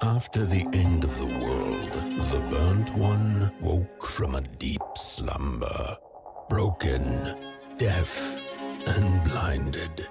After the end of the world, the Burnt One woke from a deep slumber, broken, deaf, and blinded.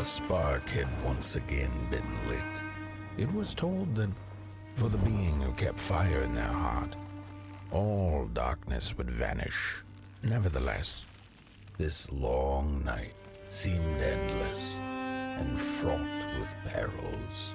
spark had once again been lit. It was told that for the being who kept fire in their heart, all darkness would vanish. Nevertheless, this long night seemed endless and fraught with perils.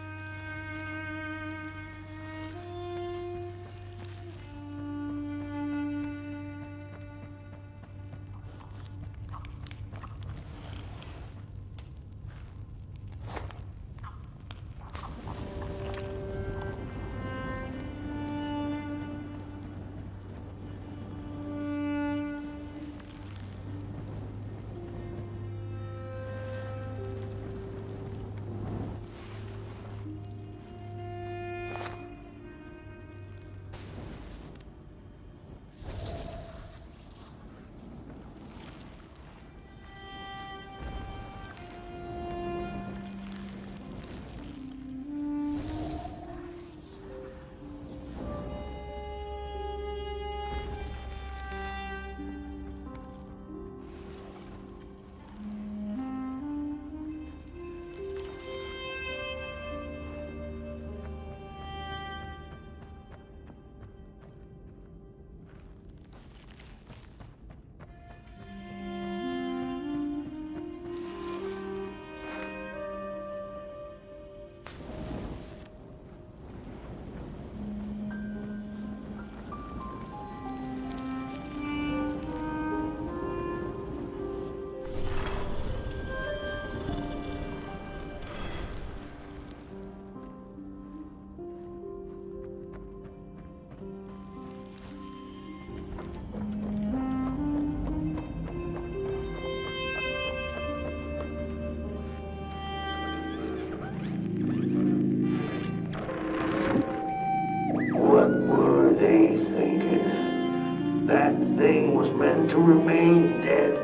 To remain dead.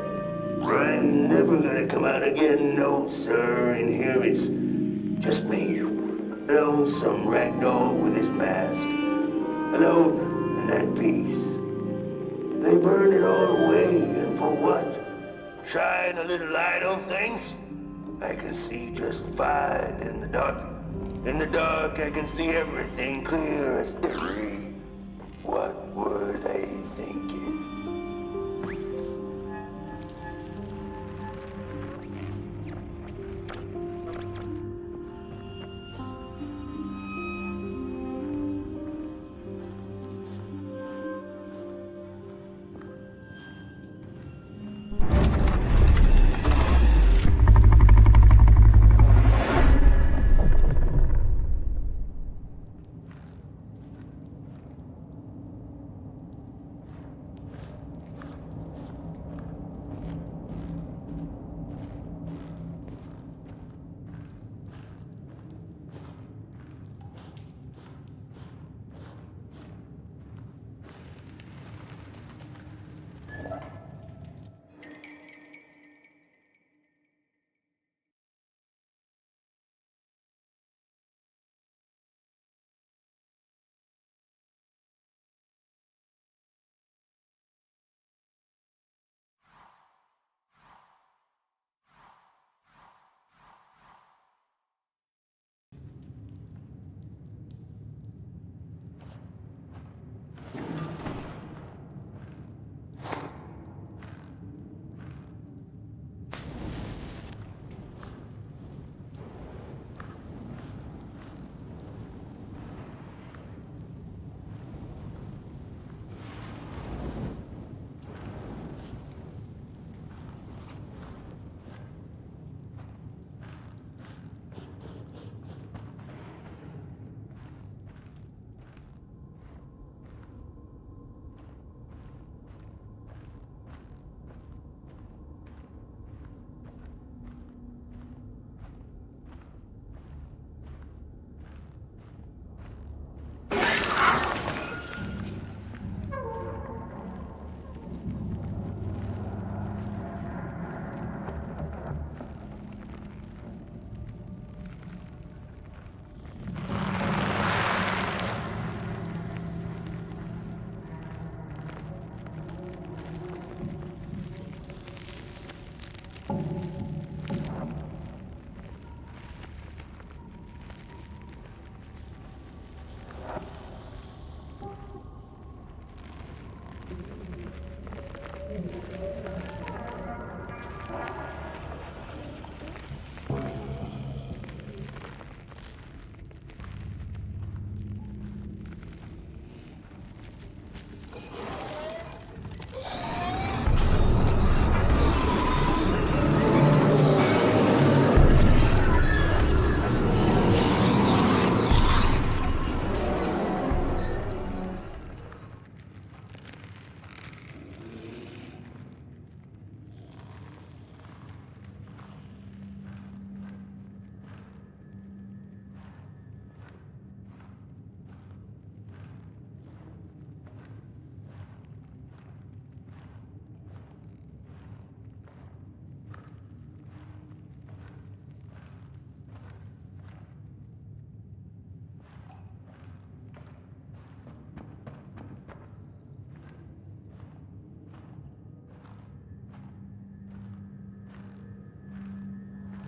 I'm never gonna come out again, no sir. In here it's just me. Some ragdoll with his mask. Alone in that piece. They burned it all away, and for what? Shine a little light on things? I can see just fine in the dark. In the dark I can see everything clear as day. What were they thinking?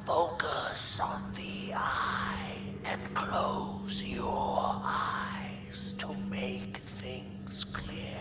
Focus on the eye and close your eyes to make things clear.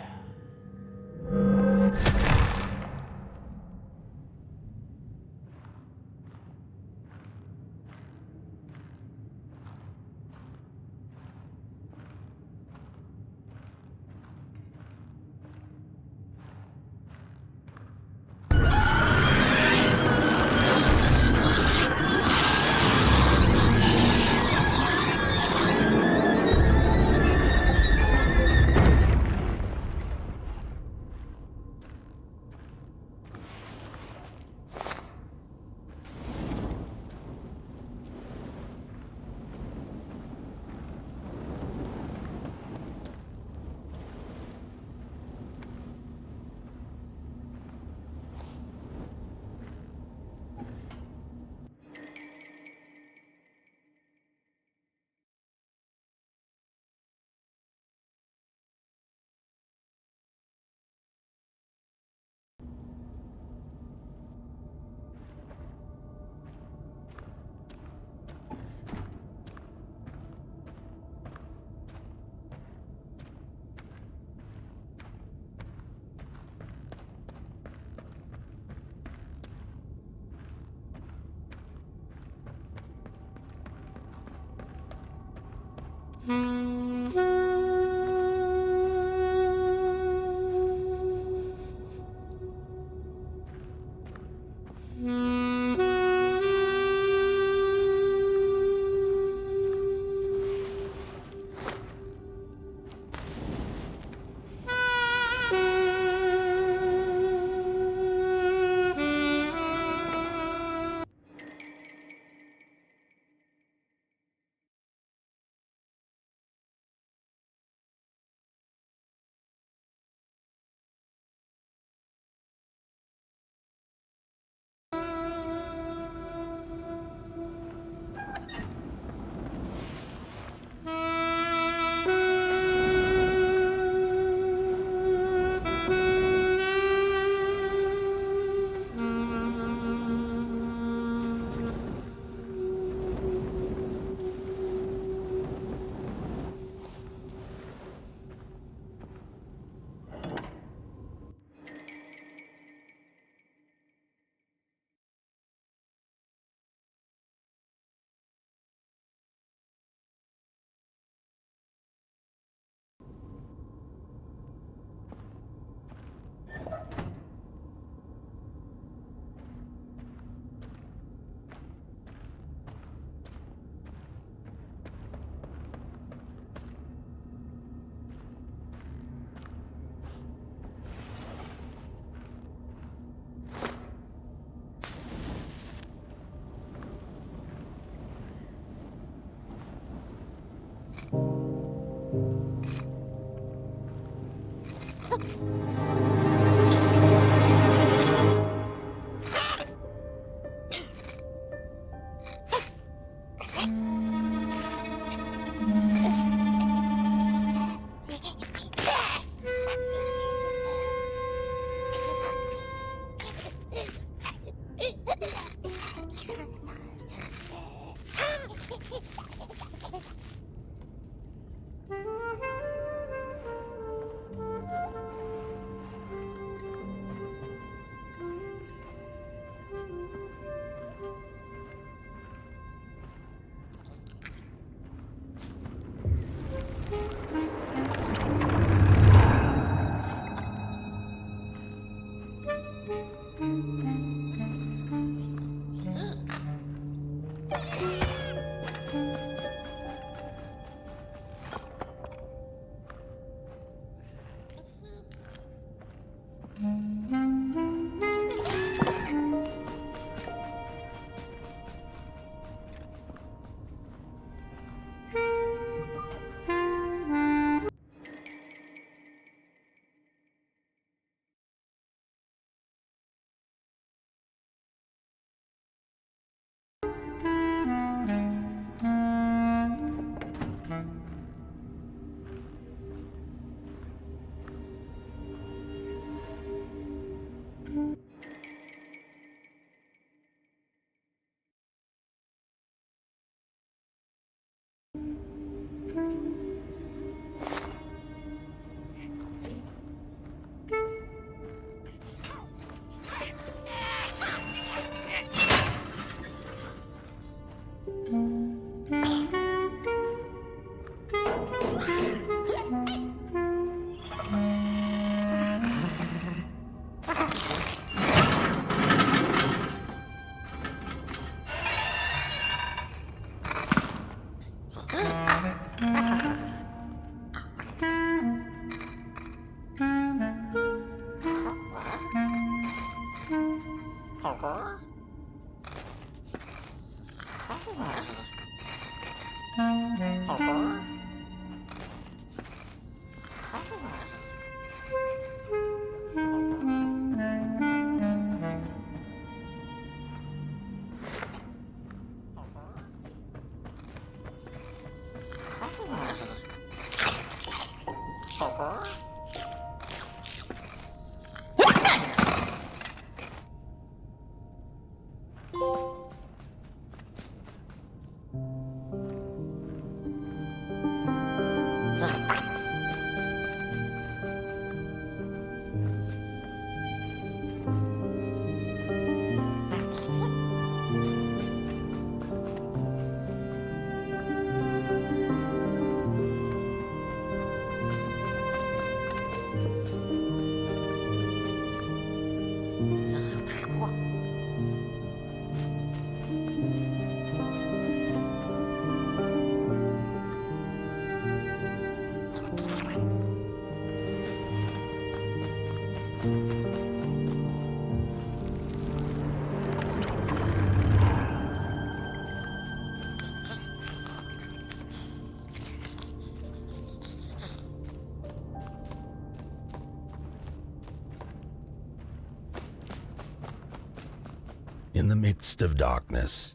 In the midst of darkness,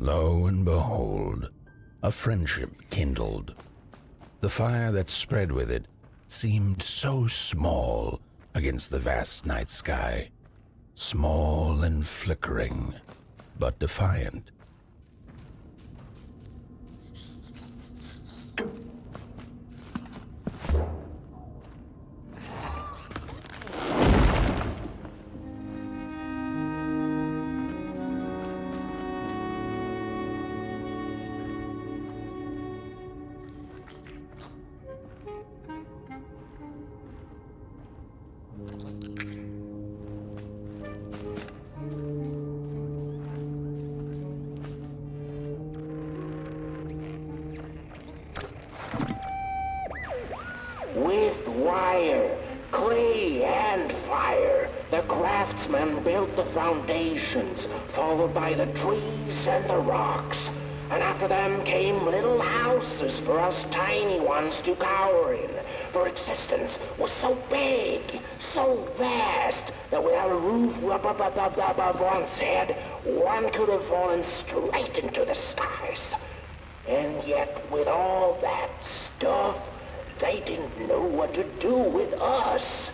lo and behold, a friendship kindled. The fire that spread with it seemed so small against the vast night sky, small and flickering, but defiant. With wire, clay, and fire, the craftsmen built the foundations, followed by the trees and the rocks. And after them came little houses for us tiny ones to cower in. For existence was so big, so vast, that without a roof above one's head, one could have fallen straight into the skies. And yet, with all that stuff, they didn't know what to do with us.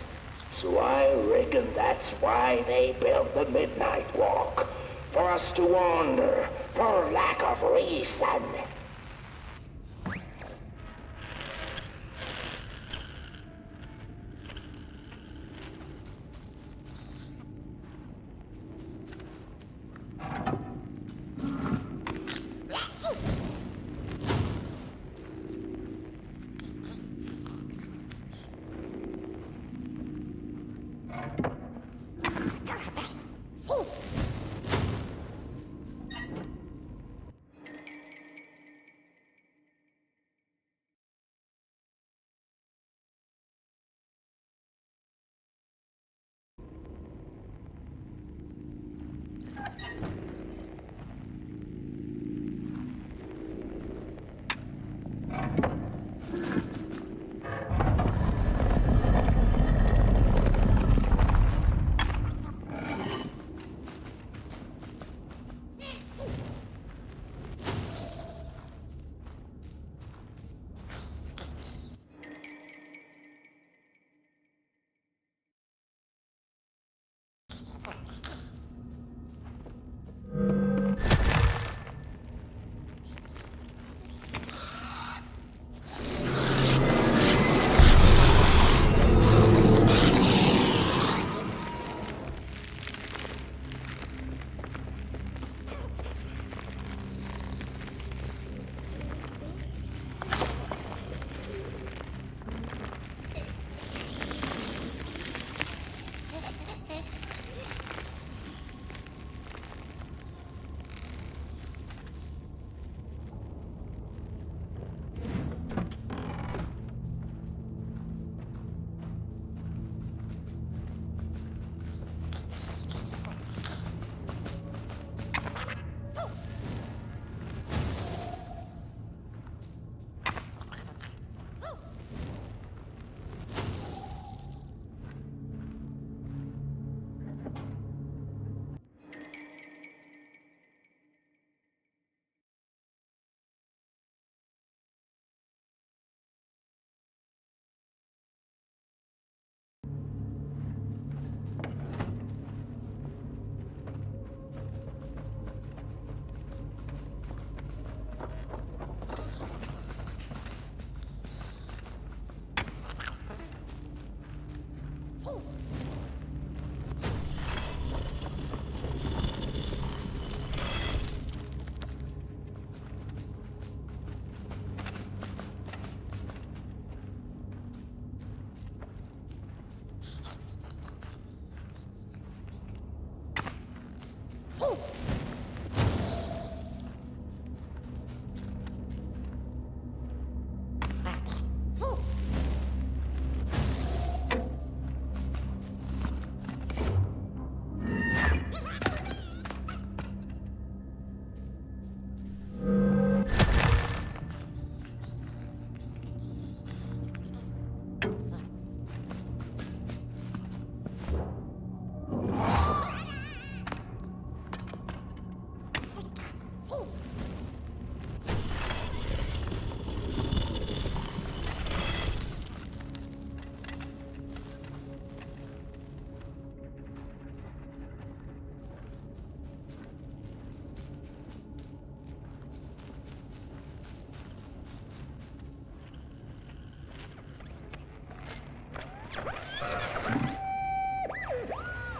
So I reckon that's why they built the Midnight Walk. For us to wander, for lack of reason.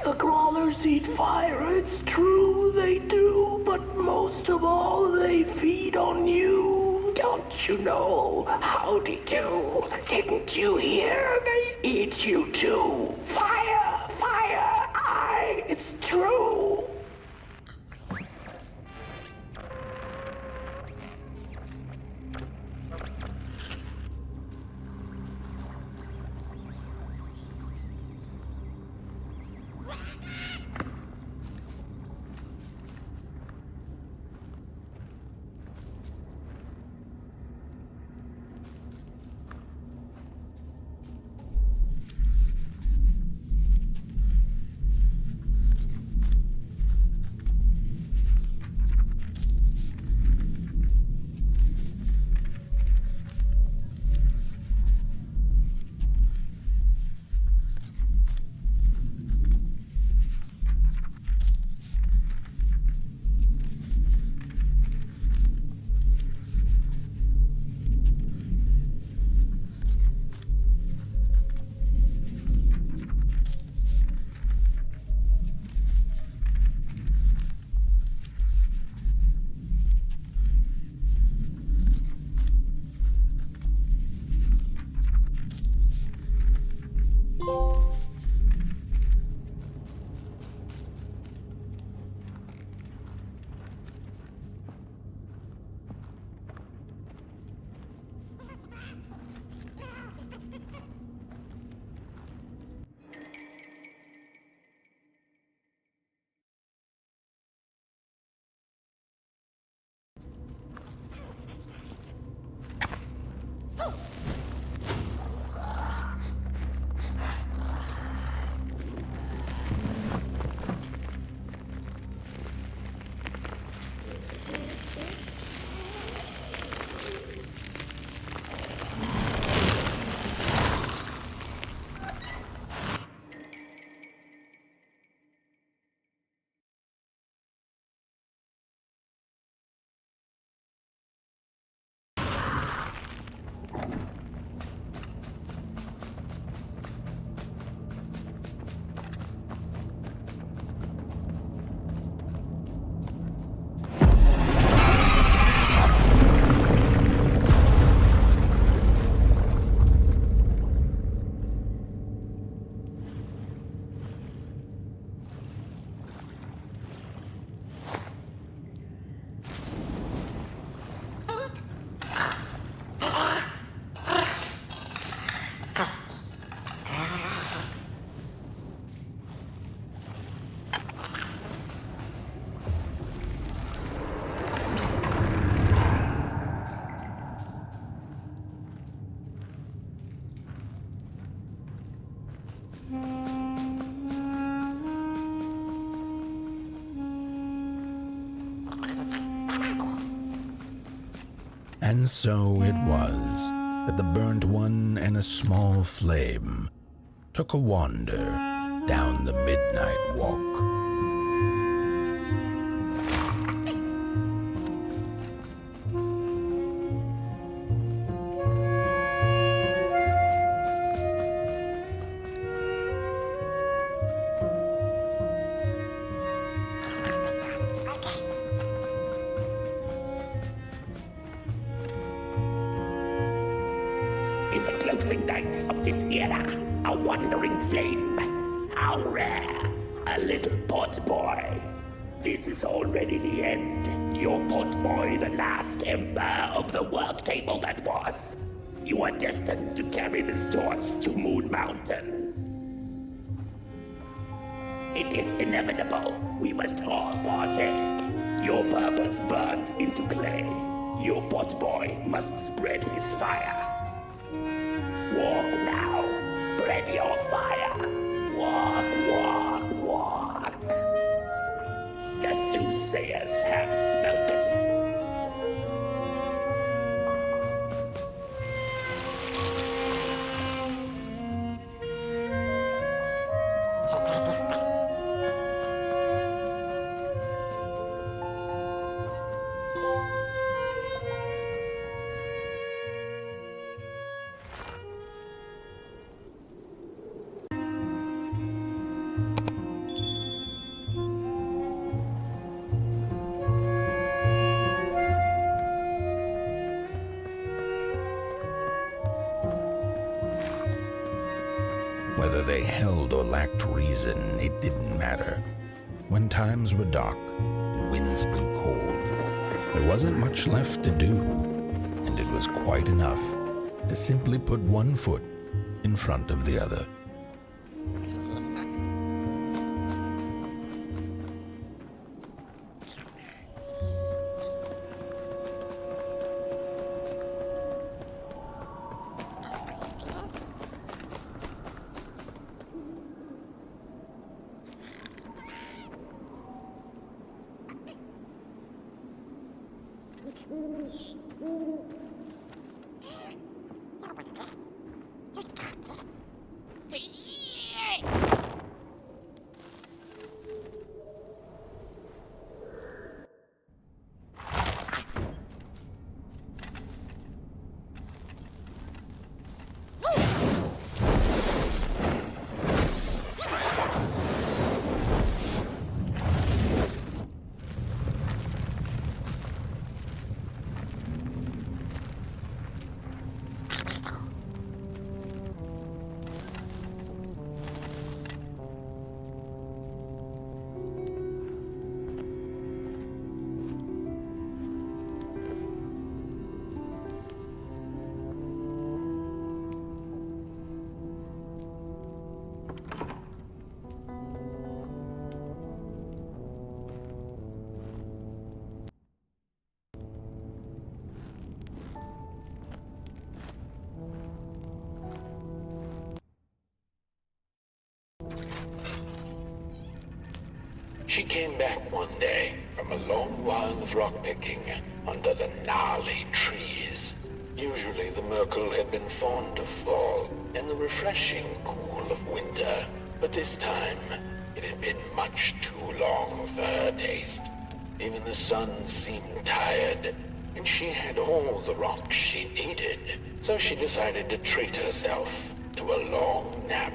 The crawlers eat fire, it's true they do, but most of all they feed on you. Don't you know? Howdy do. Didn't you hear? They eat you too. Fire, fire, aye, it's true. And so it was that the burnt one and a small flame took a wander down the midnight walk. In the closing nights of this era, a wandering flame. How rare, a little port boy. This is already the end. Your potboy, the last ember of the work table that was. You are destined to carry this torch to Moon Mountain. It is inevitable. We must all partake. Your purpose burnt into clay. Your potboy must spread his fire. Walk now. Spread your fire. Walk, walk, walk. The soothsayers have spoken. Whether they held or lacked reason, it didn't matter. When times were dark and winds blew cold, there wasn't much left to do, and it was quite enough to simply put one foot in front of the other. She came back one day from a long while of rock-picking under the gnarly trees. Usually the Merkle had been fond of fall and the refreshing cool of winter, but this time it had been much too long for her taste. Even the sun seemed tired, and she had all the rocks she needed, so she decided to treat herself to a long nap.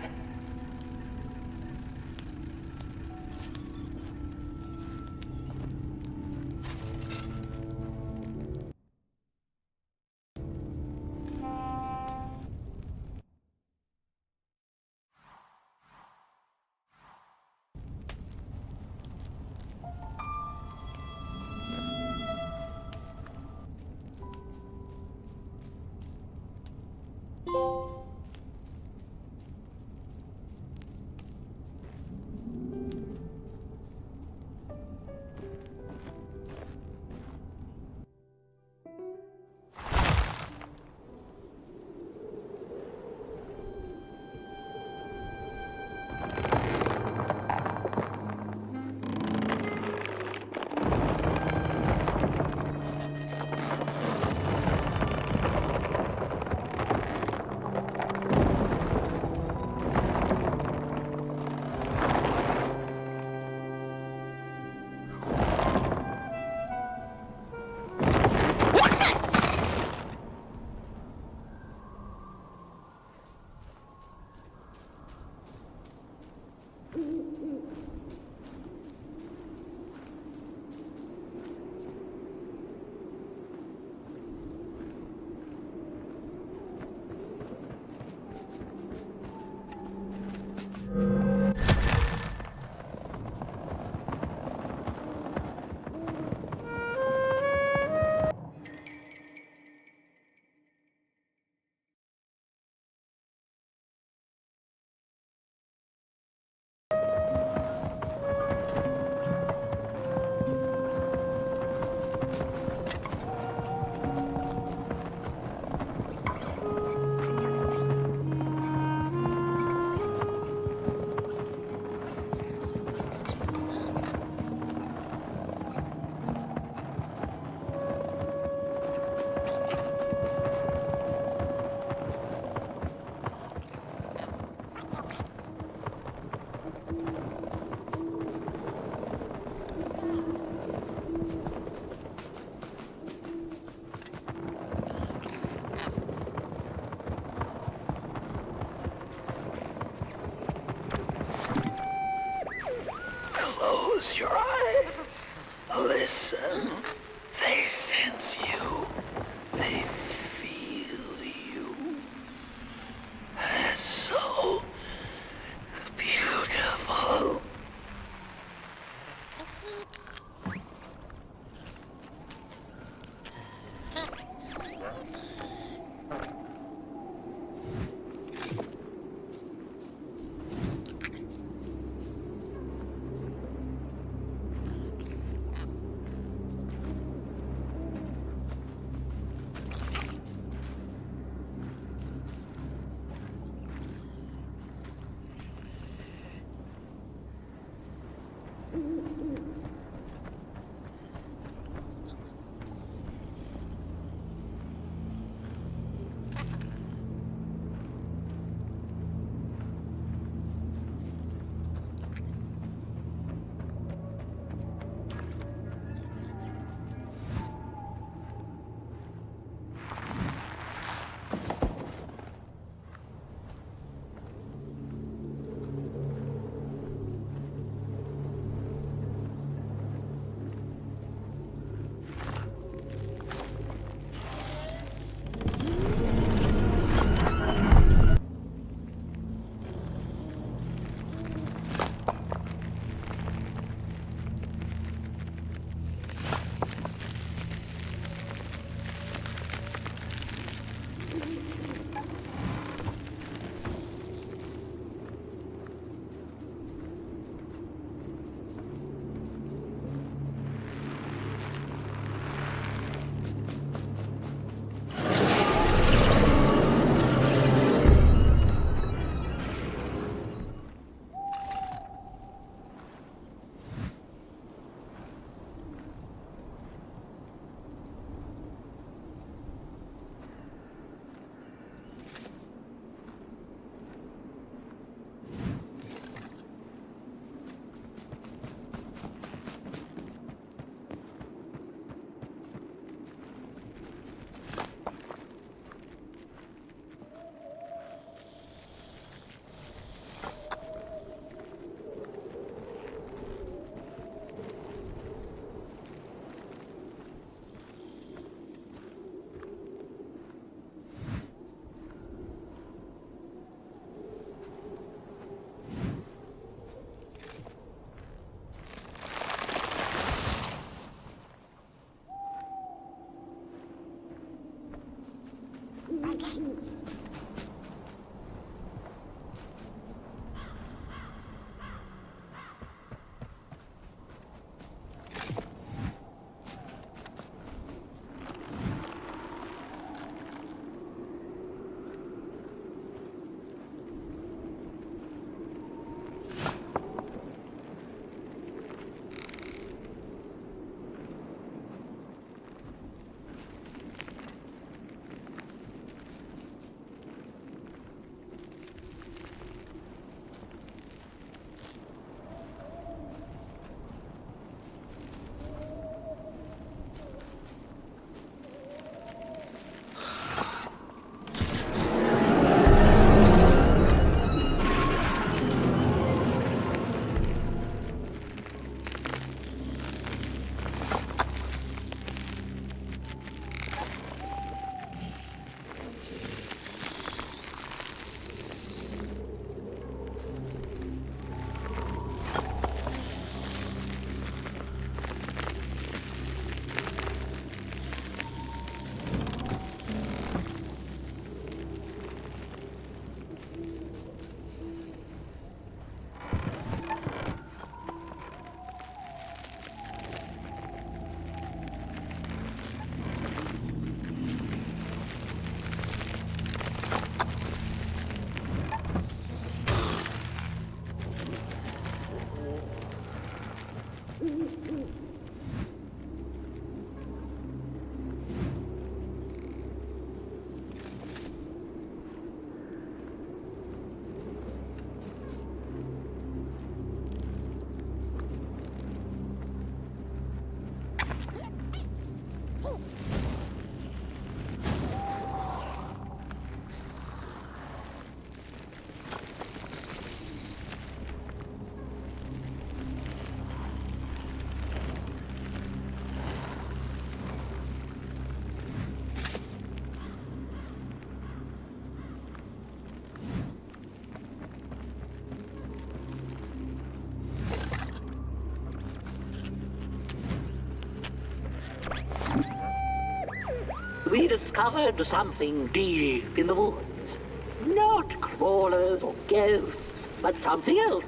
We discovered something deep in the woods. Not crawlers or ghosts, but something else.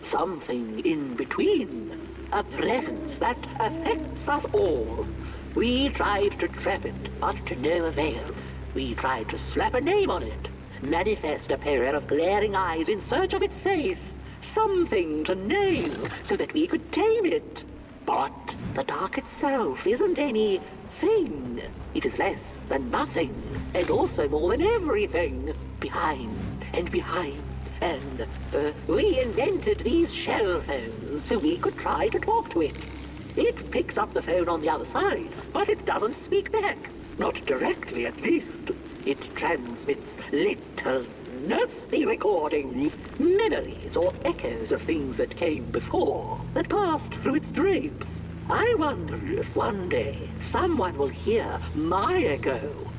Something in between. A presence that affects us all. We tried to trap it, but to no avail. We tried to slap a name on it. Manifest a pair of glaring eyes in search of its face. Something to nail so that we could tame it. But the dark itself isn't any thing. It is less than nothing, and also more than everything. Behind and behind. And we invented these shell phones so we could try to talk to it. It picks up the phone on the other side, but it doesn't speak back. Not directly, at least. It transmits little nasty recordings, memories or echoes of things that came before, that passed through its drapes. I wonder if one day someone will hear my echo.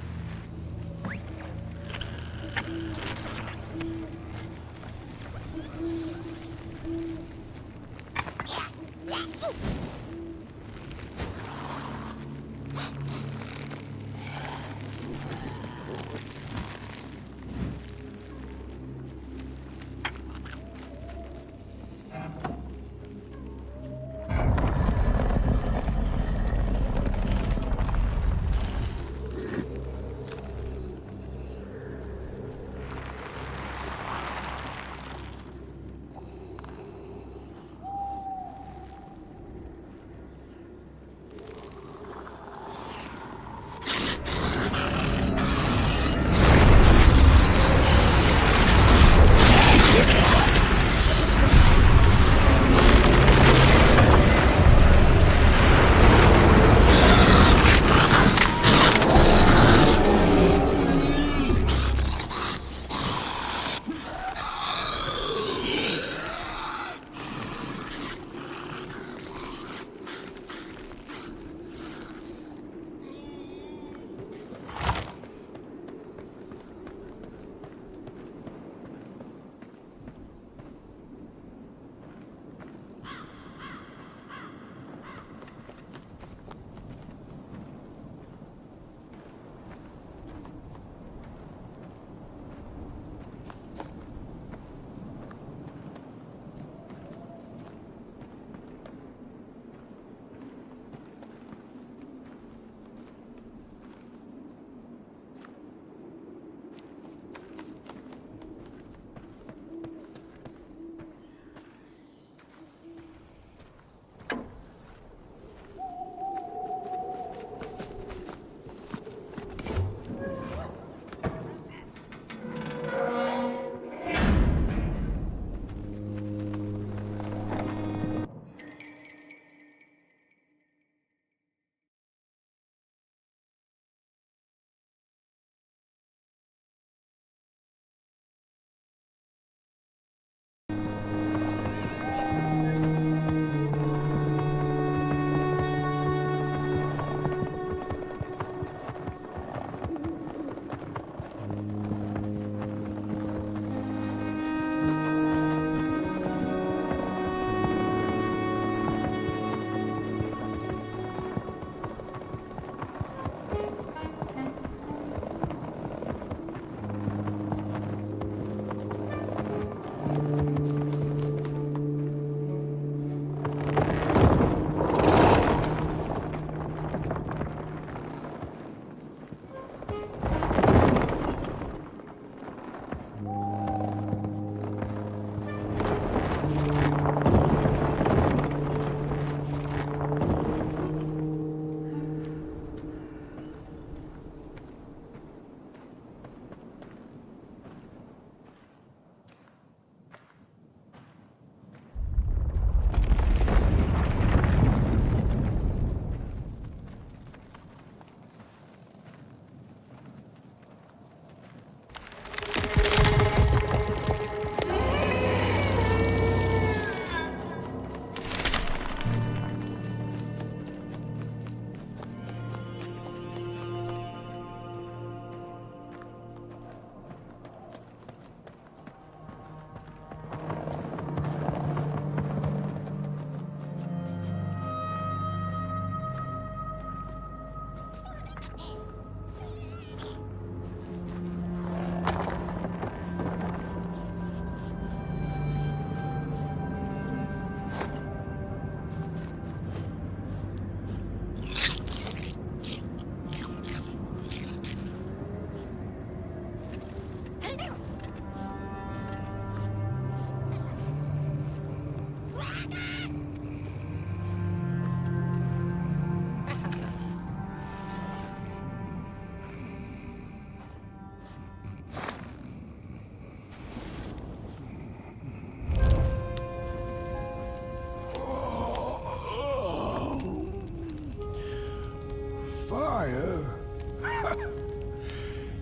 fire?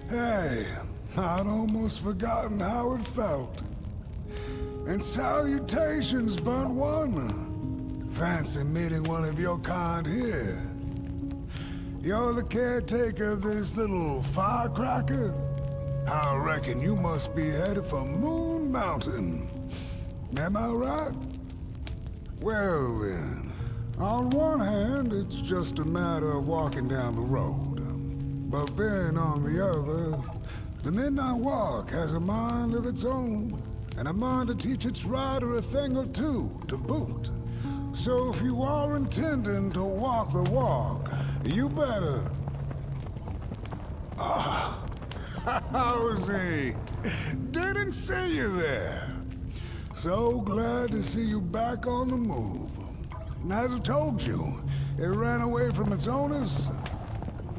Hey, I'd almost forgotten how it felt. And salutations, Burnt One. Fancy meeting one of your kind here. You're the caretaker of this little firecracker? I reckon you must be headed for Moon Mountain. Am I right? Well then, on one hand, it's just a matter of walking down the road. But then on the other, the Midnight Walk has a mind of its own, and a mind to teach its rider a thing or two to boot. So if you are intending to walk the walk, you better... Ah, how's he? Didn't see you there. So glad to see you back on the move. And as I told you, it ran away from its owners.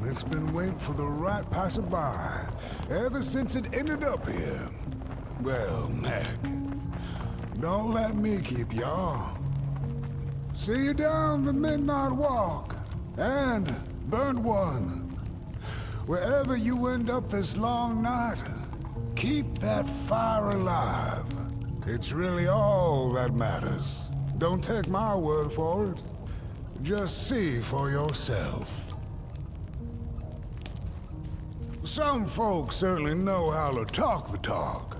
It's been waiting for the right passerby ever since it ended up here. Well, Mac, don't let me keep y'all. See you down the Midnight Walk, and Burnt One. Wherever you end up this long night, keep that fire alive. It's really all that matters. Don't take my word for it. Just see for yourself. Some folks certainly know how to talk the talk.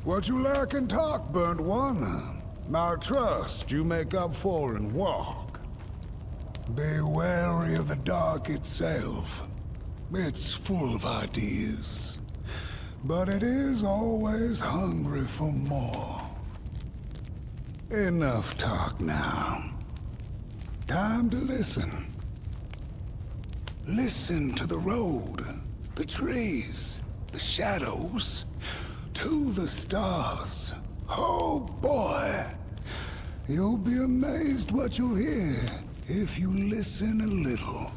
What you lack in talk, Burnt One, I trust you make up for in walk. Be wary of the dark itself. It's full of ideas, but it is always hungry for more. Enough talk now. Time to listen. Listen to the road, the trees, the shadows, to the stars. Oh boy! You'll be amazed what you'll hear if you listen a little.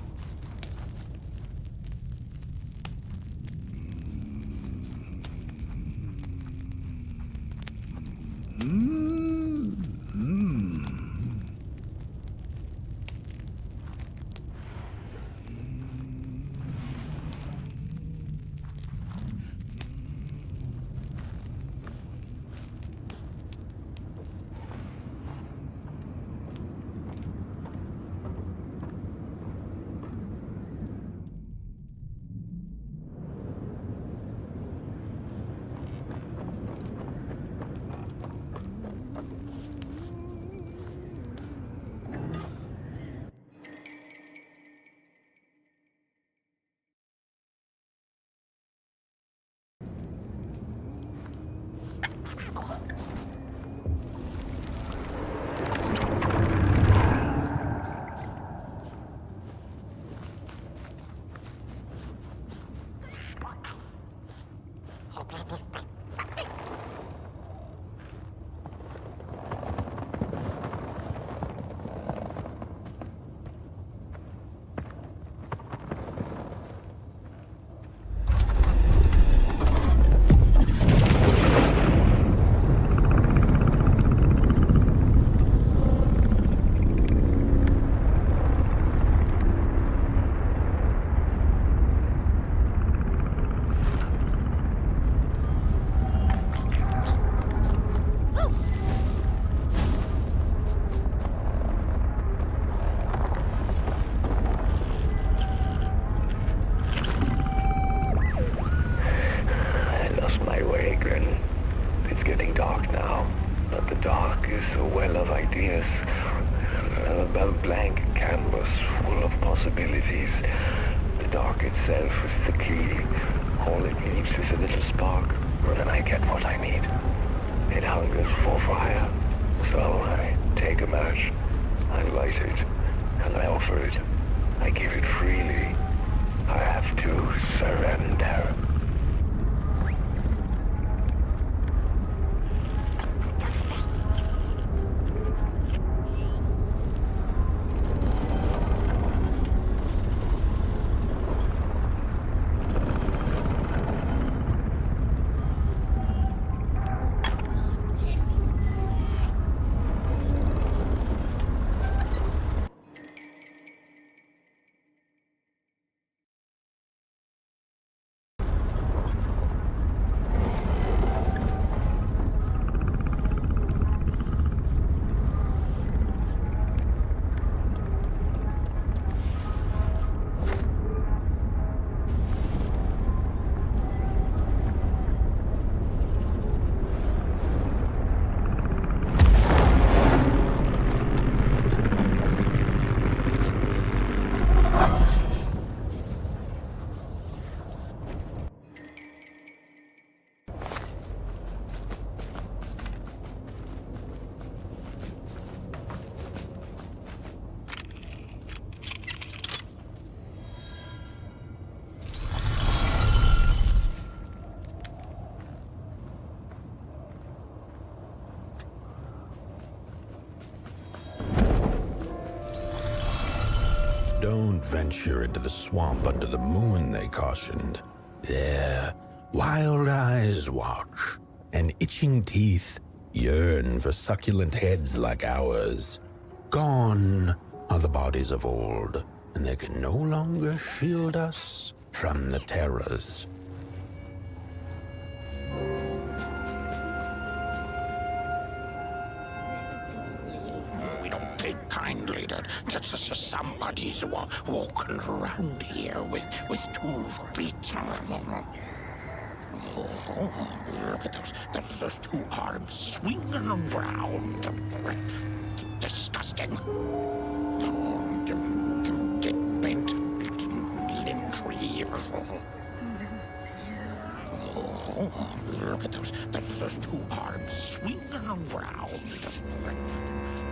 A blank canvas full of possibilities. The dark itself is the key. All it needs is a little spark, and I get what I need. It hungers for fire. So I take a match, I light it, and I offer it. I give it freely. I have to surrender. Don't venture into the swamp under the moon, they cautioned. There, wild eyes watch, and itching teeth yearn for succulent heads like ours. Gone are the bodies of old, and they can no longer shield us from the terrors. We don't take kindly to somebody's walking around here with 2 feet. Look at those 2 arms swinging around. Disgusting. Get bent limb tree. Look at those 2 arms swinging around.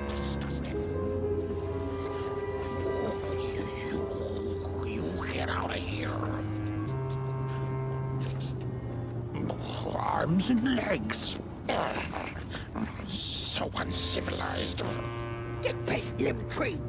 Disgusting. You get out of here. Arms and legs. So uncivilized. Get bent limb tree.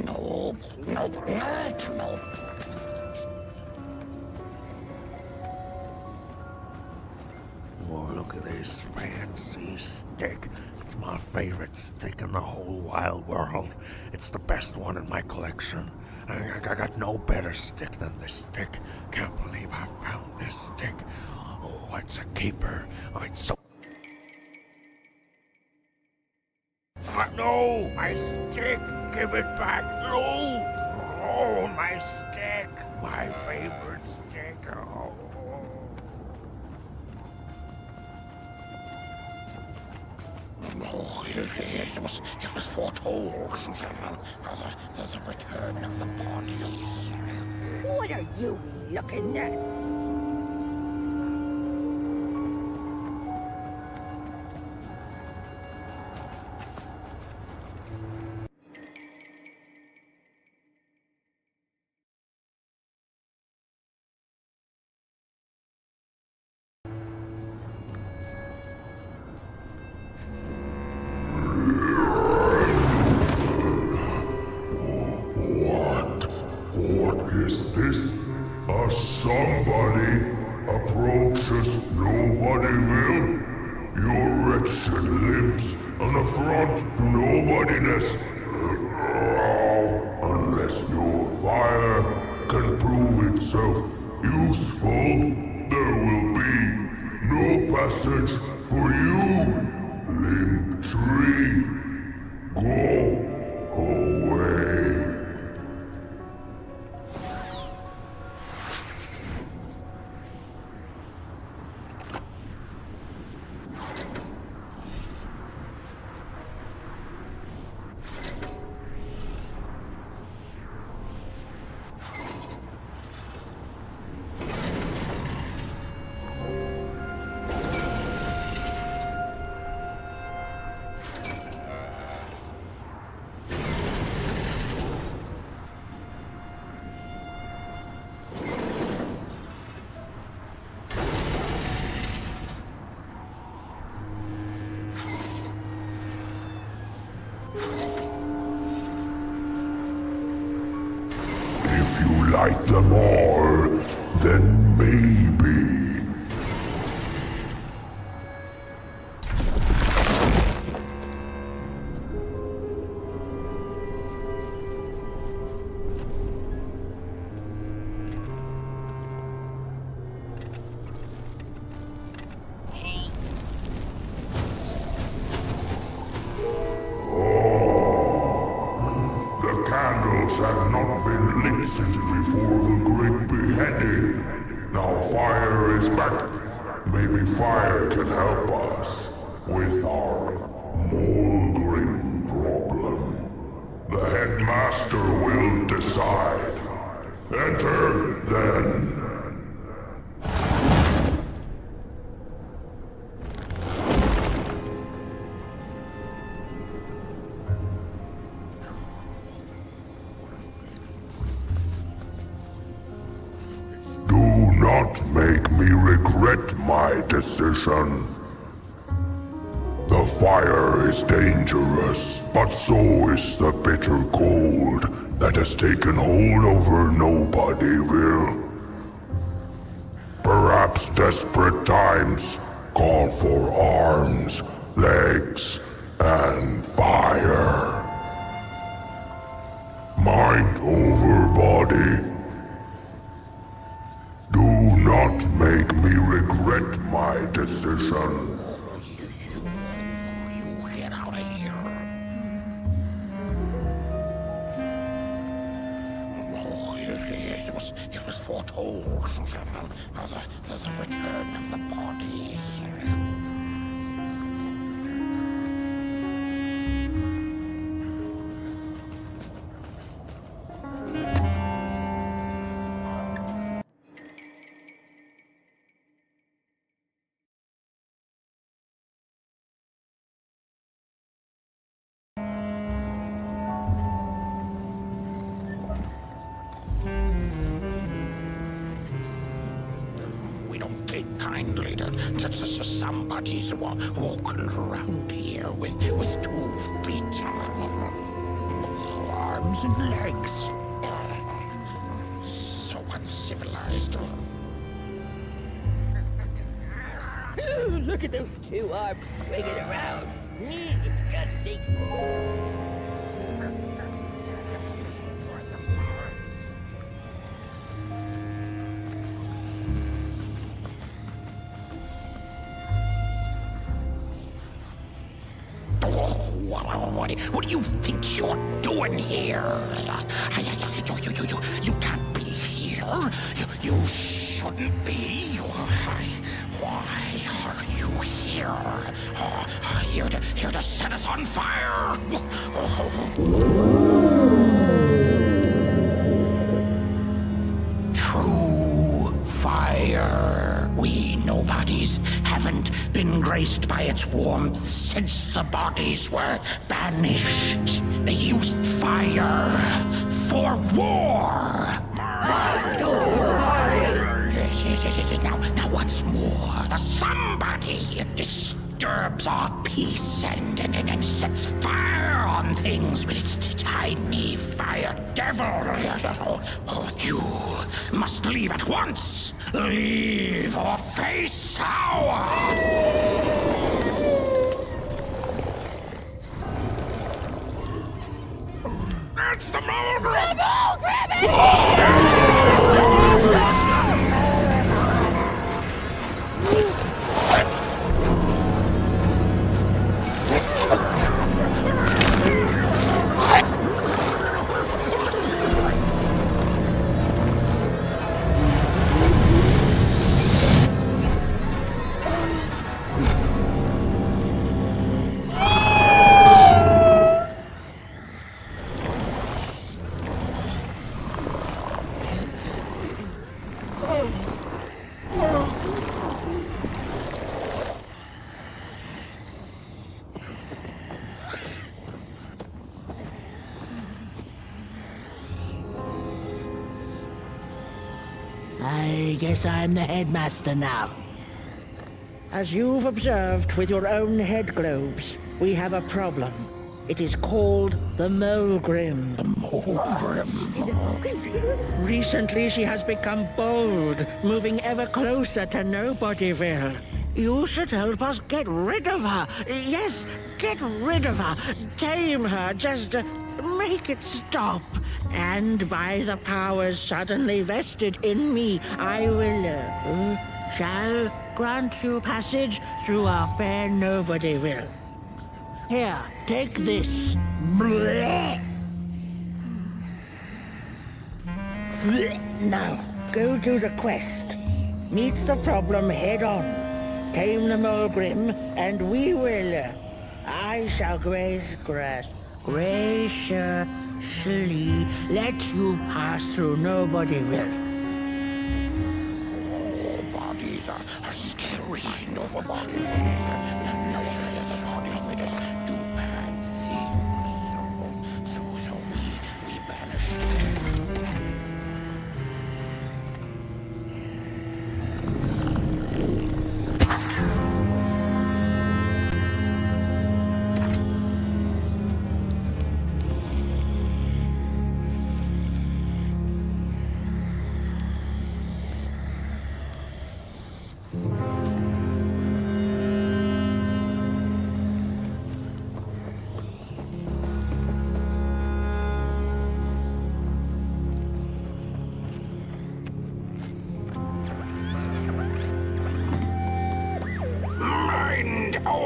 No. Oh, look at this fancy stick. It's my favorite stick in the whole wide world. It's the best one in my collection. I got no better stick than this stick. Can't believe I found this stick. Oh, it's a keeper. Oh, it's so... No! My stick! Give it back! No! Oh, my stick! My favorite stick! Oh. Oh, it was foretold. The return of the bodies. What are you looking at? What is this? A somebody approaches Nobodyville? Your wretched limbs, an affront to nobodiness. Unless your fire can prove itself useful, there will be no passage for you, limb tree. Go away. If you like them all, then maybe. The candles have not been lit since before the great beheading. Now fire is back. Maybe fire can help us with our Molgrim problem. The headmaster will decide. Enter, then. not make me regret my decision. The fire is dangerous, but so is the bitter cold that has taken hold over Nobodyville. Perhaps desperate times call for arms, legs, and fire. Mind over body. Do not make me regret my decision. You get out of here. Oh, it was foretold. The return of the bodies. We don't take kindly to somebody's walking around here with 2 feet, arms and legs. So uncivilized. Look at those 2 arms swinging around. Disgusting. What do you think you're doing here? You can't be here. You shouldn't be. Why are you here? Here to set us on fire? True fire. We nobodies haven't been graced by its warmth since the bodies were banished. They used fire for war. Yes. Now once more, somebody disturbs our peace and sets fire on things with its tiny fire devil. You must leave at once. Leave or face sour. It's the Mulgrim! I guess I'm the headmaster now. As you've observed with your own head globes, we have a problem. It is called the Mulgrim. Recently, she has become bold, moving ever closer to Nobodyville. You should help us get rid of her. Yes, get rid of her. Tame her, just make it stop. And by the powers suddenly vested in me, I will, shall grant you passage through our fair Nobodyville. Here, take this. Blech. Now, go do the quest. Meet the problem head on. Tame the Mulgrim, and we will. I shall graciously let you pass through Nobodyville. Bodies are scary. Nobody made us do bad things. So we banished them.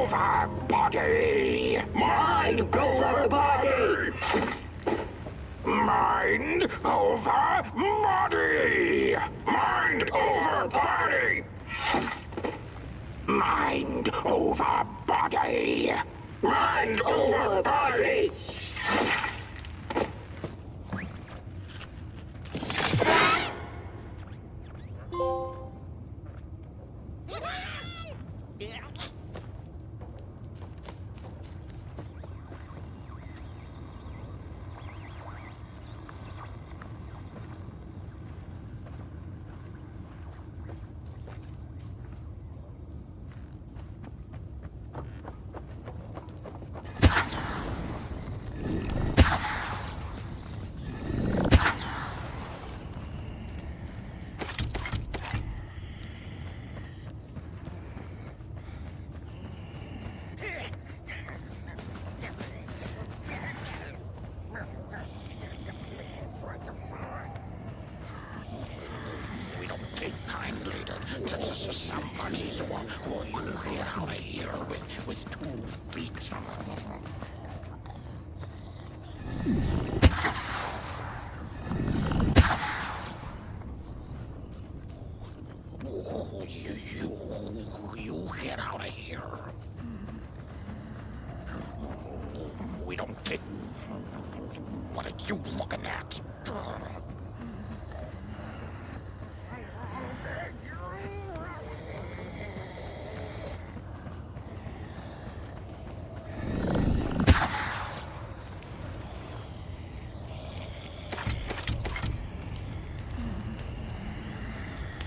over body! Mind over body! Mind over body! Mind over body! Mind over body! Mind over body! We don't take kindly to somebody's walking out of here with 2 feet. You get out of here. We don't take... What are you looking at?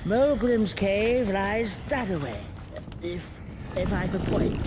Mulgrim's cave lies that way. If I could point.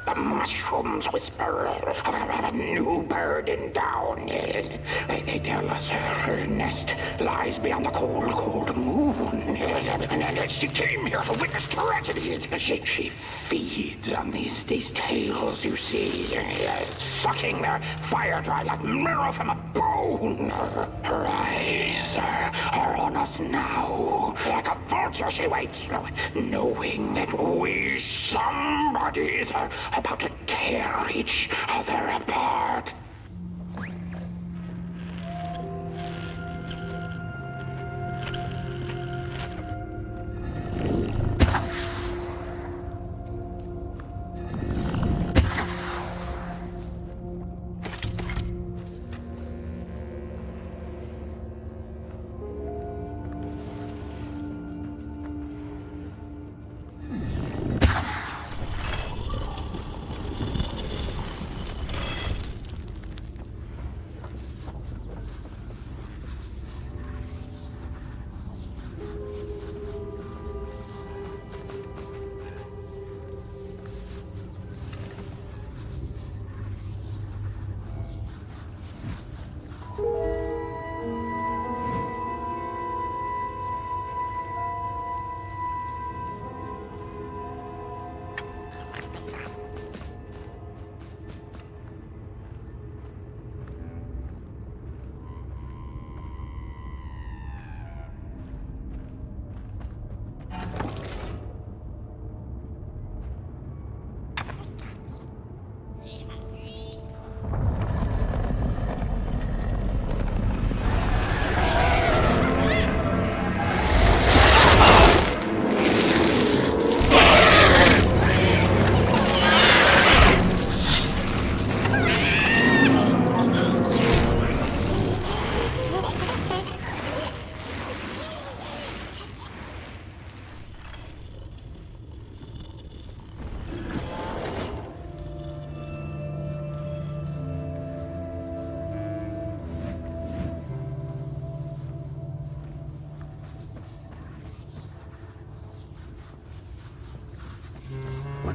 The mushrooms whisper of a new burden down. They tell us her nest lies beyond the cold, cold moon. And she came here to witness tragedy. She feeds on these tales you see, sucking their fire dry like marrow from a bone. Her eyes are on us now. Like a vulture she waits, knowing that we somebodies are about to tear each other apart.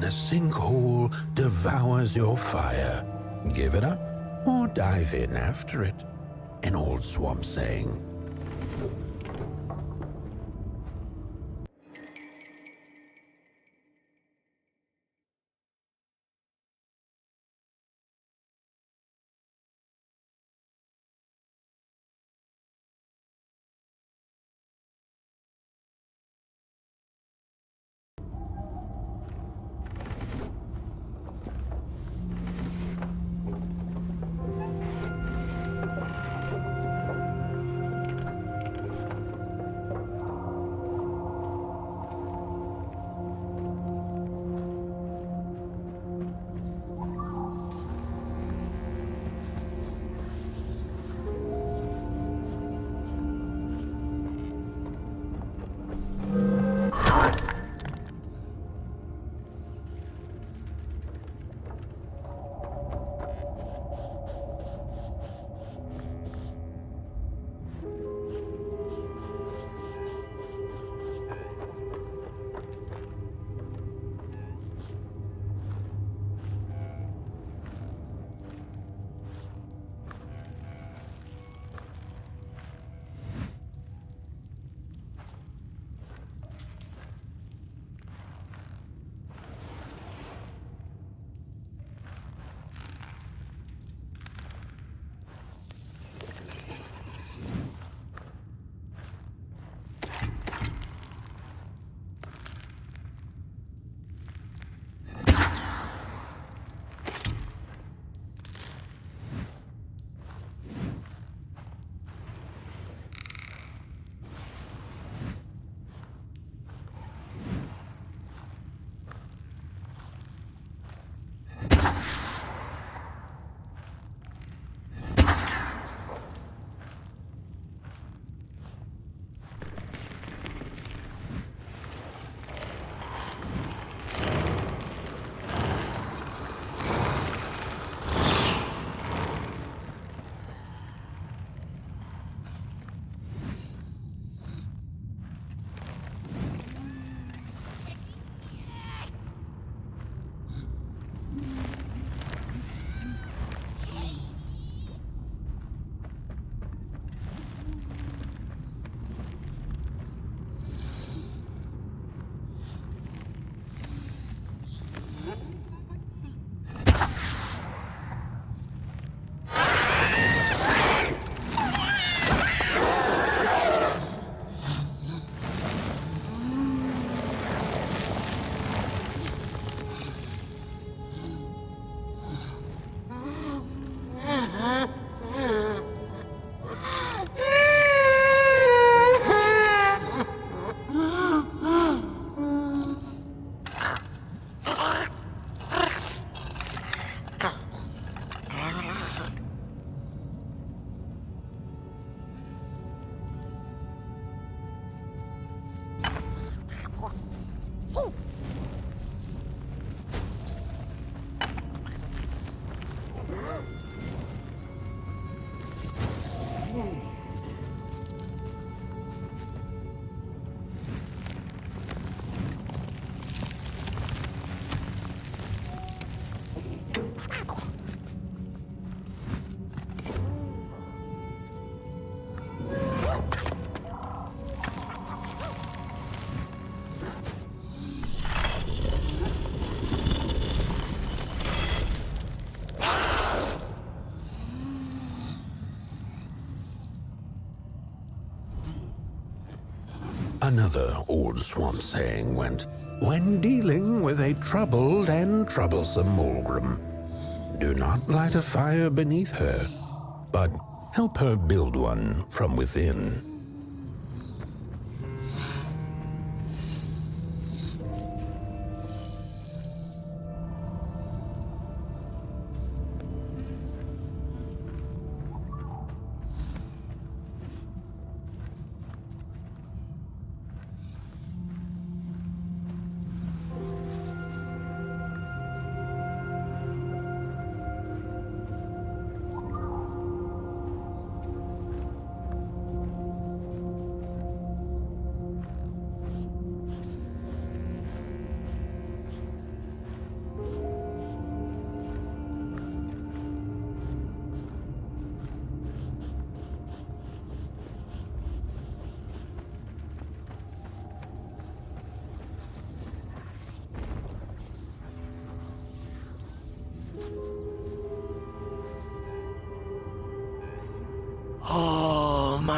when a sinkhole devours your fire. Give it up or dive in after it. An old swamp saying. Another old swamp saying went, when dealing with a troubled and troublesome Mulgrim, do not light a fire beneath her, but help her build one from within.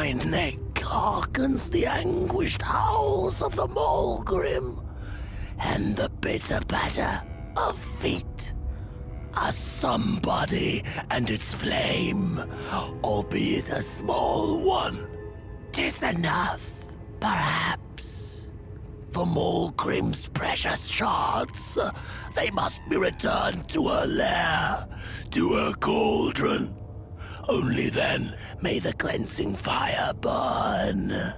blind neck hearkens the anguished howls of the Mulgrim, and the bitter patter of feet. A somebody and its flame, albeit a small one. 'Tis enough, perhaps. The Mulgrim's precious shards, they must be returned to her lair, to her cauldron. Only then may the cleansing fire burn.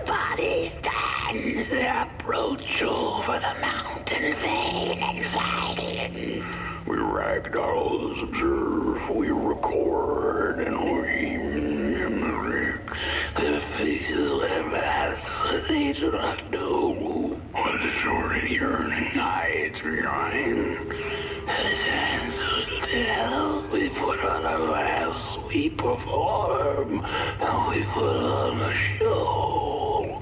Body stands their approach over the mountain vain and violent. We ragdolls observe, we record, and we mimic. Their faces their masks, they do not know what the sordid yearning hides behind. His hands will tell. We put on a mask, we perform, and we put on a show.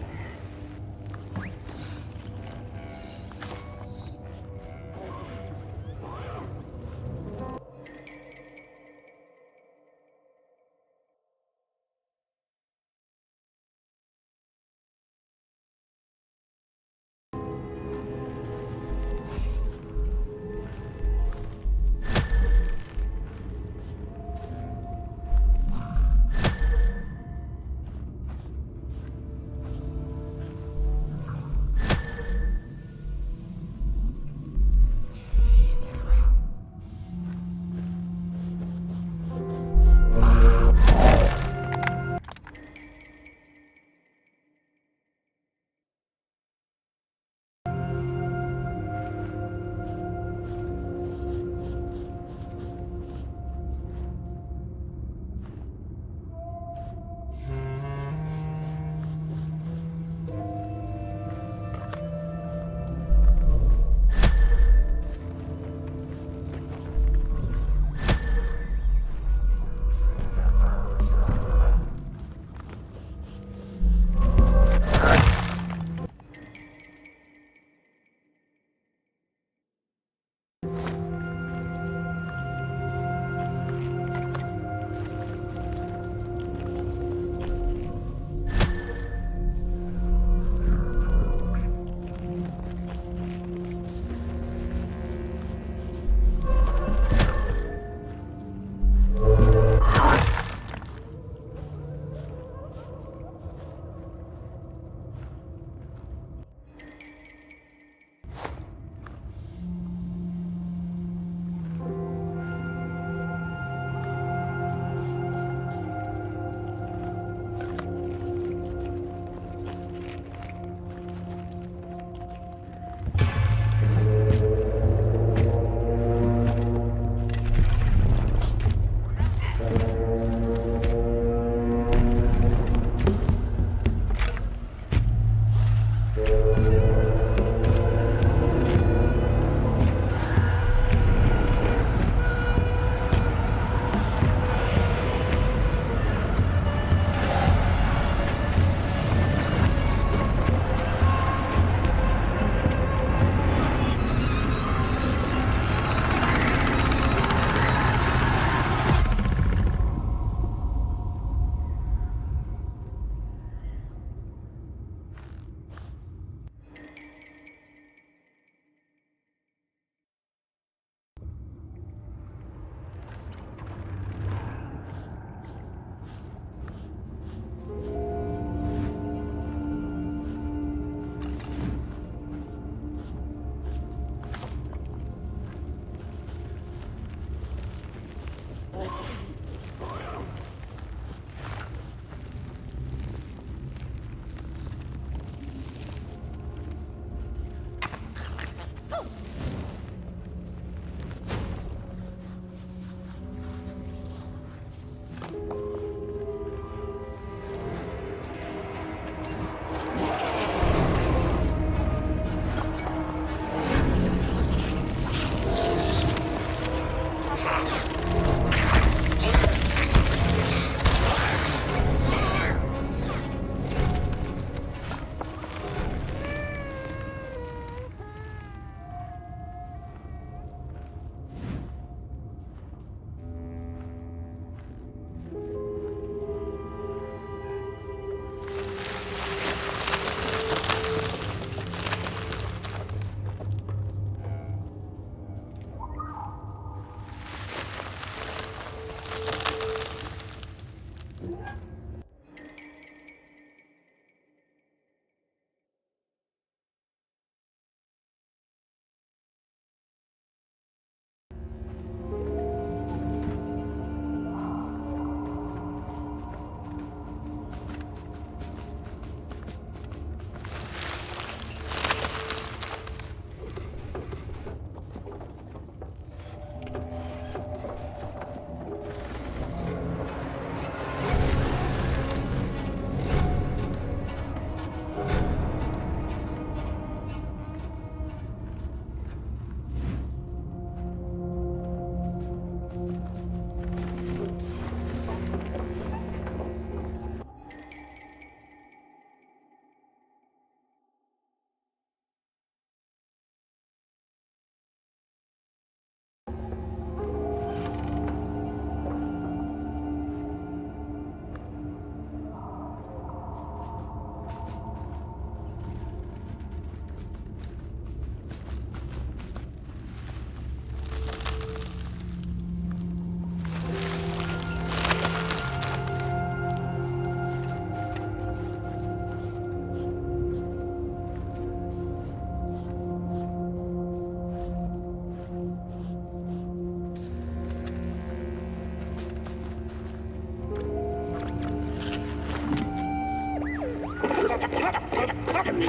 Heads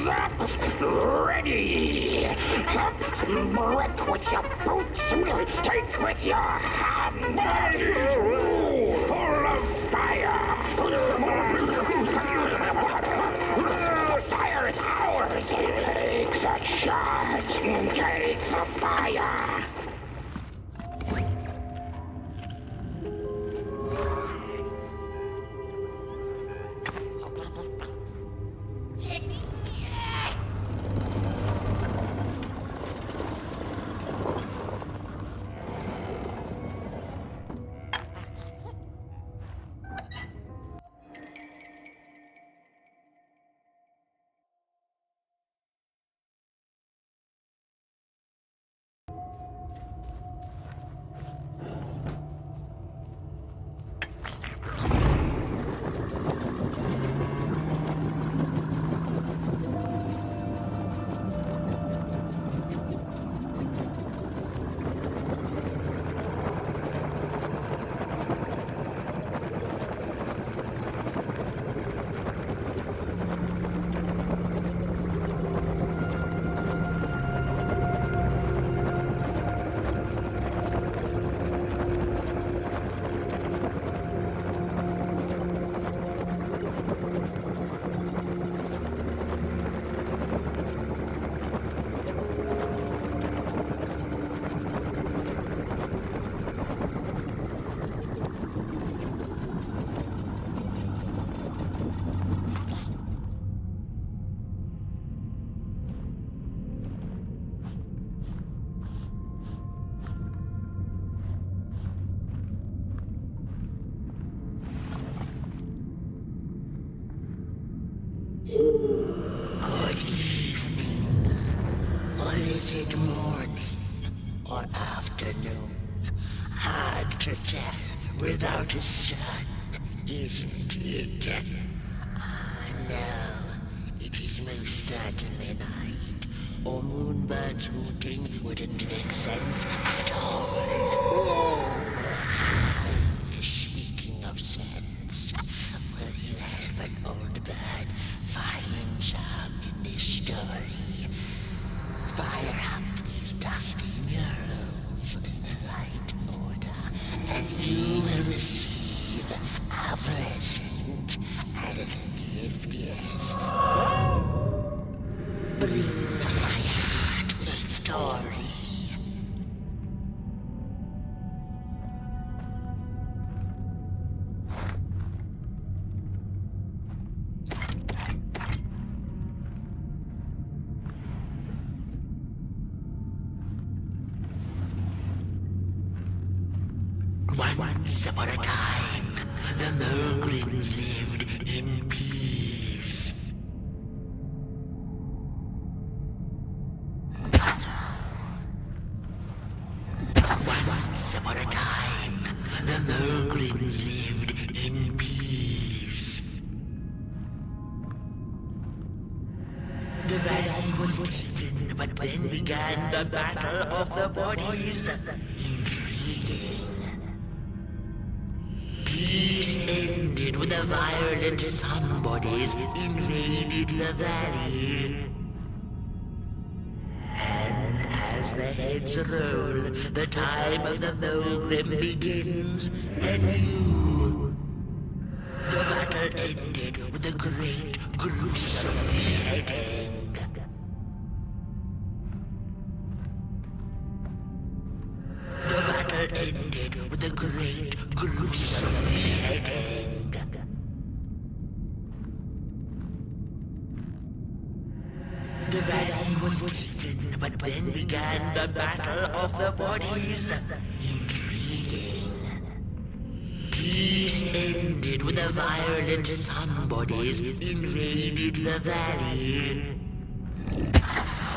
up! Ready! Up! Break with your boots! Take with your hands! Full of fire! The fire is ours! Take the charge! Take the fire! Good evening. Or is it morning or afternoon? Hard to tell without a sun, isn't it? No, it is most certainly night, or moonbirds hooting wouldn't make sense at all. Speaking of sense, will you help an old bird find some in this story? Fire up these dusty murals in the right order, and you will receive a present, a little gift, yes. Bring the fire to the story. Once upon a time, the Mulgrins lived in peace. Once upon a time, the Mulgrins lived in peace. The valley was taken, but then began the Battle of the Bodies. Intriguing. Peace ended when the violent Sunbodies invaded the valley. And as the heads roll, the time of the Mulgrim begins anew. The battle ended with a great, gruesome beheading. The battle ended with a great, gruesome beheading. The valley was taken, but then began the Battle of the Bodies. Intriguing. Peace ended when the violent Sunbodies invaded the valley.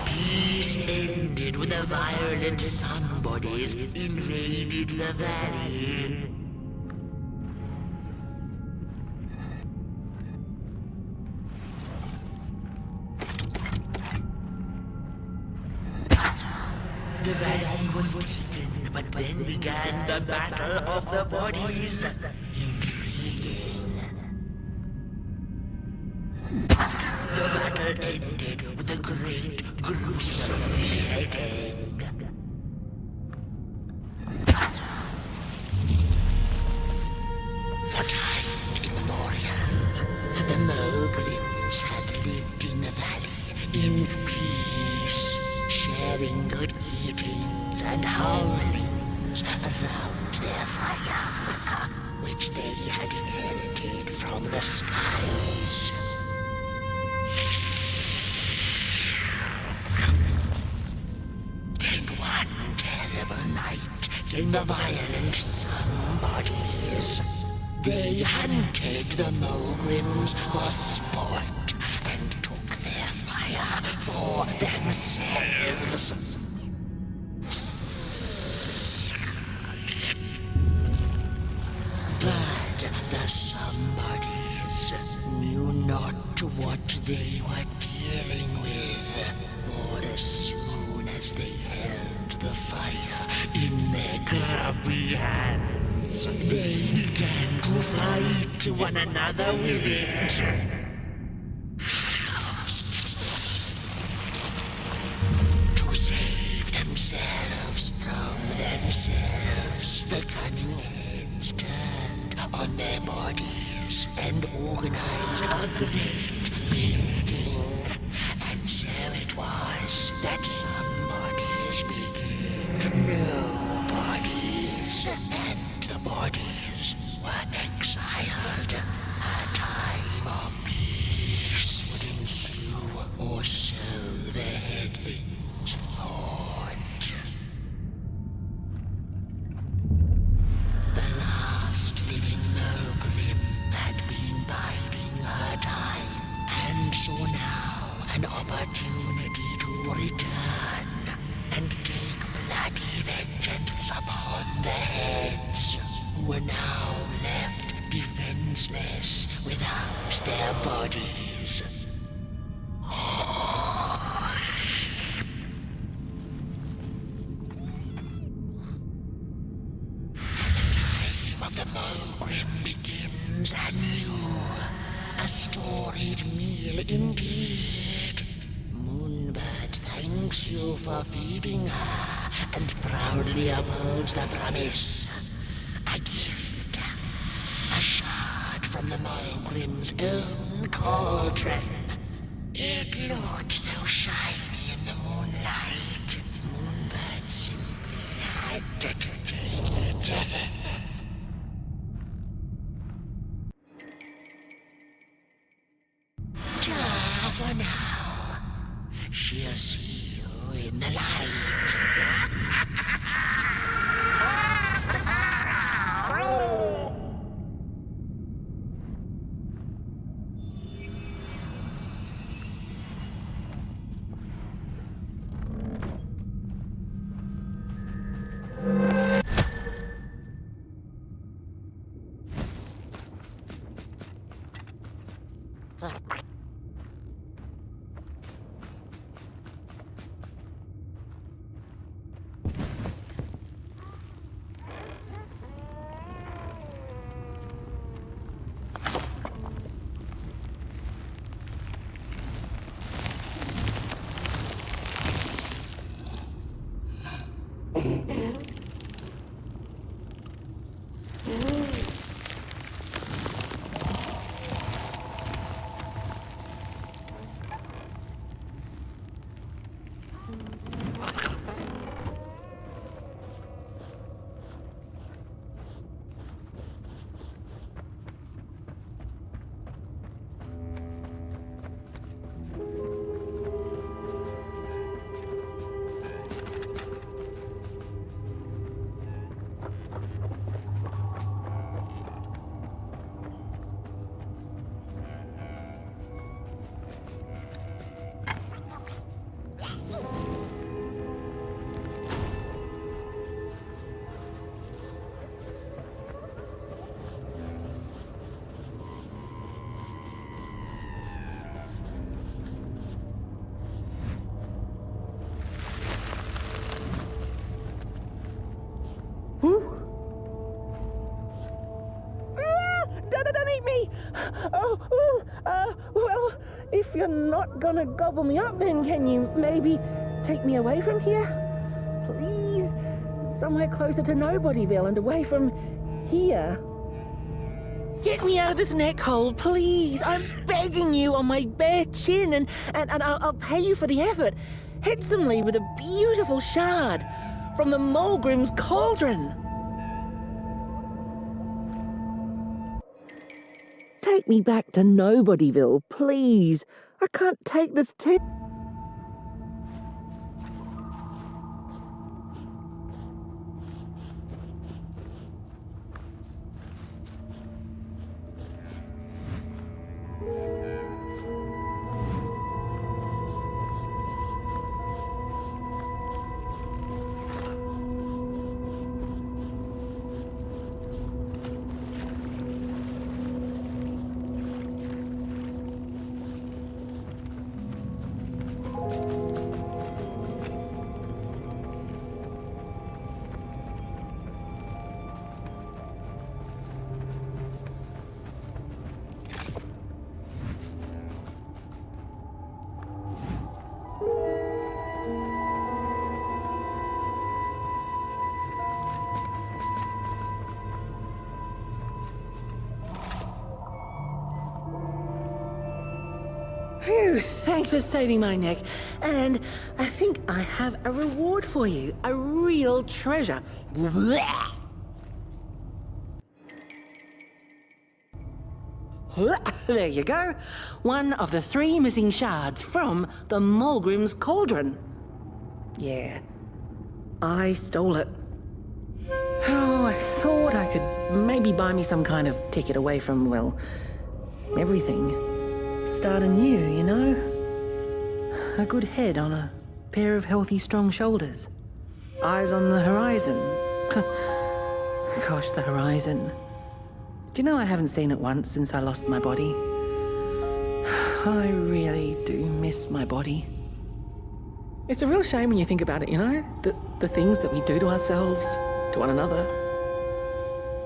Peace ended when the violent Sunbodies invaded the valley. The valley was taken, but then began the Battle of the Bodies. Intriguing. The battle ended with a great, gruesome beheading. For time immemorial, the Mogrims had lived in the valley in peace, sharing good eatings and howlings around their fire, which they had inherited from the skies. Then one terrible night came the violent somebodies. They hunted the Mogrims for sport and took their fire for themselves. But the somebodies knew not what they were dealing with, for as soon as they held the fire in their grubby hands, they began to fight one another with it. To save themselves from themselves, the cunning heads turned on their bodies and organized a great building. And so it was that somebodies became nobodies, and the bodies were exiled. A time of peace would ensue, or so the headlings thought. The last living Mogrim had been biding her time, and saw now an opportunity to return and take bloody vengeance upon the heads, who were now left defenseless without their bodies. Of the Mogrim begins anew. A storied meal indeed. Moonbird thanks you for feeding her and proudly upholds the promise. A gift. A shard from the Mogrim's own cauldron. It looked so shiny in the moonlight. Moonbird simply had to take it. For now, she'll see you in the light. Take me! Well, if you're not gonna gobble me up, then can you maybe take me away from here? Please? Somewhere closer to Nobodyville and away from here. Get me out of this neck hole, please. I'm begging you on my bare chin, and I'll pay you for the effort. Handsomely with a beautiful shard from the Mulgrim's Cauldron. Take me back to Nobodyville, please. I can't take this Phew, thanks for saving my neck. And I think I have a reward for you. A real treasure. There you go. One of the 3 missing shards from the Mulgrim's Cauldron. Yeah, I stole it. Oh, I thought I could maybe buy me some kind of ticket away from, well, everything. Start anew, you know? A good head on a pair of healthy, strong shoulders. Eyes on the horizon. Gosh, the horizon. Do you know I haven't seen it once since I lost my body? I really do miss my body. It's a real shame when you think about it, you know? The things that we do to ourselves, to one another.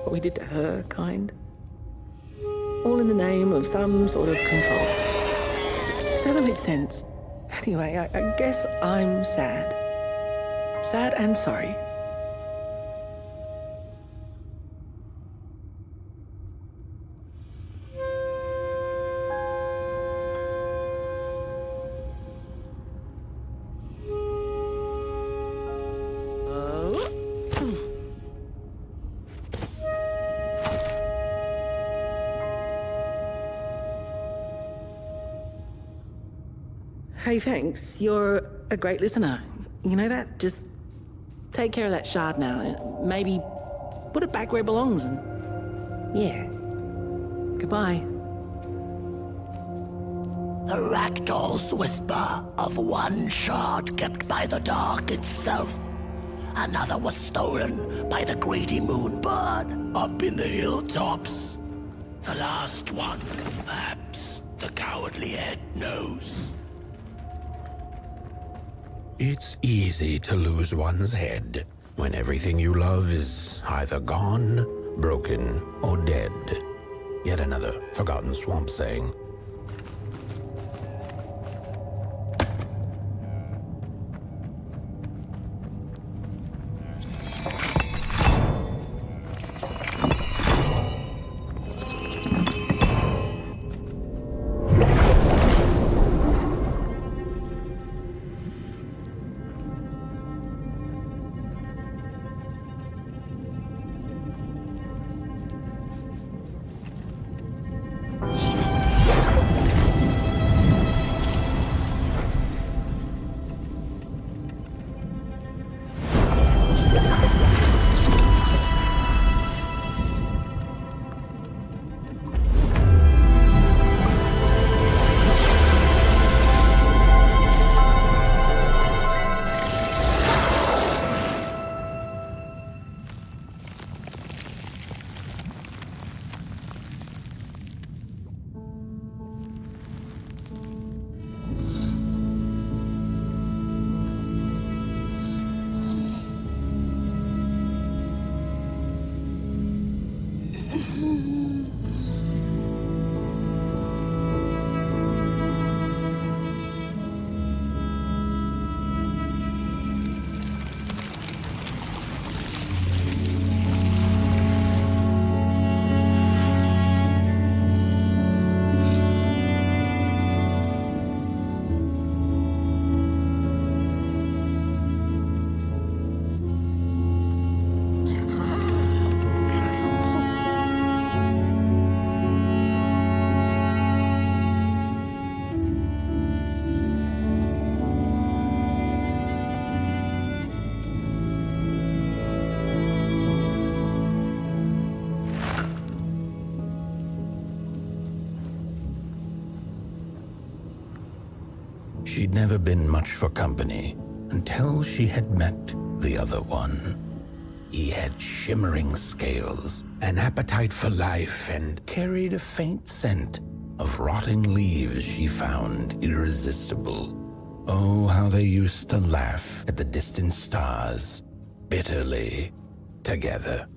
What we did to her, kind. All in the name of some sort of control. Doesn't make sense. Anyway, I guess I'm sad. Sad and sorry. Hey, thanks. You're a great listener. You know that? Just take care of that shard now. Maybe put it back where it belongs and... yeah. Goodbye. The ragdoll's whisper of one shard kept by the dark itself. Another was stolen by the greedy moonbird up in the hilltops. The last one, perhaps the cowardly head knows. It's easy to lose one's head when everything you love is either gone, broken, or dead. Yet another forgotten swamp saying. She'd never been much for company until she had met the other one. He had shimmering scales, an appetite for life, and carried a faint scent of rotting leaves she found irresistible. Oh, how they used to laugh at the distant stars, bitterly, together.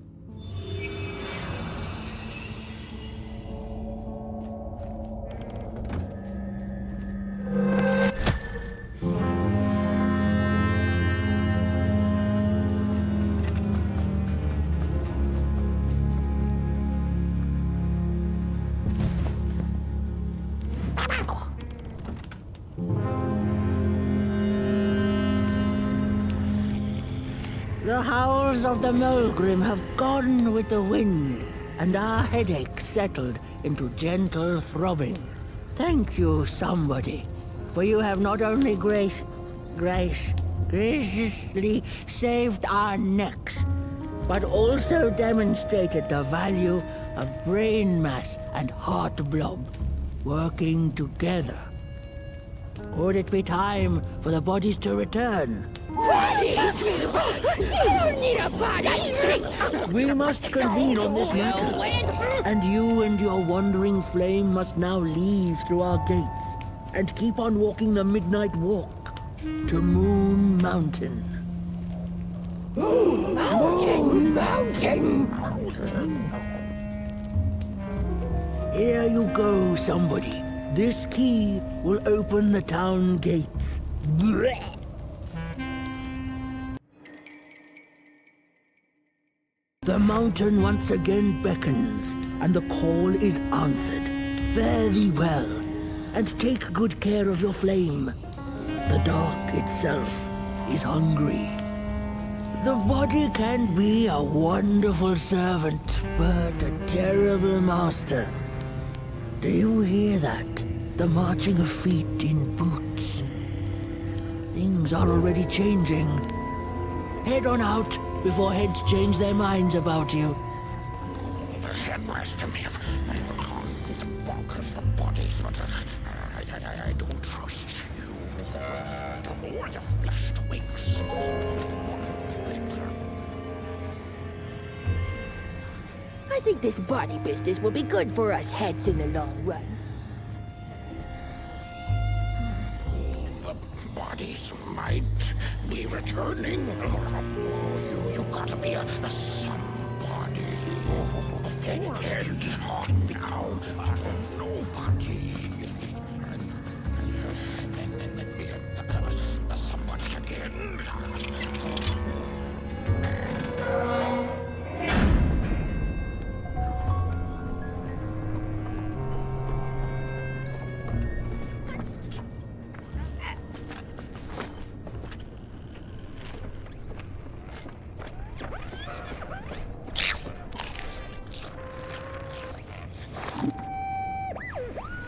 The howls of the Mulgrim have gone with the wind, and our headaches settled into gentle throbbing. Thank you, somebody, for you have not only graciously saved our necks, but also demonstrated the value of brain mass and heart blob working together. Could it be time for the bodies to return? Bodies! You don't need a body! We must convene on this matter, and you and your wandering flame must now leave through our gates and keep on walking the midnight walk to Moon Mountain. Moon Mountain! Here you go, somebody. This key will open the town gates. Blech. The mountain once again beckons, and the call is answered. Fare thee well, and take good care of your flame. The dark itself is hungry. The body can be a wonderful servant, but a terrible master. Do you hear that? The marching of feet in boots. Things are already changing. Head on out before heads change their minds about you. The headmaster may have the bonkers for bodies, but I don't trust you. The more the flesh twigs. I think this body business will be good for us heads in the long run. The bodies might be returning. You gotta be a somebody. The heads ought become a nobody. And then be a somebody again.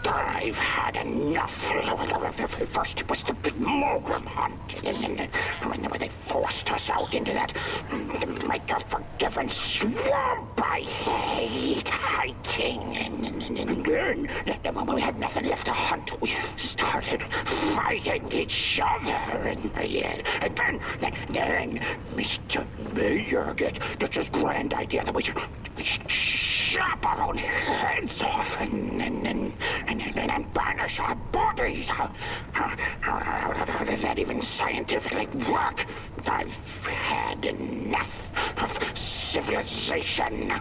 I've had enough. First it was the big Mulgrim hunt, and then they forced us out into that make-a-forgiven swamp. I hate hiking, and then when we had nothing left to hunt, we started fighting each other, and then Mr. Mayor gets this grand idea that we should chop our own heads off and banish our bodies. How does that even scientifically work? I've had enough of civilization.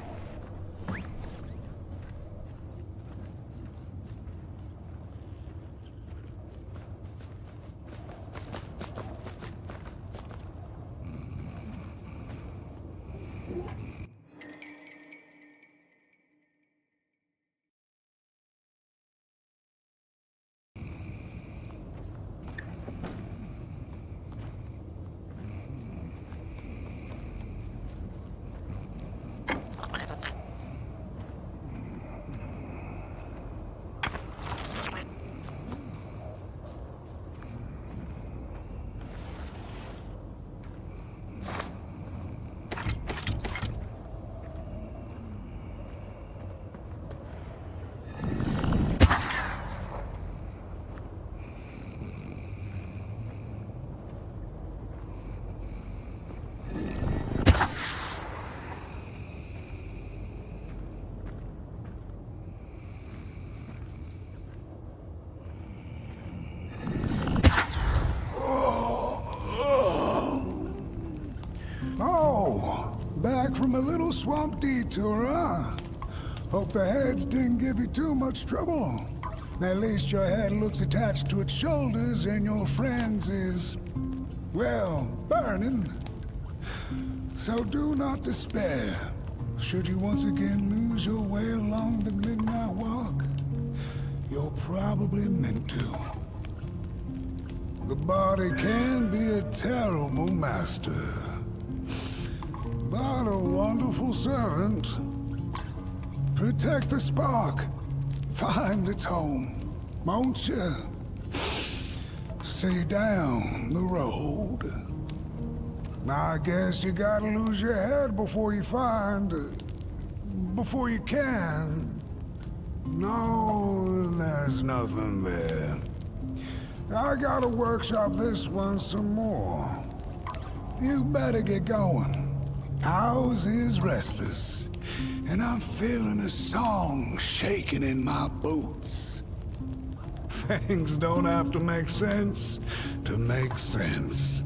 little swamp detour, huh? Hope the heads didn't give you too much trouble. At least your head looks attached to its shoulders and your friend's is, well, burning. So do not despair. Should you once again lose your way along the Midnight Walk, you're probably meant to. The body can be a terrible master, but a wonderful servant. Protect the spark. Find its home, won't you? See down the road. Now I guess you gotta lose your head before you before you can. No, there's nothing there. I gotta workshop this one some more. You better get going. House is restless, and I'm feeling a song shaking in my boots. Things don't have to make sense to make sense.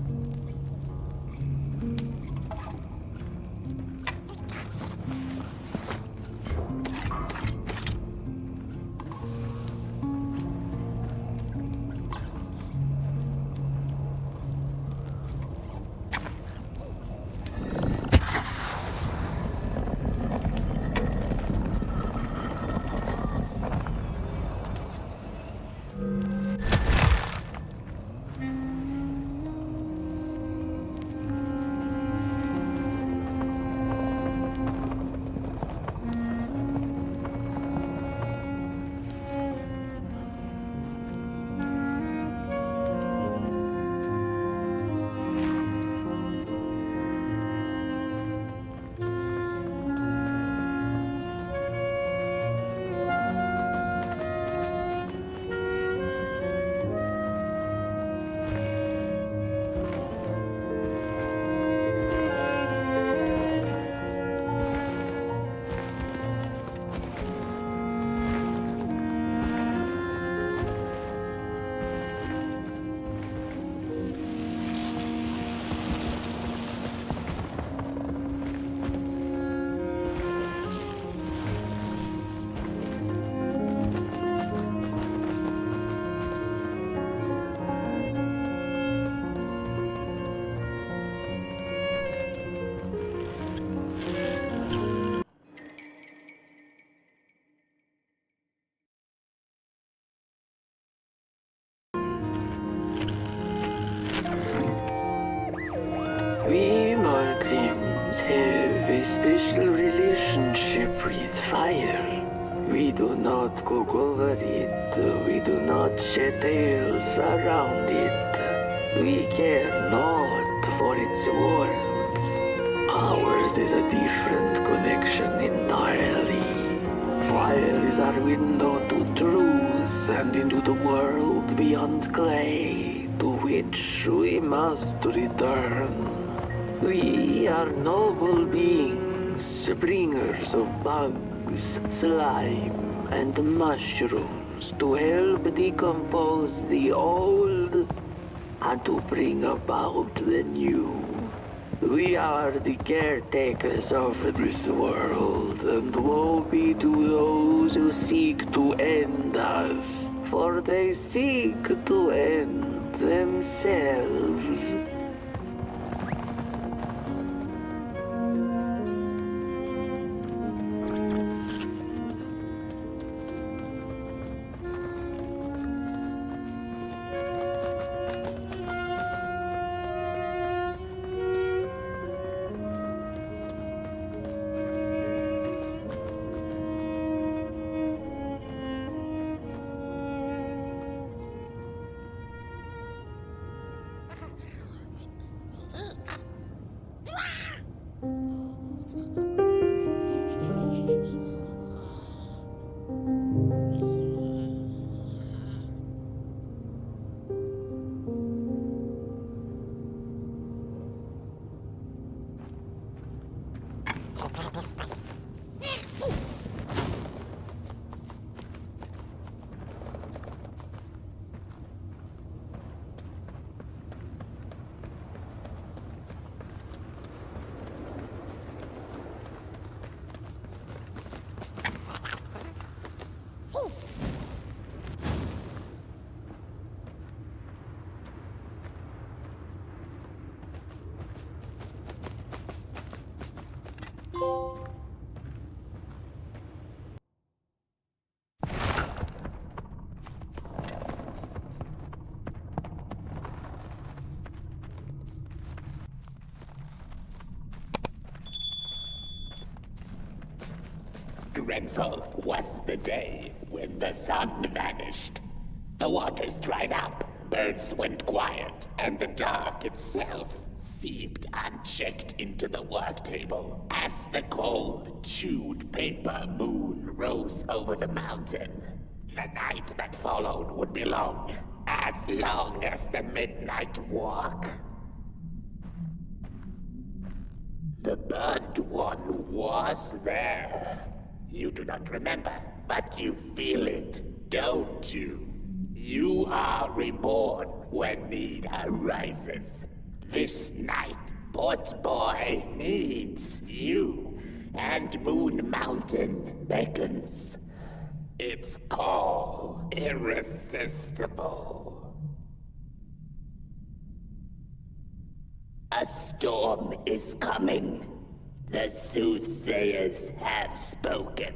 We Margrims have a special relationship with fire. We do not cook over it. We do not shed tales around it. We care not for its warmth. Ours is a different connection entirely. Fire is our window to truth and into the world beyond clay, to which we must return. We are noble beings, bringers of bugs, slime, and mushrooms to help decompose the old and to bring about the new. We are the caretakers of this world, and woe be to those who seek to end us, for they seek to end themselves. dreadful was the day when the sun vanished. The waters dried up, birds went quiet, and the dark itself seeped unchecked into the work table as the cold, chewed paper moon rose over the mountain. The night that followed would be long as the midnight walk. The burnt one was there. You do not remember, but you feel it, don't you? You are reborn when need arises. This night, Port Boy needs you, and Moon Mountain beckons. Its call irresistible. A storm is coming. The soothsayers have spoken.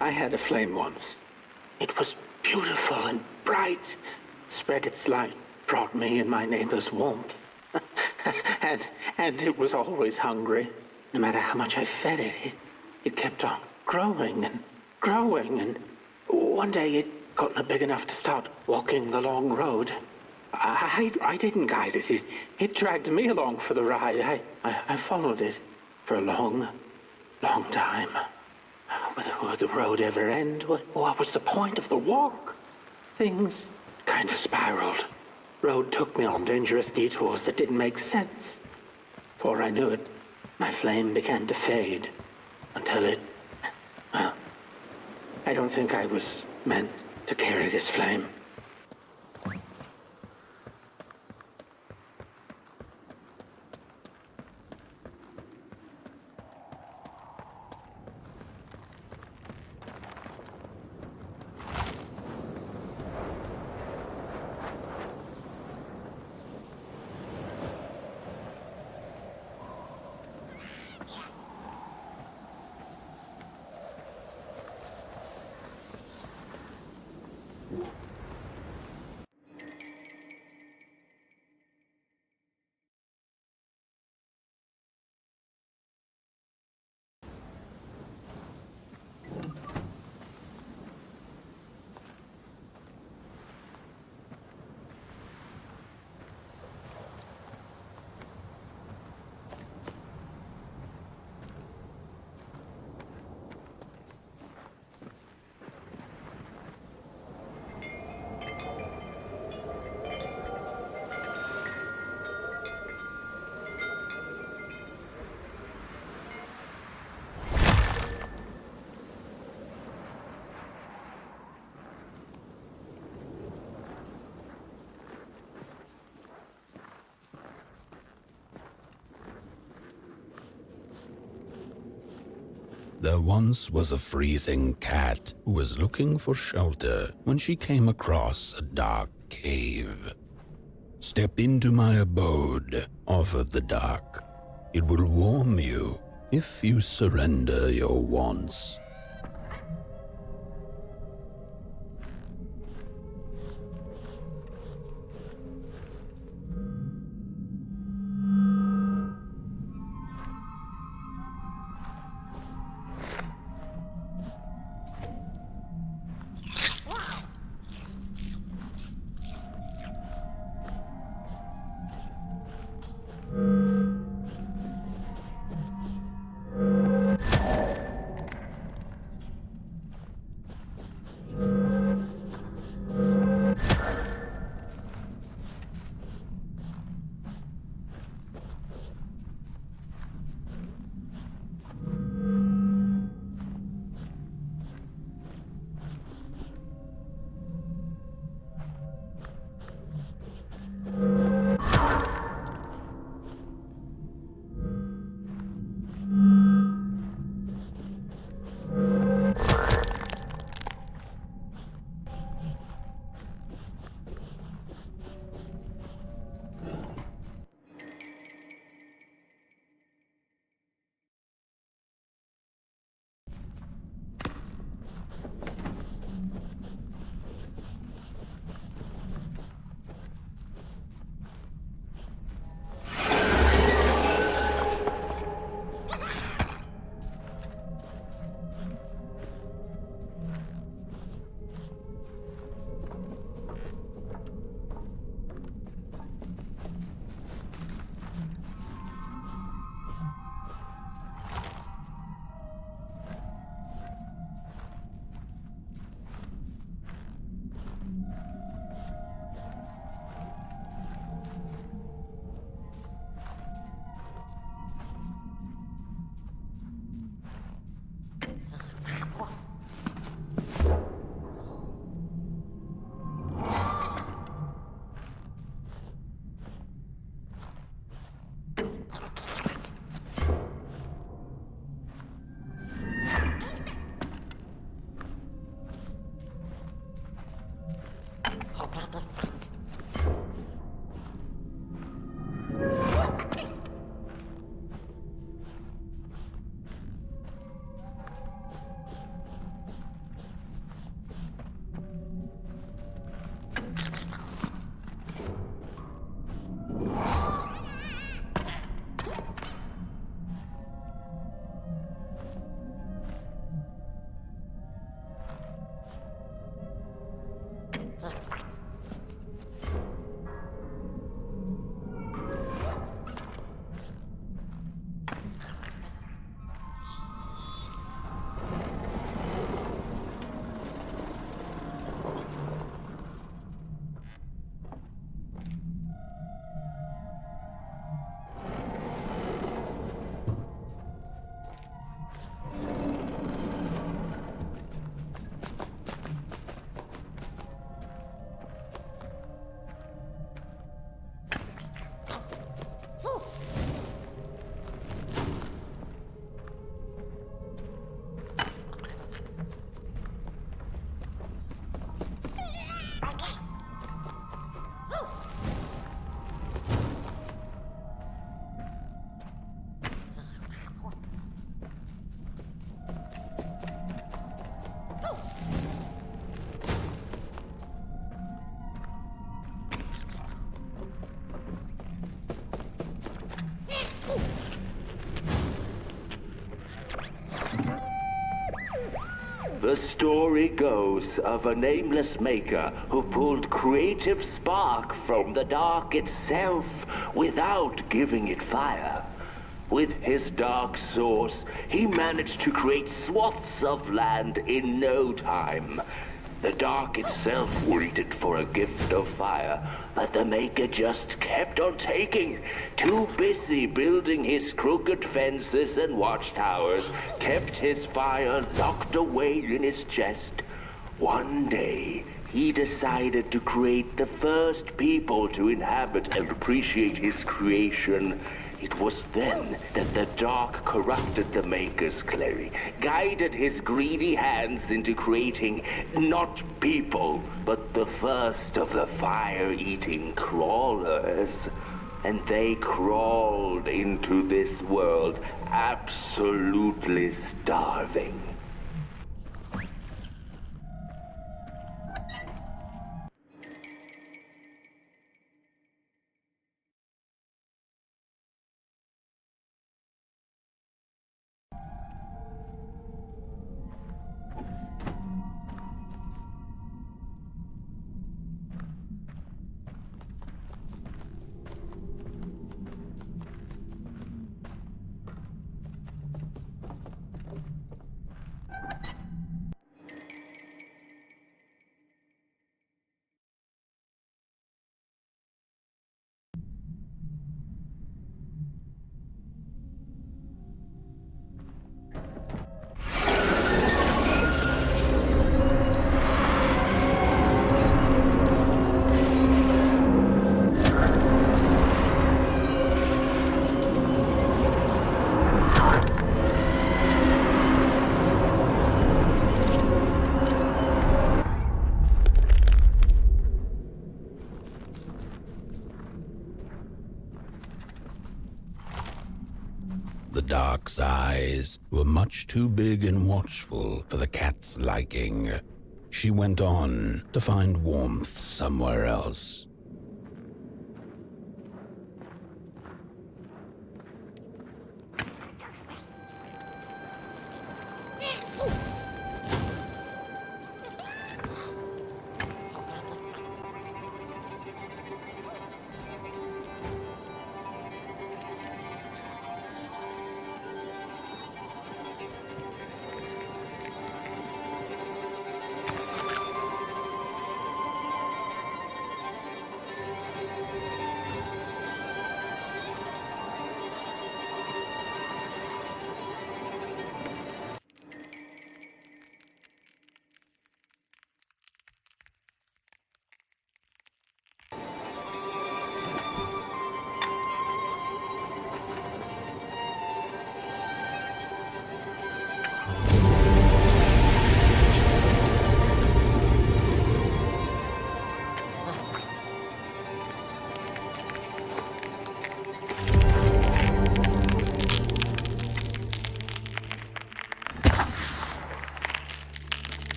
I had a flame once. It was beautiful and bright, spread its light, brought me and my neighbors warmth. and it was always hungry. No matter how much I fed it, it kept on growing and growing, and one day it got big enough to start walking the long road. I didn't guide it. It dragged me along for the ride. I followed it for a long, long time. Would the road ever end? What was the point of the walk? Things kind of spiraled. Road took me on dangerous detours that didn't make sense. Before I knew it, my flame began to fade until it... Well, I don't think I was meant to carry this flame. There once was a freezing cat who was looking for shelter when she came across a dark cave. "Step into my abode," offered the dark. "It will warm you if you surrender your wants." The story goes of a nameless maker who pulled creative spark from the dark itself without giving it fire. With his dark source, he managed to create swaths of land in no time. The dark itself waited for a gift of fire, but the Maker just kept on taking. Too busy building his crooked fences and watchtowers, kept his fire locked away in his chest. One day, he decided to create the first people to inhabit and appreciate his creation. It was then that the dark corrupted the Maker's clay, guided his greedy hands into creating not people, but the first of the fire-eating crawlers. And they crawled into this world absolutely starving. The dark's eyes were much too big and watchful for the cat's liking. She went on to find warmth somewhere else.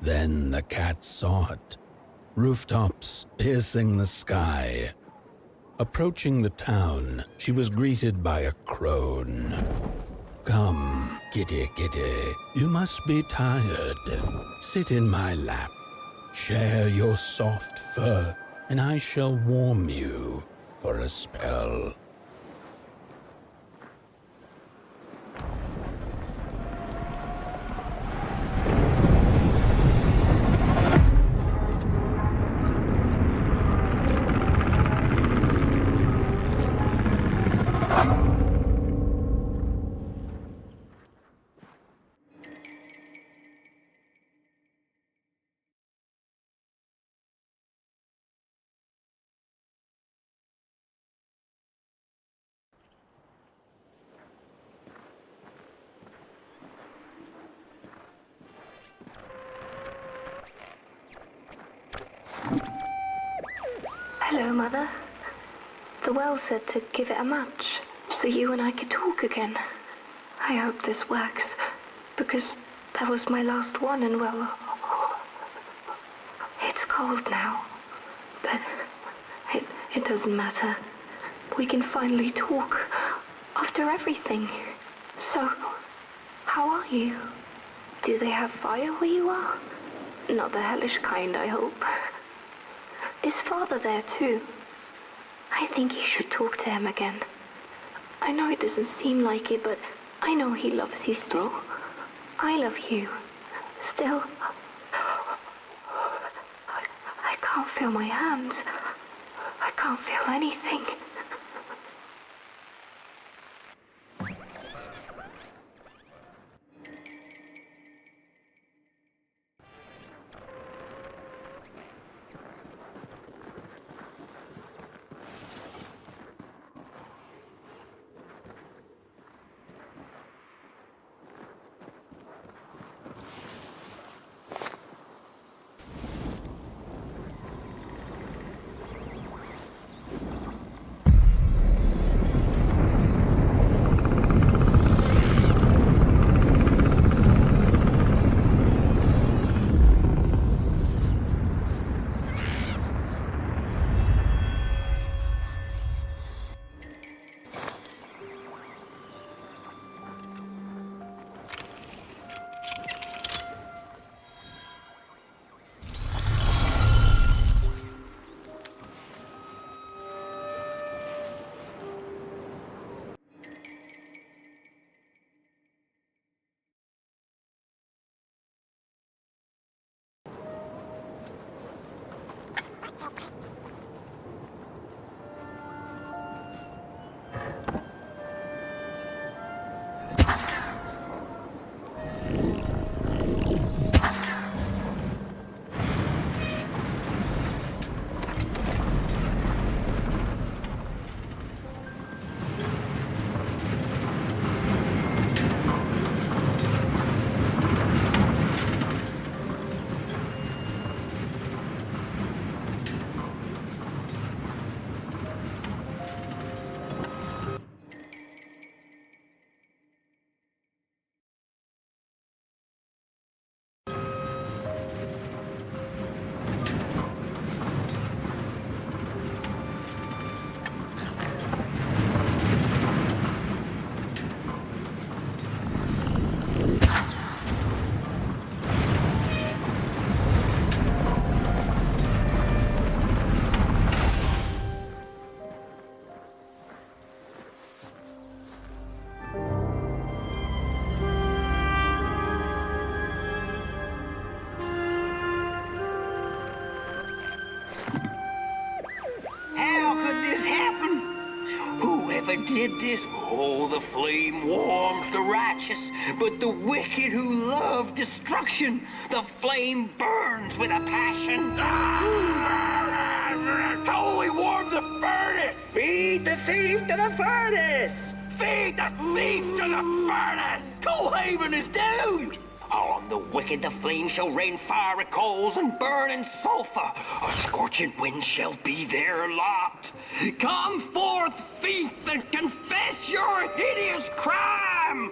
Then the cat saw it. Rooftops piercing the sky. Approaching the town, she was greeted by a crone. "Come, kitty, kitty, you must be tired. Sit in my lap. Share your soft fur, and I shall warm you for a spell." Hello, Mother. The well said to give it a match, so you and I could talk again. I hope this works, because that was my last one, and well, it's cold now. But it doesn't matter. We can finally talk after everything. So, how are you? Do they have fire where you are? Not the hellish kind, I hope. Is Father there too? I think you should talk to him again. I know it doesn't seem like it, but I know he loves you still. I love you. Still. I can't feel my hands. I can't feel anything. How could this happen? Whoever did this? Oh, the flame warms the righteous, but the wicked who love destruction, the flame burns with a passion. How will we warm the furnace? Feed the thief to the furnace! Feed the thief to the furnace! Coalhaven is doomed! On the wicked the flame shall rain fiery coals and burning sulfur. A scorching wind shall be their lot. Come forth, thief, and confess your hideous crime!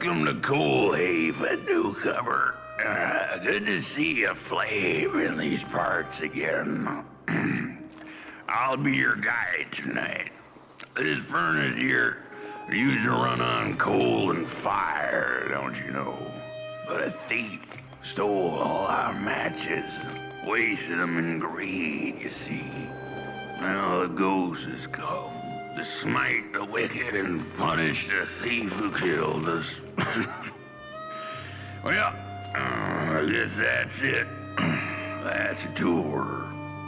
Welcome to Coalhaven, newcomer. Good to see a flame in these parts again. I'll be your guide tonight. This furnace here used to run on coal and fire, don't you know? But a thief stole all our matches and wasted them in greed, you see. Now the ghost has come to smite the wicked and punish the thief who killed us. Well, I guess that's it. That's a tour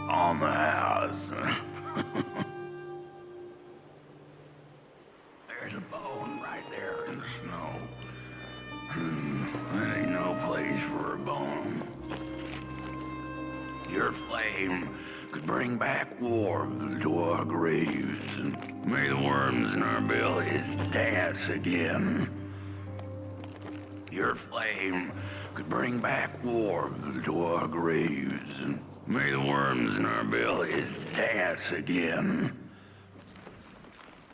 on the house. There's a bone right there in the snow. That ain't no place for a bone. Your flame could bring back warmth to our graves, and may the worms in our bellies dance again. Your flame could bring back warmth to our graves, and may the worms in our bellies dance again.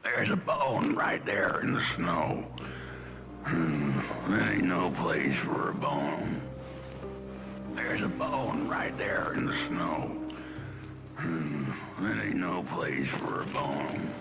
There's a bone right there in the snow. That ain't no place for a bone. There's a bone right there in the snow. That ain't no place for a bone.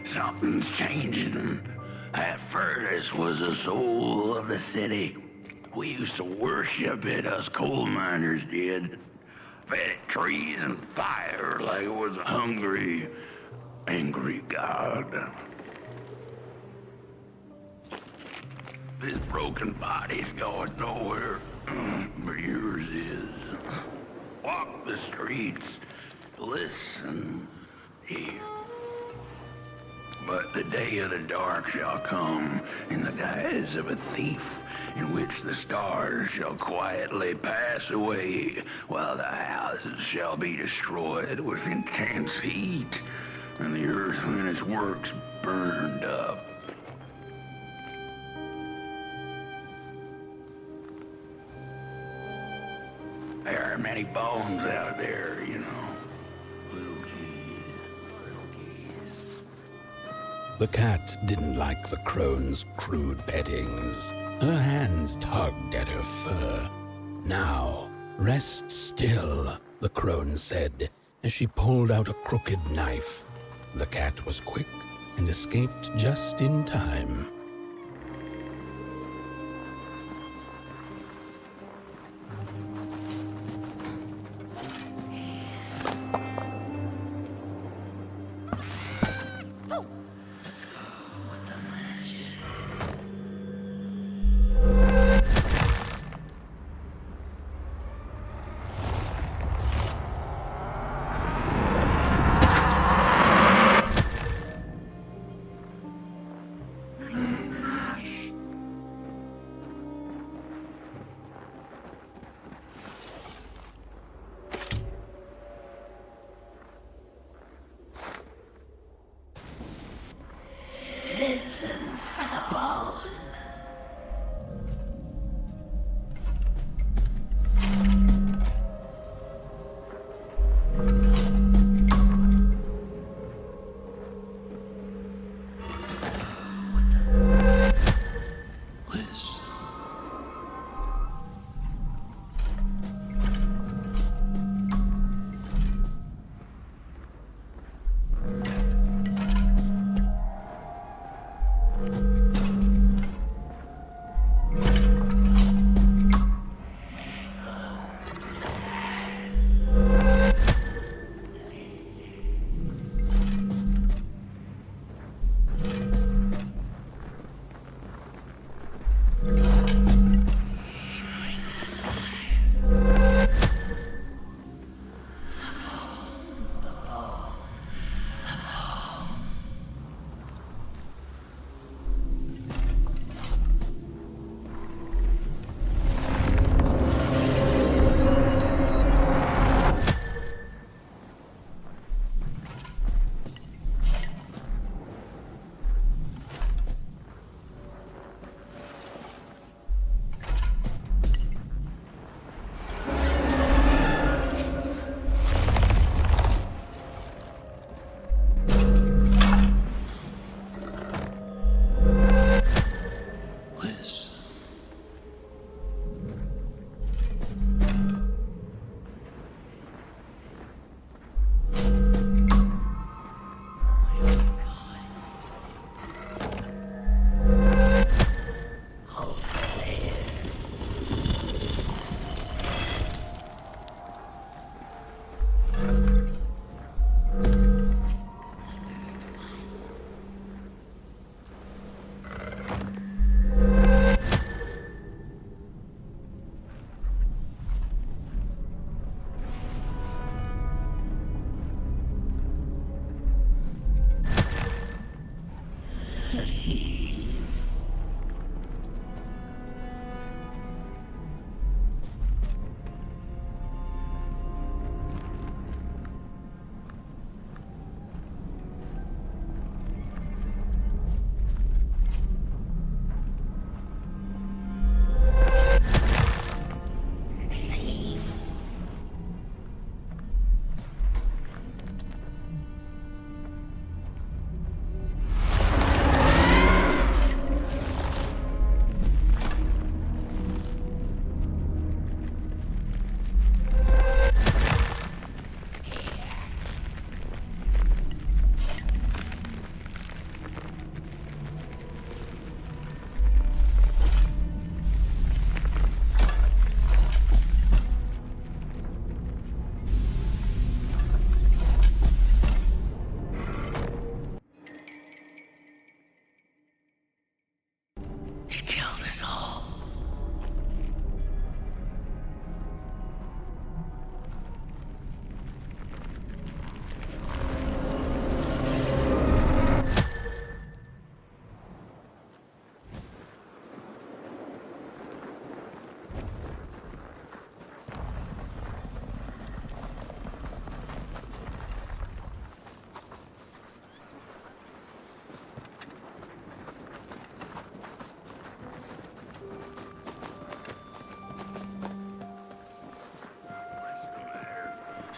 Something's changing. That furnace was the soul of the city. We used to worship it, us coal miners did. Fed it trees and fire like it was a hungry, angry god. This broken body's going nowhere, but yours is. Walk the streets, listen, hear. But the day of the dark shall come in the guise of a thief, in which the stars shall quietly pass away, while the houses shall be destroyed with intense heat, and the earth and its works burned up. There are many bones out there, you know. The cat didn't like the crone's crude pettings. Her hands tugged at her fur. Now, rest still, the crone said, as she pulled out a crooked knife. The cat was quick and escaped just in time. Listen for the bone.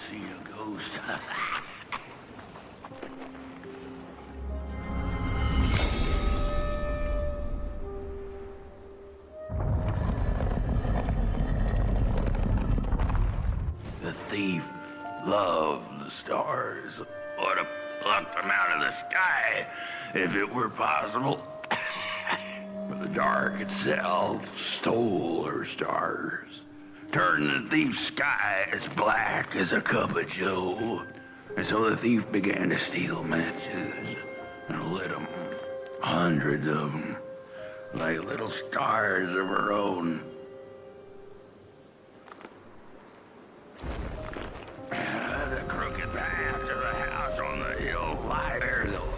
see a ghost. The thief loved the stars. Would have plucked them out of the sky if it were possible. But the dark itself stole her stars, turned the thief's sky as black as a cup of joe. And so the thief began to steal matches and lit them, hundreds of them, like little stars of her own. The crooked path to the house on the hill lie there, though.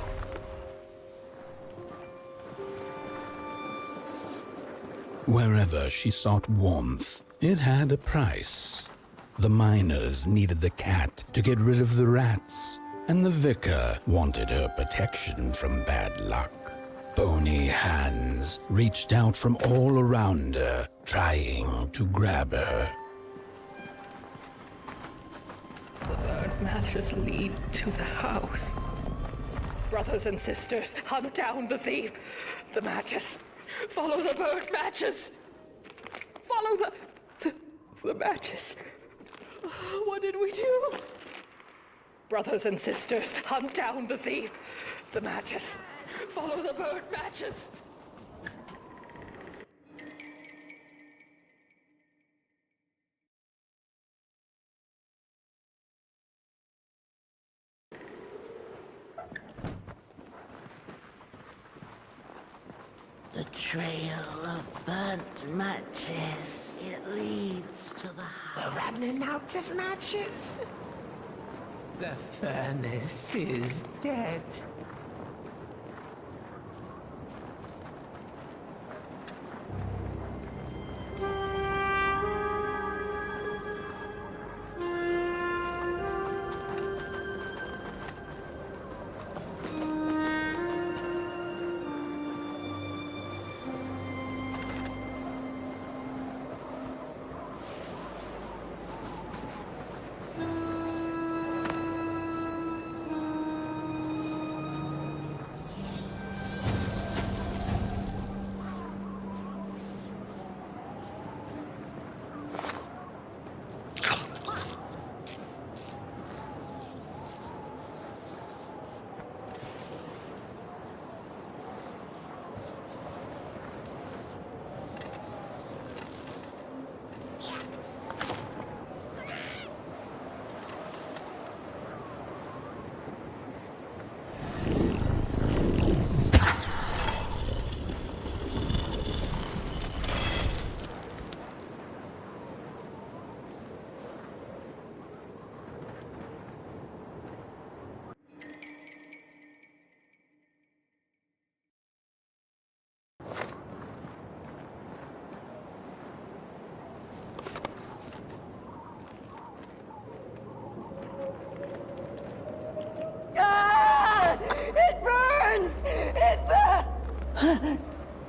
Wherever she sought warmth, it had a price. The miners needed the cat to get rid of the rats, and the vicar wanted her protection from bad luck. Bony hands reached out from all around her, trying to grab her. The burnt matches lead to the house. Brothers and sisters, hunt down the thief. The matches. Follow the burnt matches. Follow the matches. What did we do? Brothers and sisters, hunt down the thief. The matches. Follow the burnt matches. The trail of burnt matches. It leads to the house. We're running out of matches. The furnace is dead.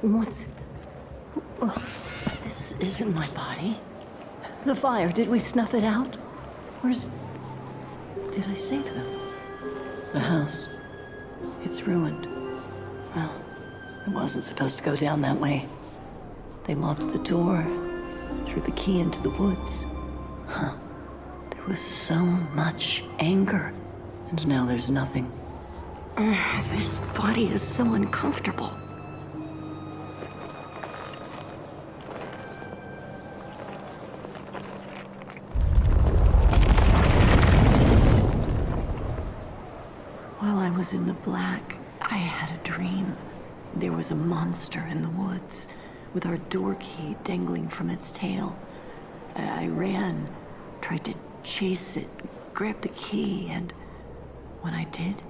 What's... Well, this isn't my body. The fire, did we snuff it out? Where's... Did I save them? The house. It's ruined. Well, it wasn't supposed to go down that way. They locked the door, threw the key into the woods. Huh. There was so much anger, and now there's nothing. This body is so uncomfortable. While I was in the black, I had a dream. There was a monster in the woods, with our door key dangling from its tail. I ran, tried to chase it, grab the key, and when I did,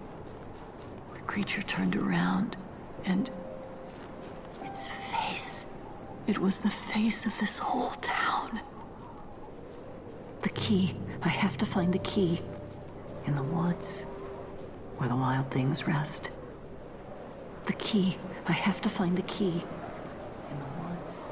the creature turned around, and its face, it was the face of this whole town. The key, I have to find the key. In the woods, where the wild things rest. The key, I have to find the key. In the woods.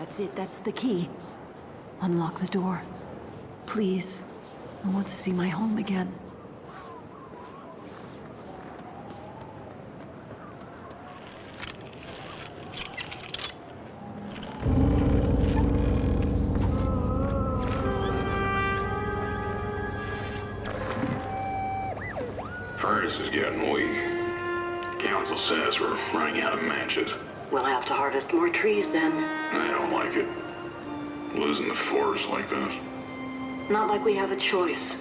That's it, that's the key. Unlock the door. Please. I want to see my home again. Furnace is getting weak. Council says we're running out of matches. We'll have to harvest more trees then. I don't like it. Losing the forest like this. Not like we have a choice.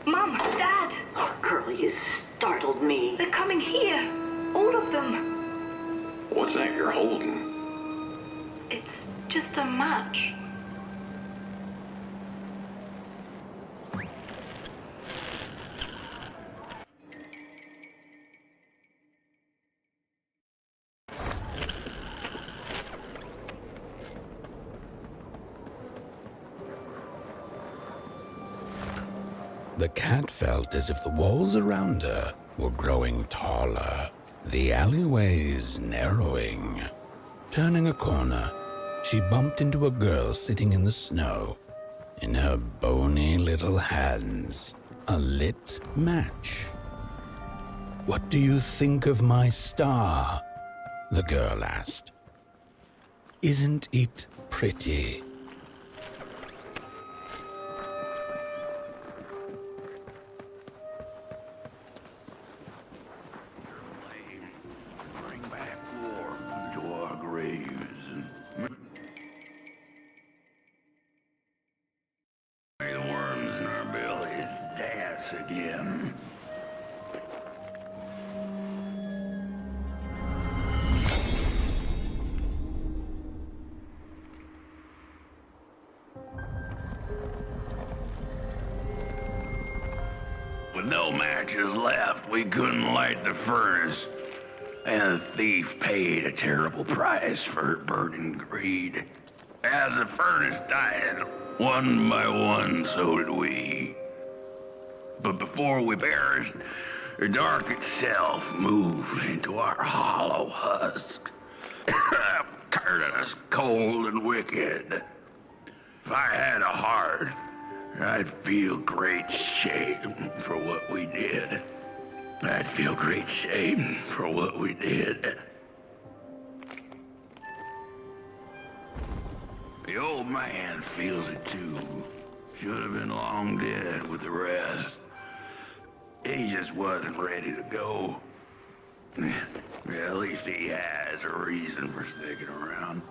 Mom, Dad! Oh, girl, you startled me. They're coming here. All of them. What's that you're holding? It's just a match. The cat felt as if the walls around her were growing taller, the alleyways narrowing. Turning a corner, she bumped into a girl sitting in the snow. In her bony little hands, a lit match. "What do you think of my star?" the girl asked. "Isn't it pretty?" May the worms in our bellies dance again. With no matches left, we couldn't light the furnace. And the thief paid a terrible price for her burning greed. As the furnace died, one by one, so did we. But before we perished, the dark itself moved into our hollow husk, turning us cold and wicked. If I had a heart, I'd feel great shame for what we did. I'd feel great shame for what we did. The old man feels it too. Should have been long dead with the rest. He just wasn't ready to go. At least he has a reason for sticking around.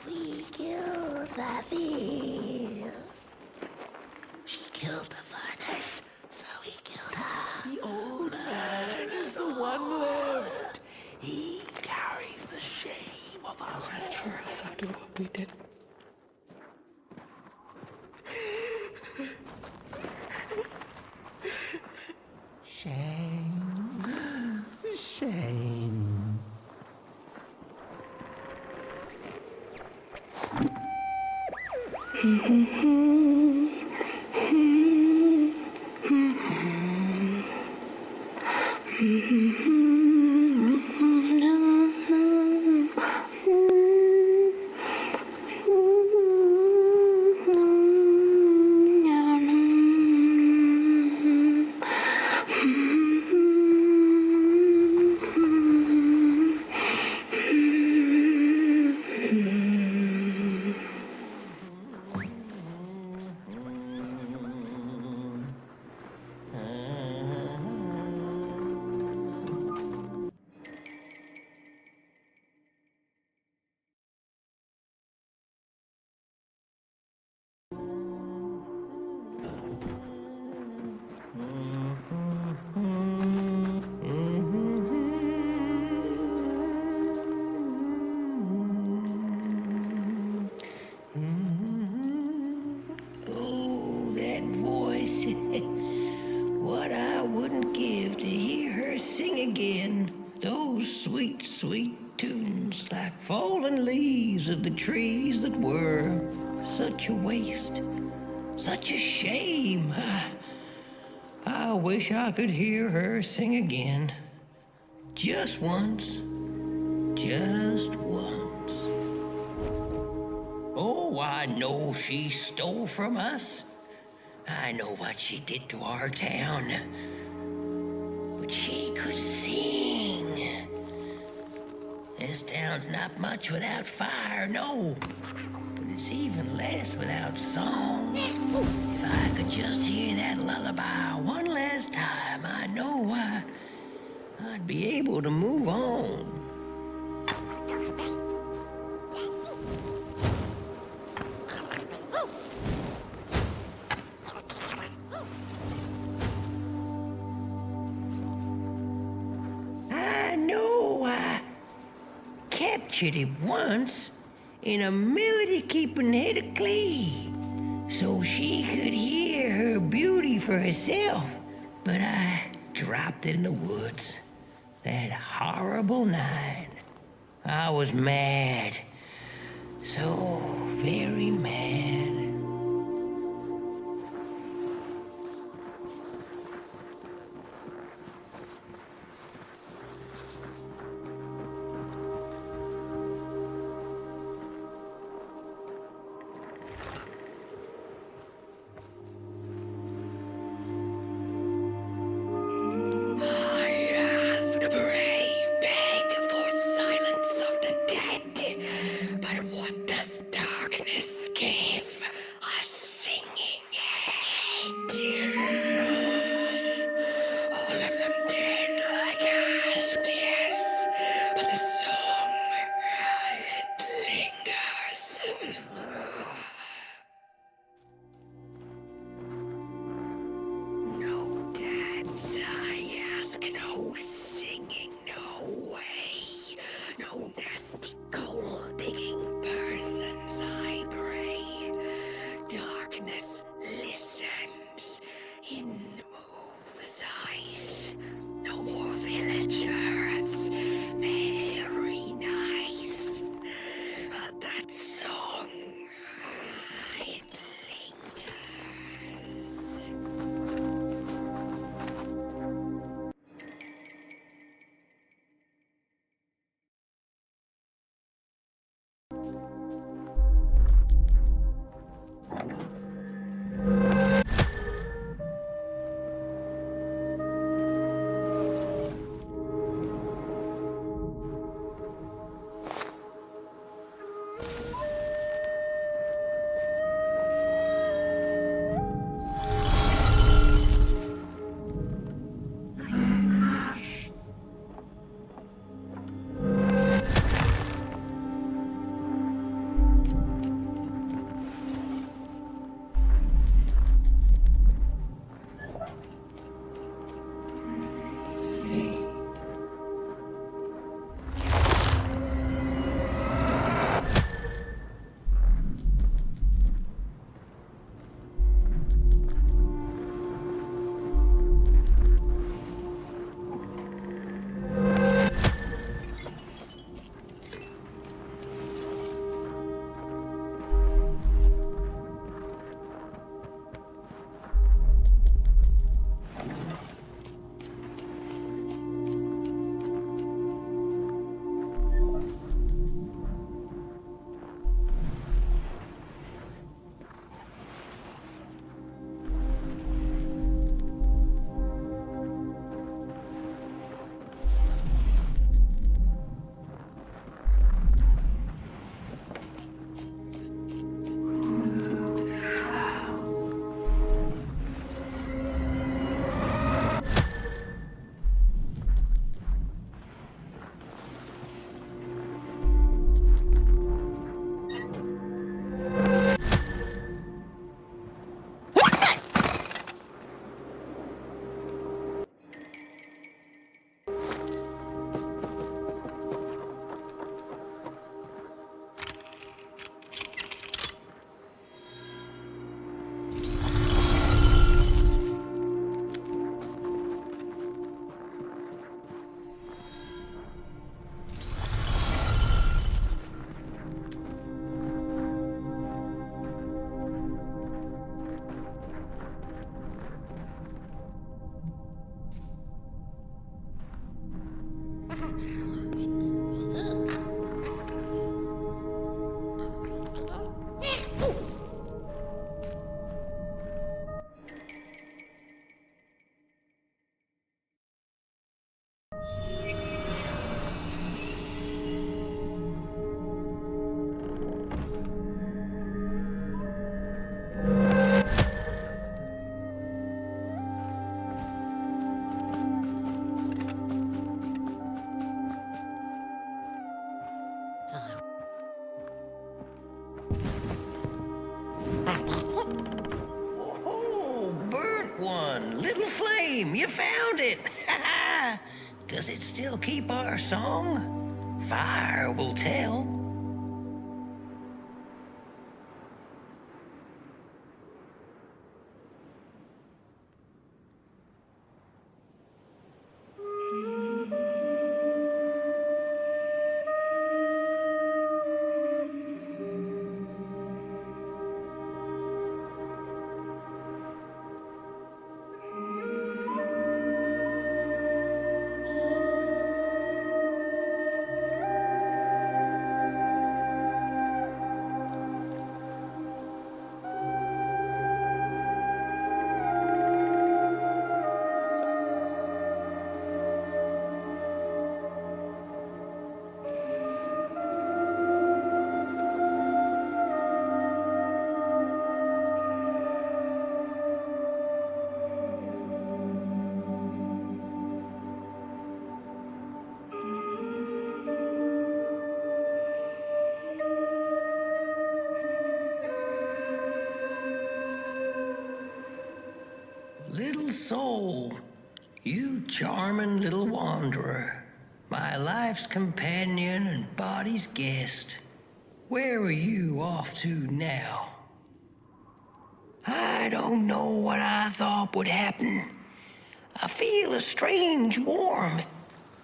We killed the thief. She killed the furnace, so we killed her. The old man is the one left. He carries the shame of our rest for us after what we did. Shame. Shame. again. Those sweet, sweet tunes like fallen leaves of the trees that were. Such a waste. Such a shame. I wish I could hear her sing again. Just once. Just once. Oh, I know she stole from us. I know what she did to our town. But she could sing. This town's not much without fire, no. But it's even less without song. If I could just hear that lullaby one last time, I know I'd be able to move on. I know I captured it once in a melody-keeping head of clay, so she could hear her beauty for herself. But I dropped it in the woods that horrible night. I was mad, so very mad. But what does darkness give? flame! You found it! Does it still keep our song? Fire will tell. Little soul, you charming little wanderer, my life's companion and body's guest. Where are you off to now? I don't know what I thought would happen. I feel a strange warmth,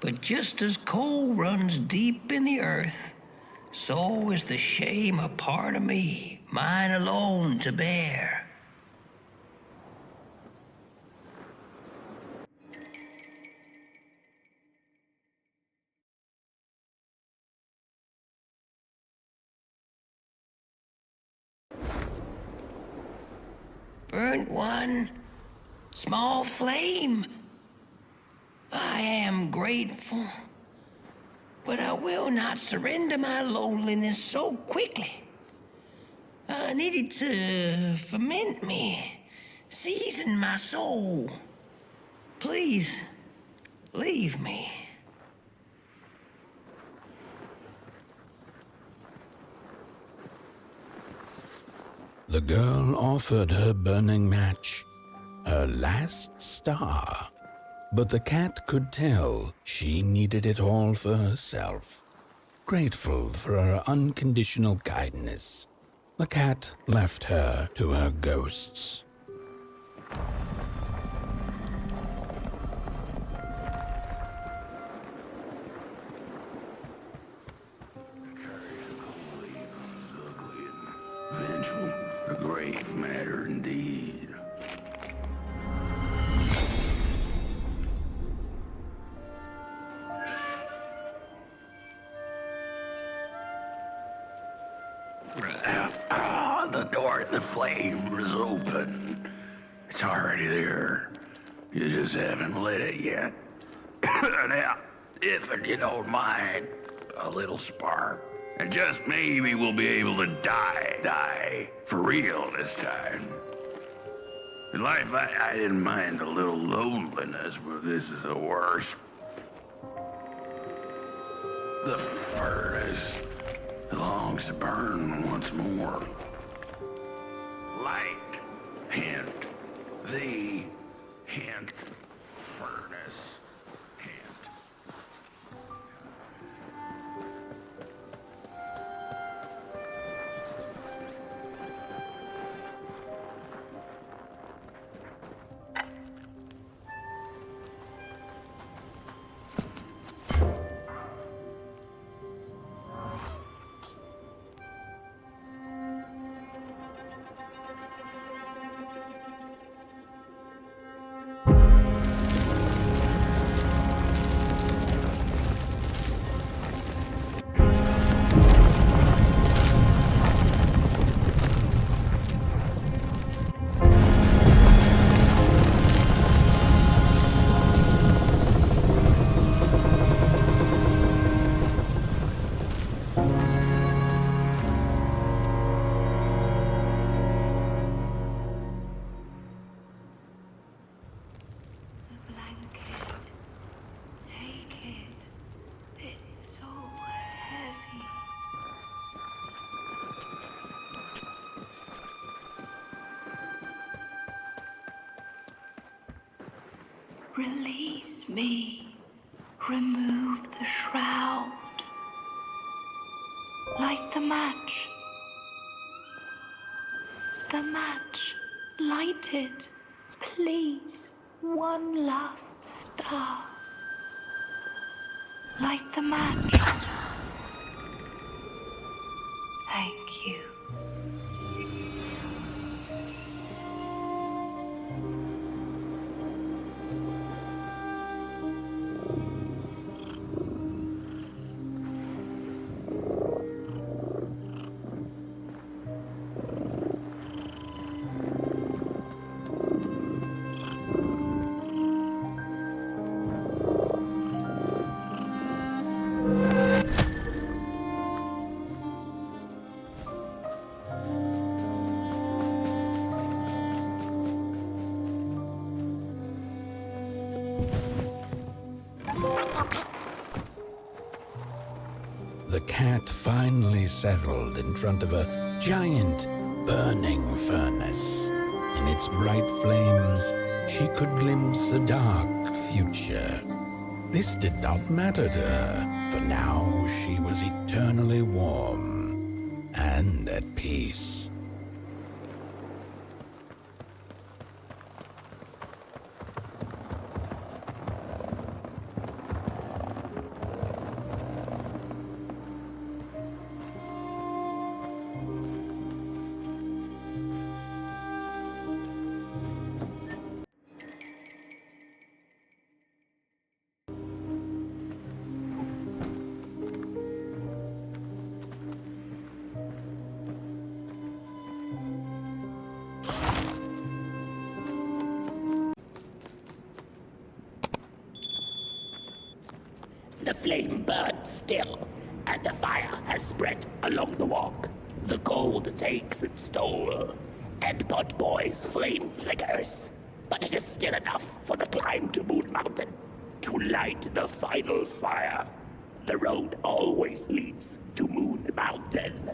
but just as coal runs deep in the earth, so is the shame a part of me, mine alone to bear. Burnt one, small flame. I am grateful, but I will not surrender my loneliness so quickly. I needed to ferment me, season my soul. Please, leave me. The girl offered her burning match, her last star, but the cat could tell she needed it all for herself. Grateful for her unconditional kindness, the cat left her to her ghosts. Vengeful, a great matter indeed. The door at the flame is open. It's already there. You just haven't lit it yet. Now, if you don't mind, a little spark. And just maybe we'll be able to die for real this time. In life, I didn't mind a little loneliness, but this is the worst. The furnace longs to burn once more. Light, hint, the hint, furnace. Release me. Remove the shroud. Light the match. The match. Light it. Please. One last star. Light the match. Thank you. The cat finally settled in front of a giant burning furnace. In its bright flames, she could glimpse a dark future. This did not matter to her, for now she was eternally warm and at peace. The flame burns still, and the fire has spread along the walk. The cold takes its toll, and Potboy's flame flickers. But it is still enough for the climb to Moon Mountain, to light the final fire. The road always leads to Moon Mountain.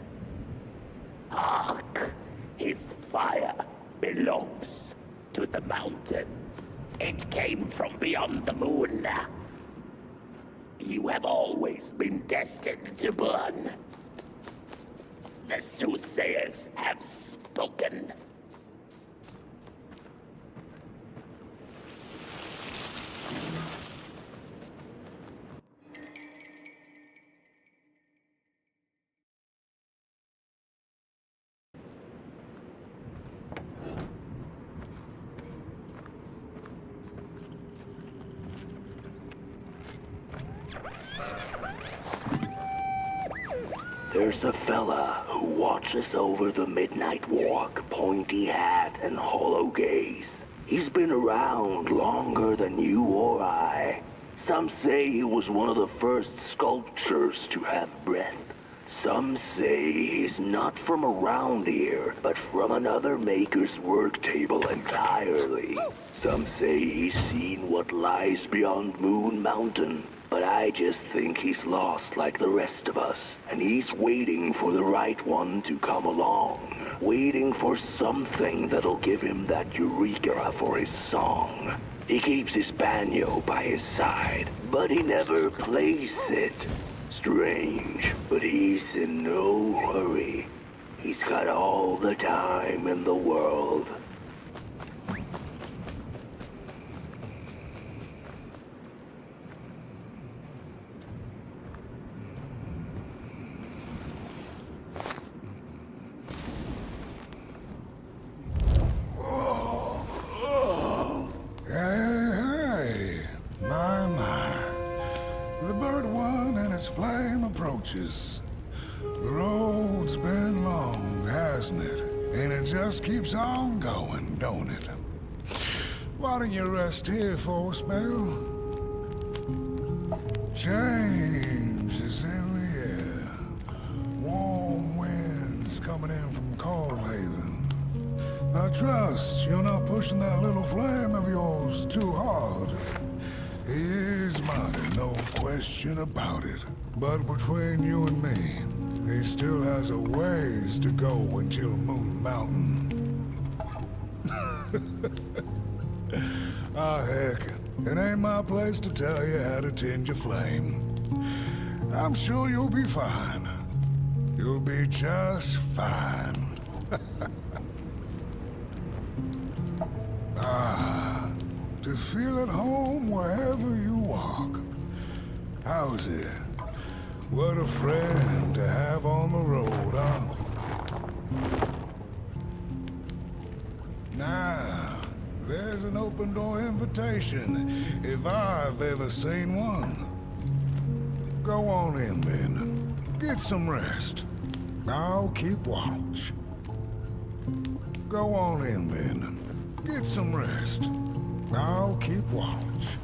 Hark! His fire belongs to the mountain. It came from beyond the moon. You have always been destined to burn. The soothsayers have spoken. There's a fella who watches over the midnight walk, pointy hat and hollow gaze. He's been around longer than you or I. Some say he was one of the first sculptures to have breath. Some say he's not from around here, but from another maker's work table entirely. Some say he's seen what lies beyond Moon Mountain. But I just think he's lost like the rest of us. And he's waiting for the right one to come along. Waiting for something that'll give him that eureka for his song. He keeps his banjo by his side, but he never plays it. Strange, but he's in no hurry. He's got all the time in the world. The road's been long, hasn't it? And it just keeps on going, don't it? Why don't you rest here for a spell? Change is in the air. Warm winds coming in from Coldhaven. I trust you're not pushing that little flame of yours too hard. He is mighty, no question about it. But between you and me, he still has a ways to go until Moon Mountain. Ah, heck, It ain't my place to tell you how to tend your flame. I'm sure you'll be fine. You'll be just fine. To feel at home wherever you walk. How's it? What a friend to have on the road, huh? Now, there's an open door invitation, if I've ever seen one. Go on in then. Get some rest. I'll keep watch. Go on in then. Get some rest. I'll keep watch.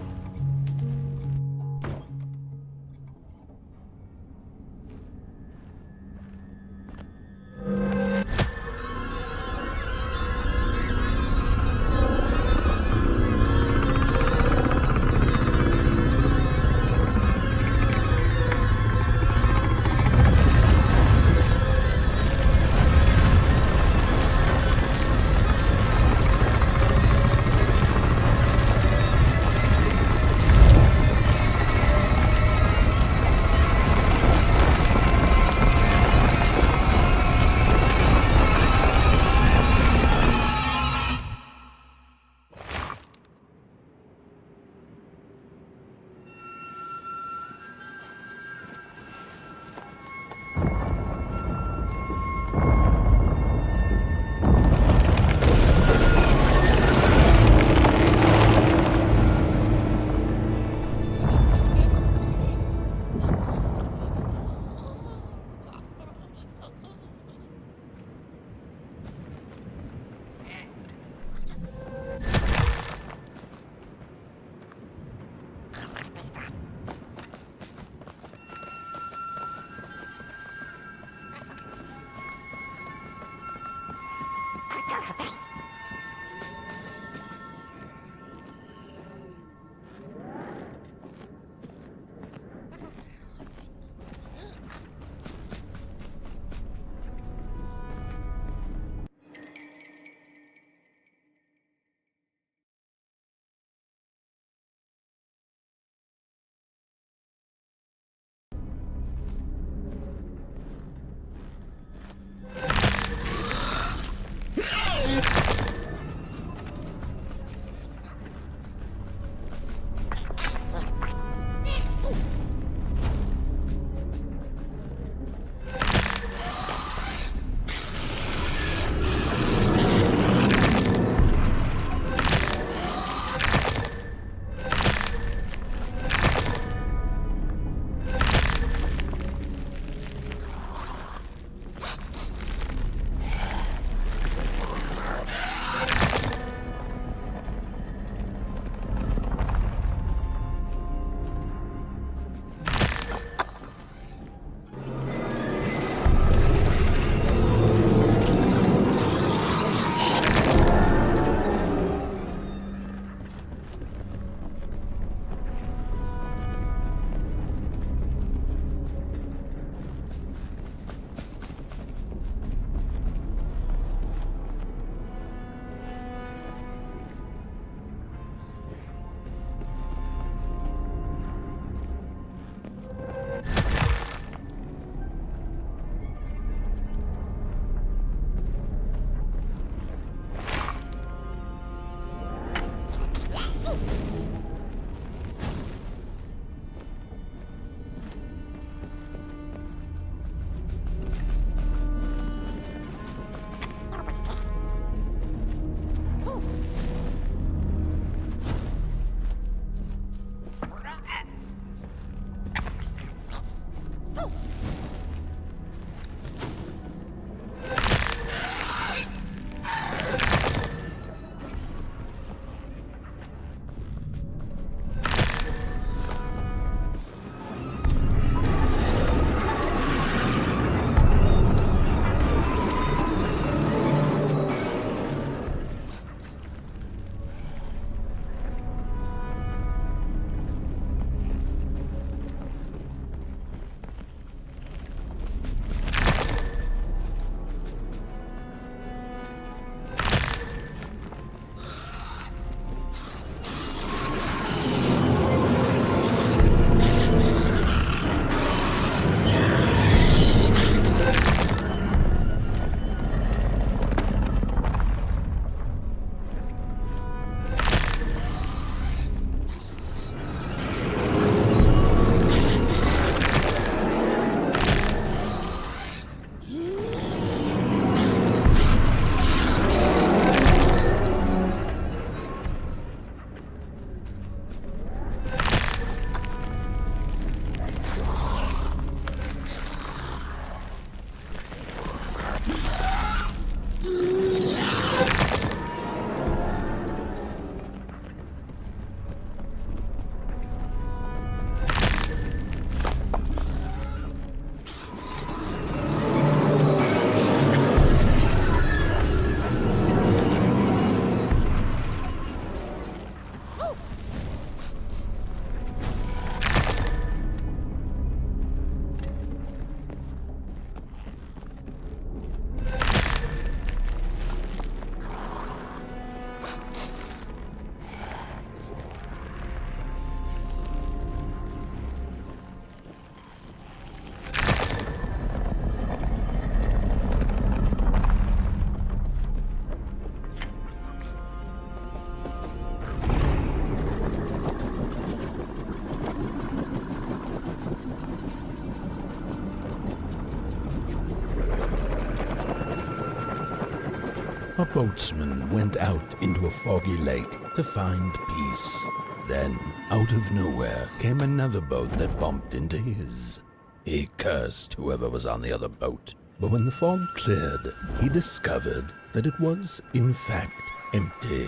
A boatsman went out into a foggy lake to find peace. Then, out of nowhere, came another boat that bumped into his. He cursed whoever was on the other boat, but when the fog cleared, he discovered that it was, in fact, empty.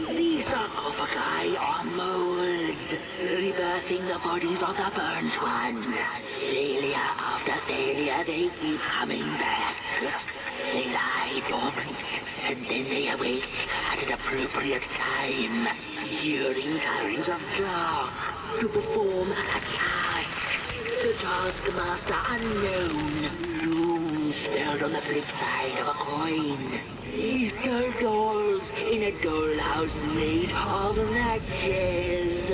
These sarcophagi are molds, rebirthing the bodies of the burnt one. Failure after failure, they keep coming back. They lie dormant, and then they awake at an appropriate time, during times of dark, to perform a task. The taskmaster unknown, doom spelled on the flip side of a coin. Little dolls in a dollhouse made of matches.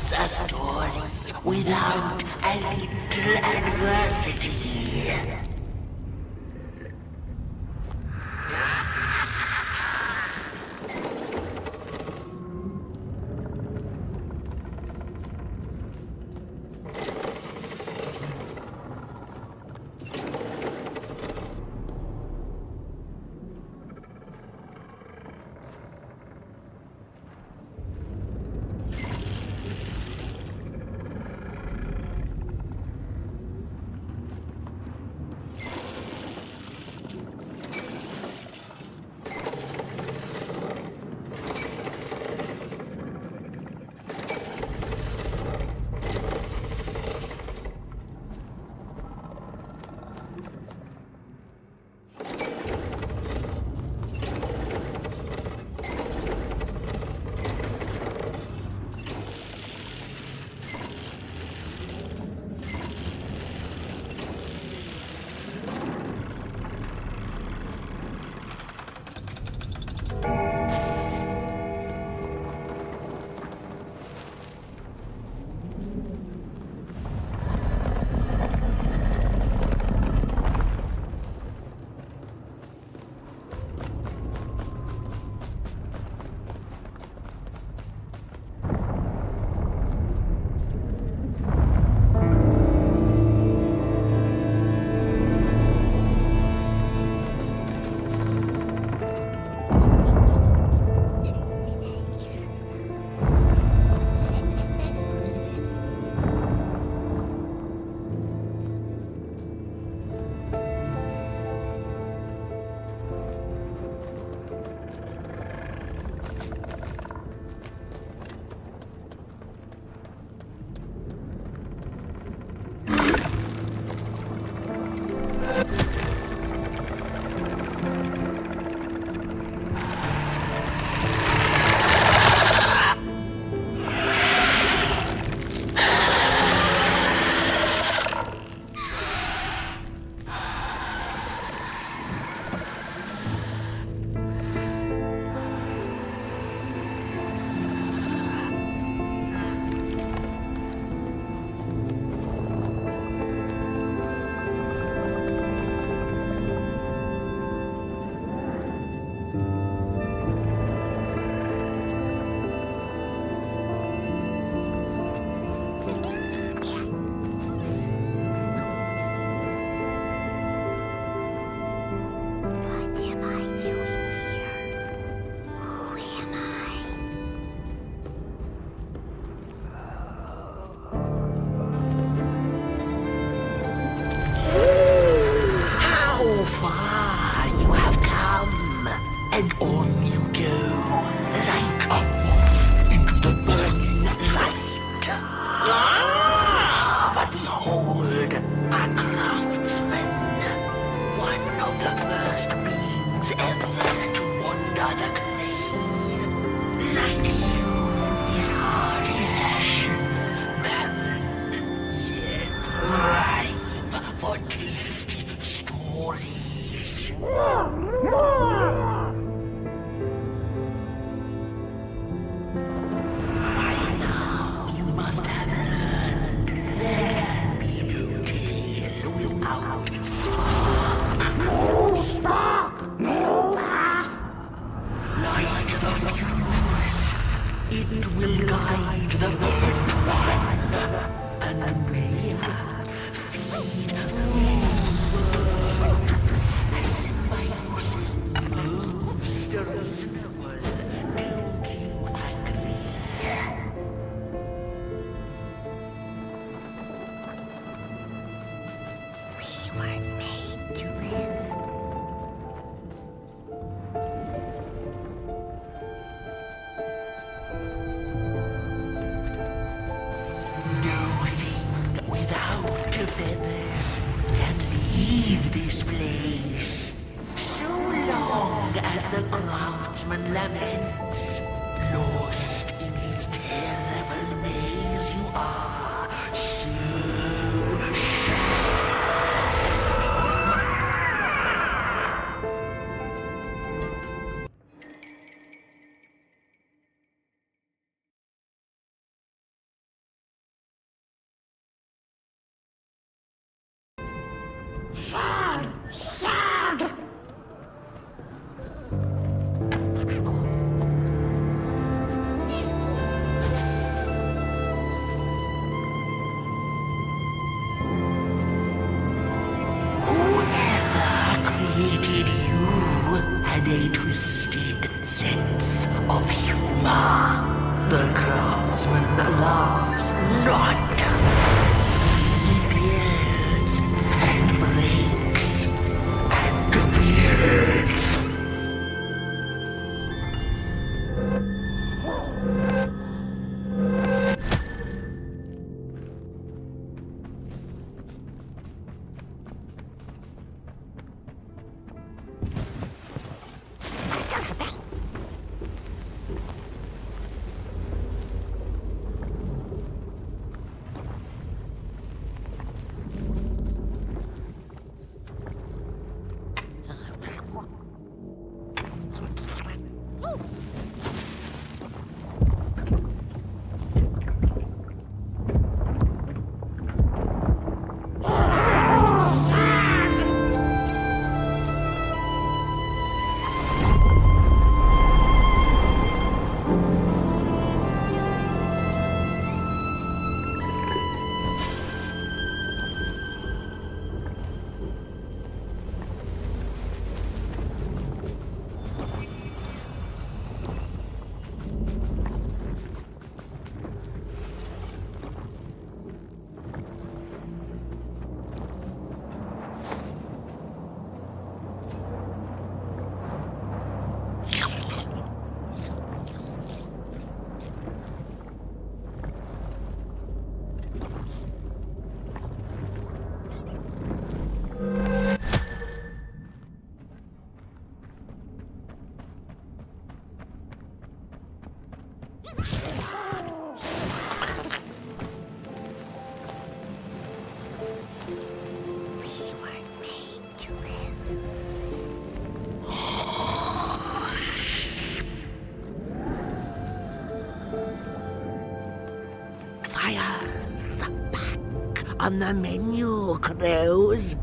A story without a little adversity. It will guide the burnt one, and mayhap feed moonward. A symbiosis moves the reasonable. Don't you agree? We weren't made to live. Nothing without feathers can leave this place. So long as the craftsman laments, lost in his terrible maze, you are so Sad! Sad! Whoever created you had a twisted sense of humor. The craftsman laughs not. He builds and breaks and builds. Fire's back on the menu, Crows.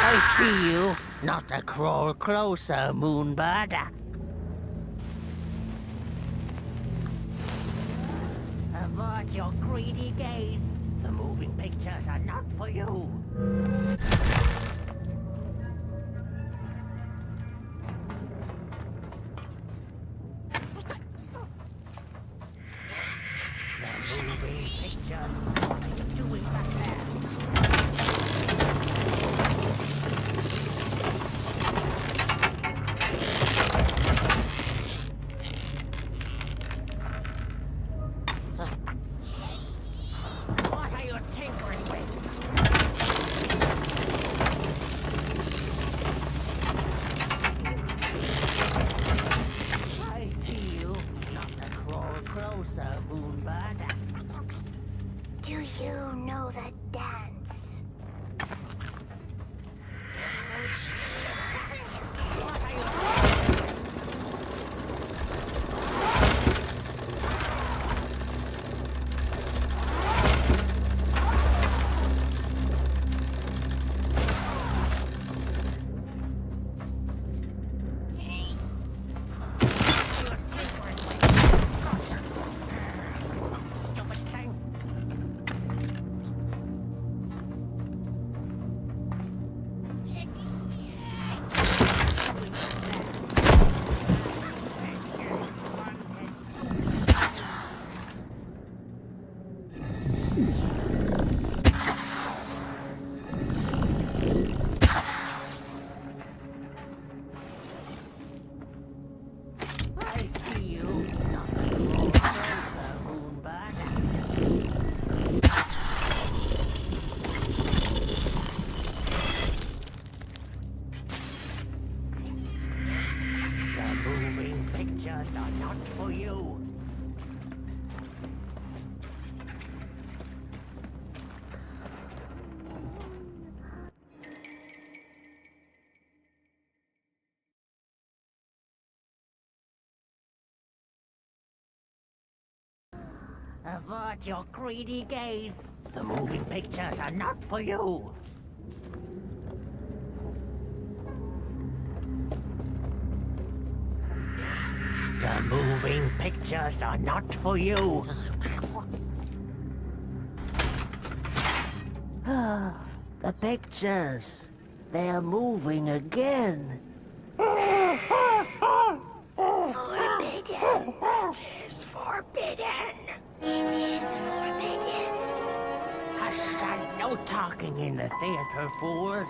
I see you. Not to crawl closer, Moonbird. Avert your greedy gaze. The moving pictures are not for you. The moving pictures. What are you doing back there? closer, Moonbird. Do you know the dance? Avert your greedy gaze. The moving pictures are not for you. The moving pictures are not for you. The pictures. They are moving again. Forbidden. It is forbidden. It is forbidden. Hush, and no talking in the theater, fools.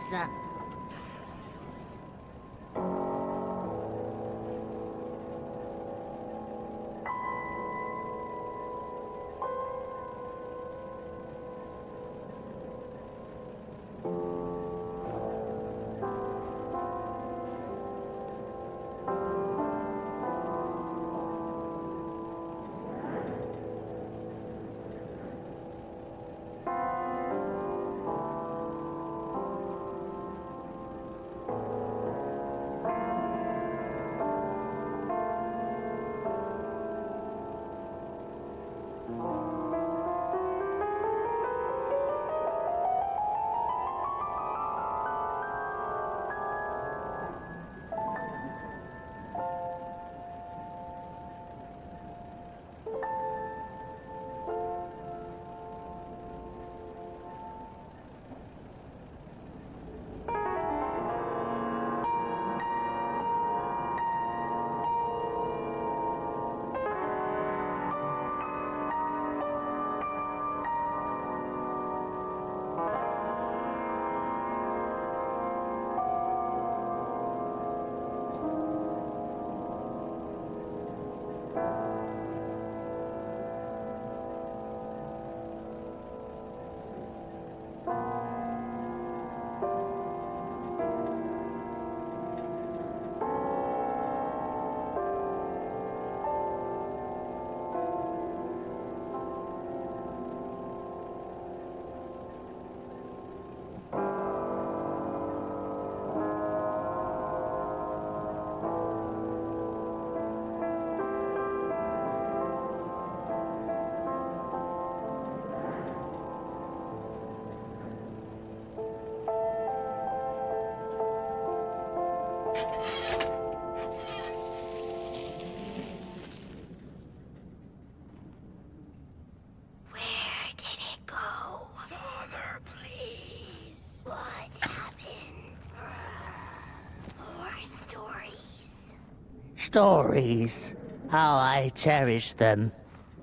Stories. How I cherish them.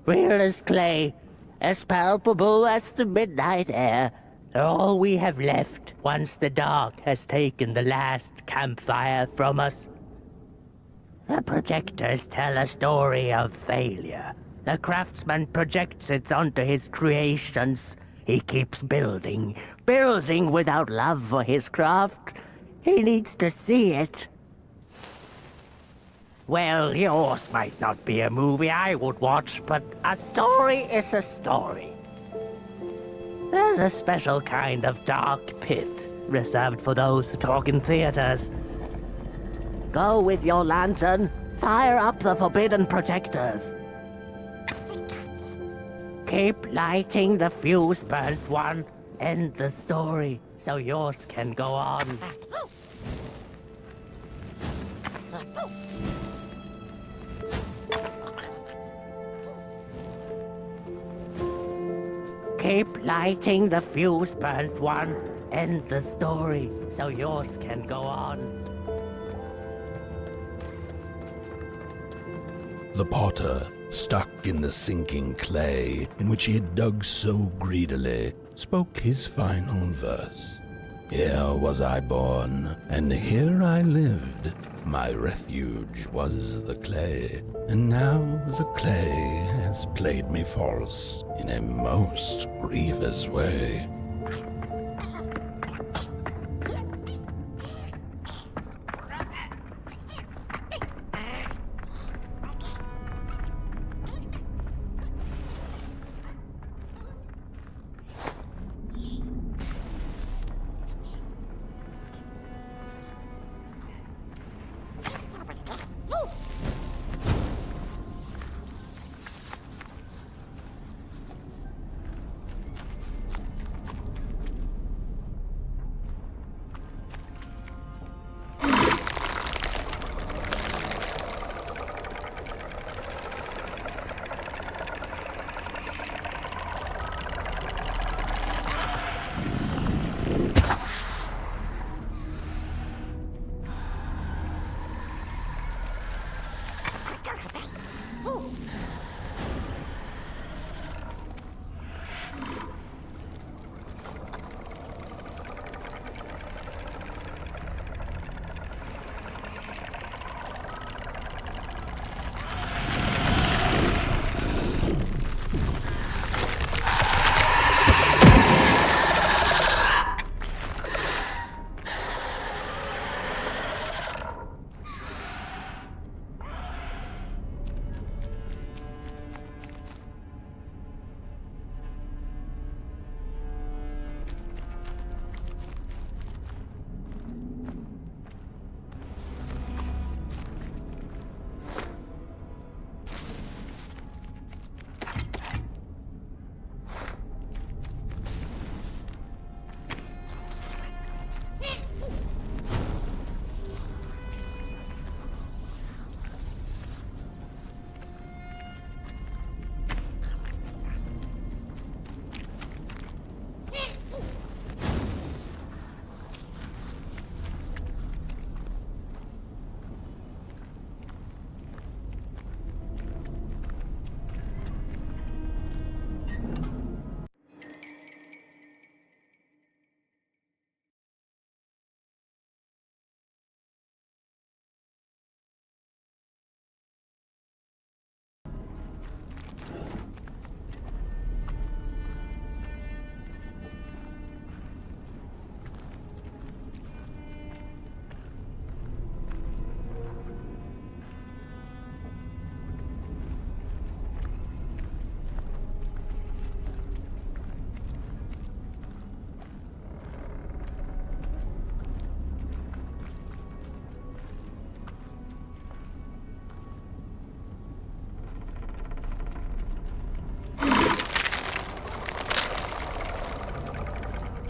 Real as clay, as palpable as the midnight air. They're all we have left once the dark has taken the last campfire from us. The projectors tell a story of failure. The craftsman projects it onto his creations. He keeps building, building without love for his craft. He needs to see it. Well, yours might not be a movie I would watch, but a story is a story. There's a special kind of dark pit reserved for those who talk in theaters. Go with your lantern, fire up the forbidden projectors. Keep lighting the fuse, burnt one. End the story so yours can go on. Keep lighting the fuse, burnt one. End the story so yours can go on. The potter, stuck in the sinking clay in which he had dug so greedily, spoke his final verse. Here was I born, and here I lived. My refuge was the clay, and now the clay has played me false in a most grievous way.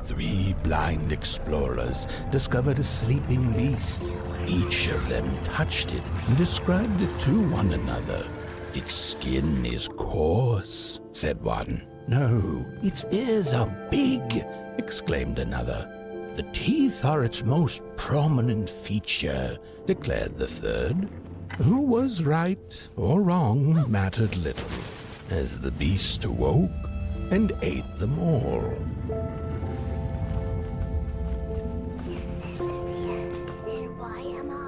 Three blind explorers discovered a sleeping beast. Each of them touched it and described it to one another. Its skin is coarse, said one. No, its ears are big, exclaimed another. The teeth are its most prominent feature, declared the third. Who was right or wrong mattered little, as the beast awoke and ate them all. If this is the end, then why am I?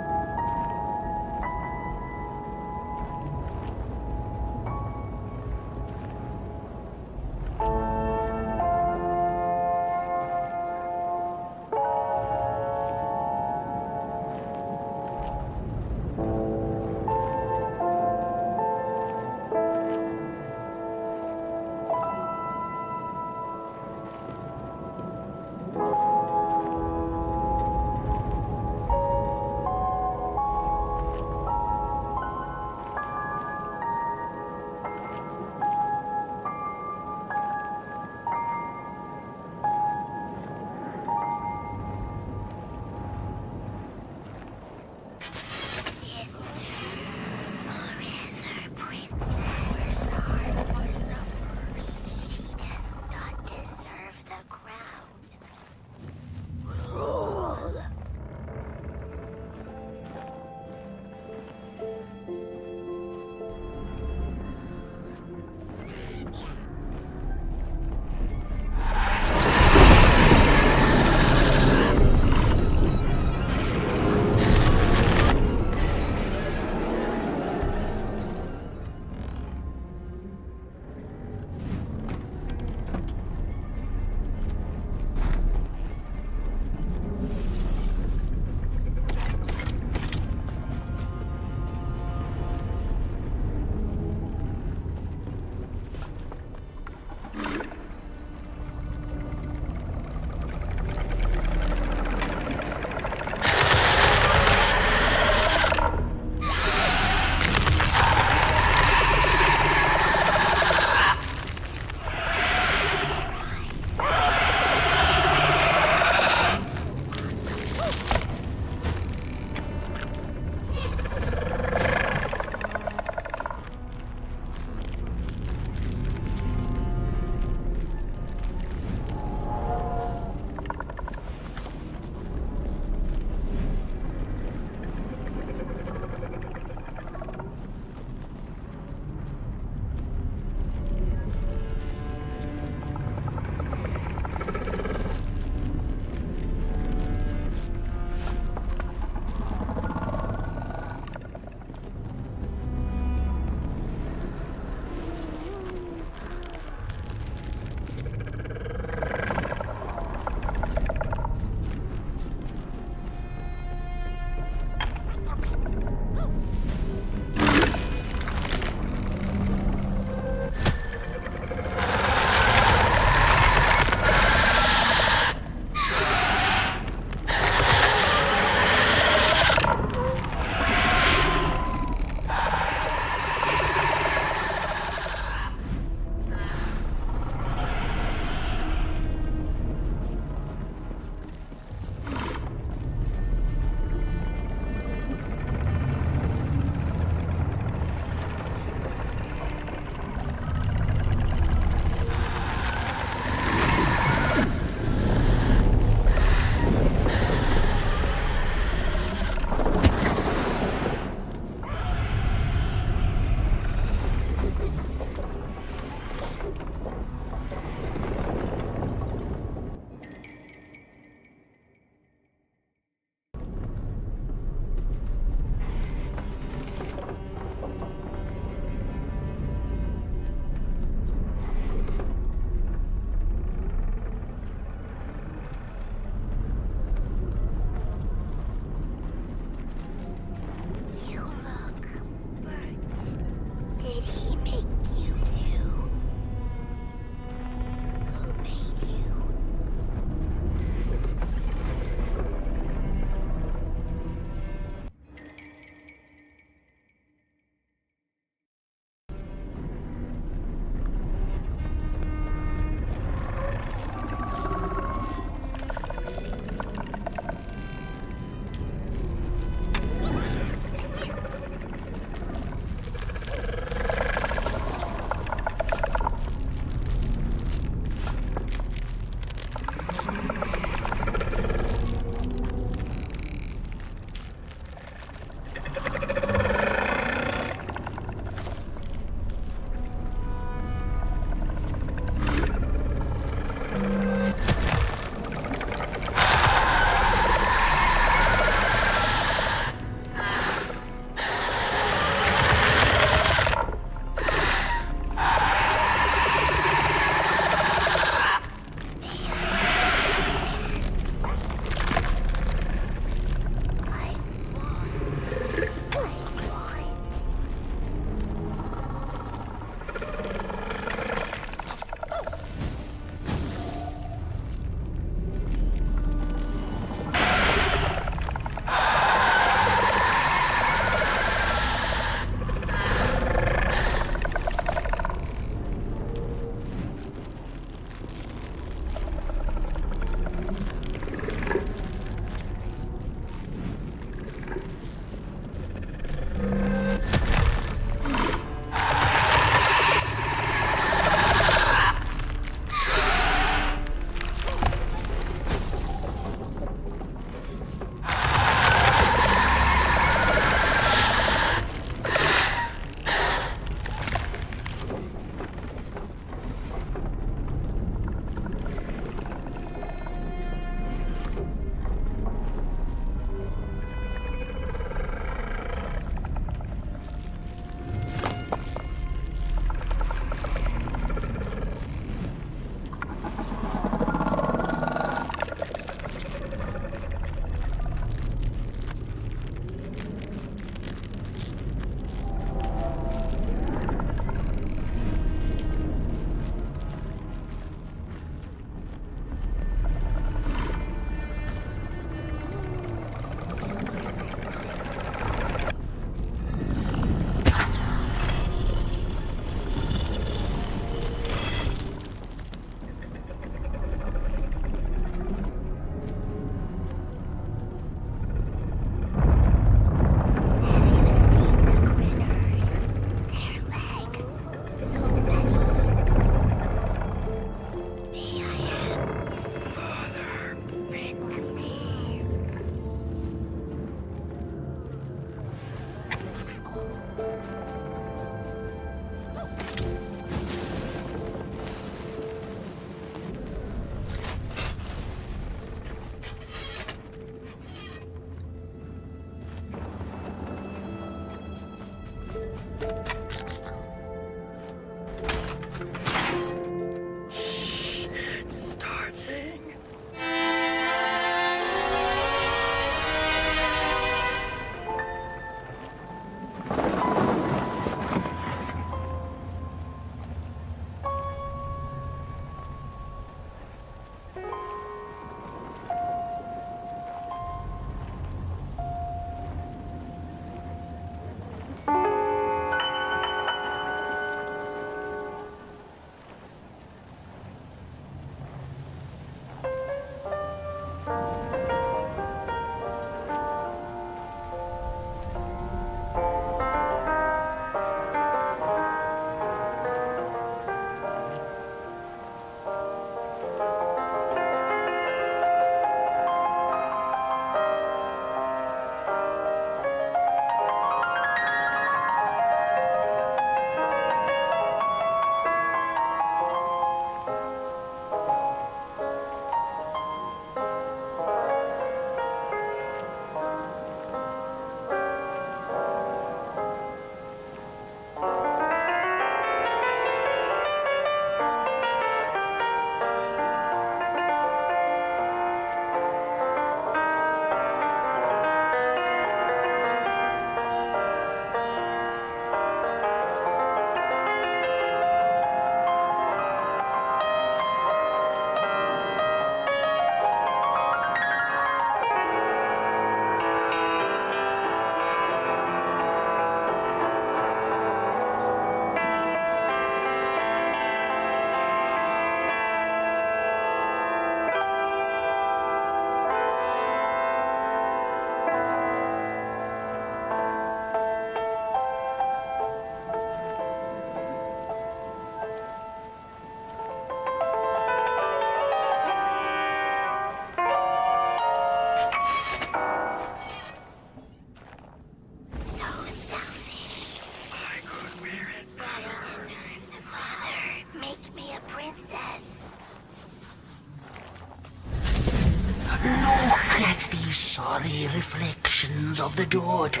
Look at these sorry reflections of the daughter.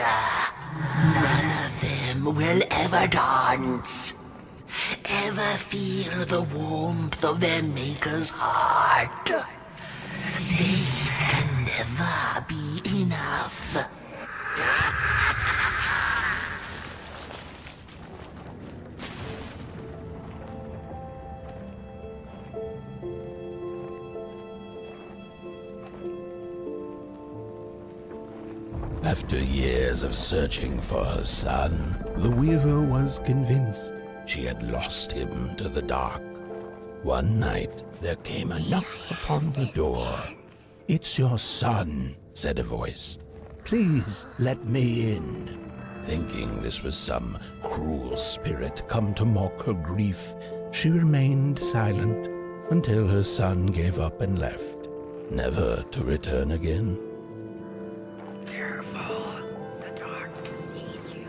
None of them will ever dance. Ever feel the warmth of their maker's heart. They can never be enough. After years of searching for her son, the weaver was convinced she had lost him to the dark. One night, there came a knock upon the door. "It's your son," said a voice. "Please let me in." Thinking this was some cruel spirit come to mock her grief, she remained silent until her son gave up and left, never to return again. Careful, the dark sees you.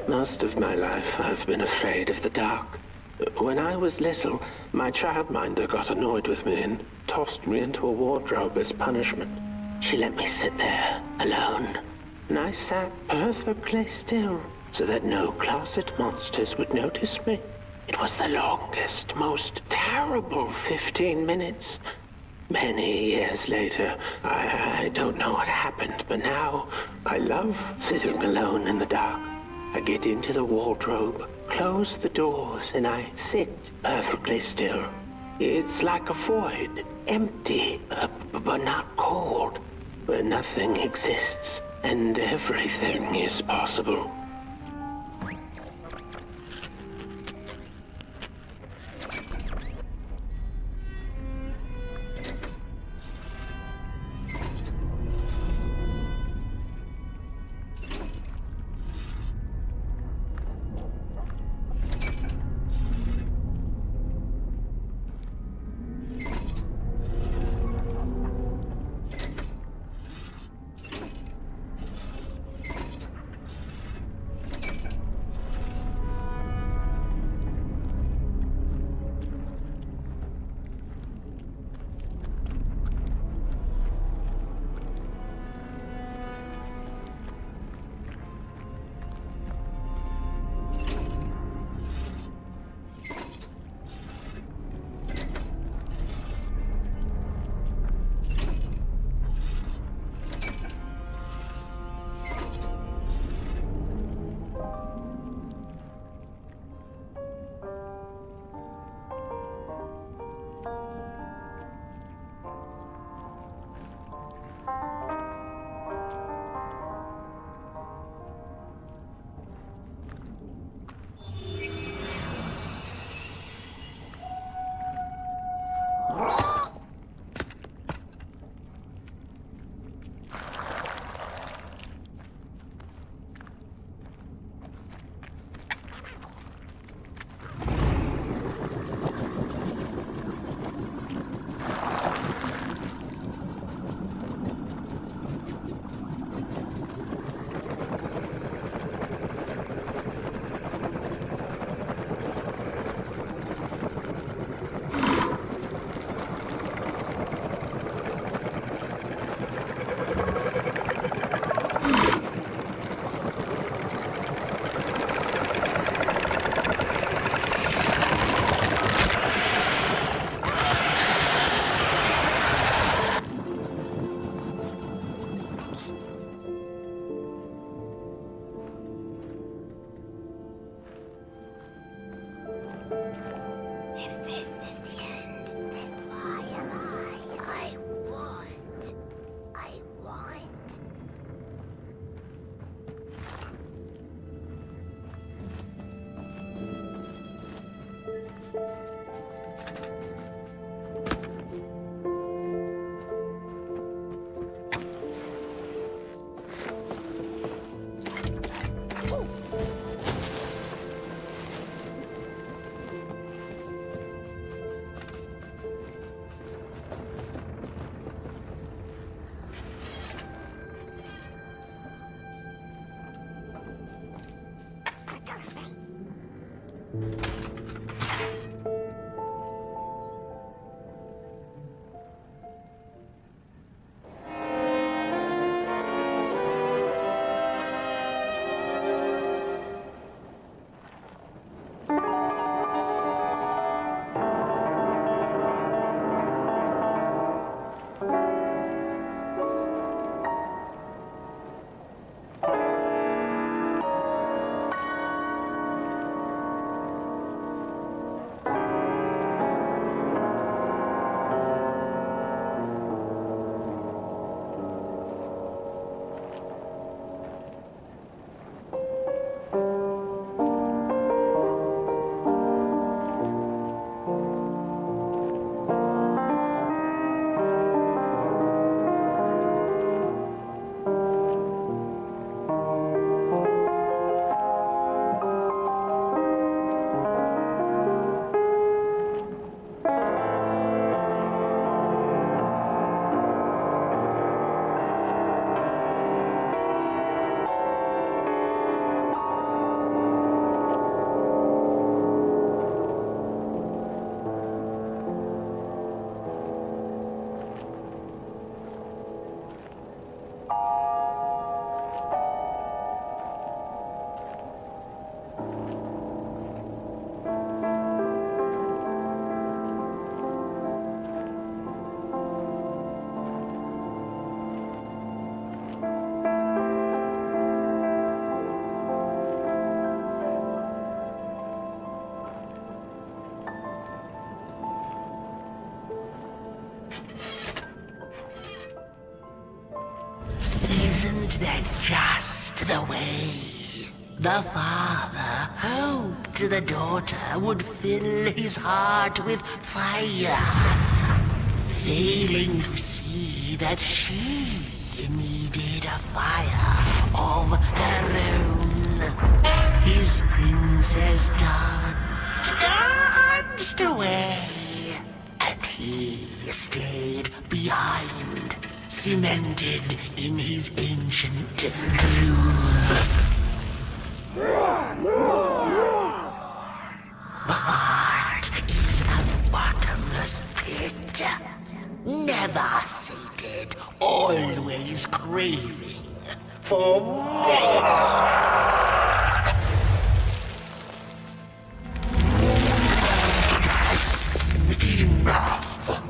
Most of my life, I've been afraid of the dark. When I was little, my childminder got annoyed with me and tossed me into a wardrobe as punishment. She let me sit there, alone, and I sat perfectly still so that no closet monsters would notice me. It was the longest, most terrible 15 minutes. Many years later, I don't know what happened, but now I love sitting alone in the dark. I get into the wardrobe, close the doors, and I sit perfectly still. It's like a void, empty, but not cold, where nothing exists and everything is possible. said just the way. The father hoped the daughter would fill his heart with fire, failing to see that she needed a fire of her own. His princess danced away, and he stayed behind, cemented in his ancient doom. The heart is a bottomless pit, never sated, always craving for more. Enough!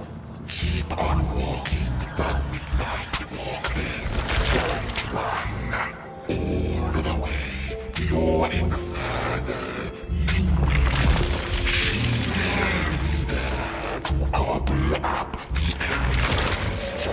Keep on walking the midnight walking. Don't run all the way to your infernal doom. She will be there to gobble up the empties.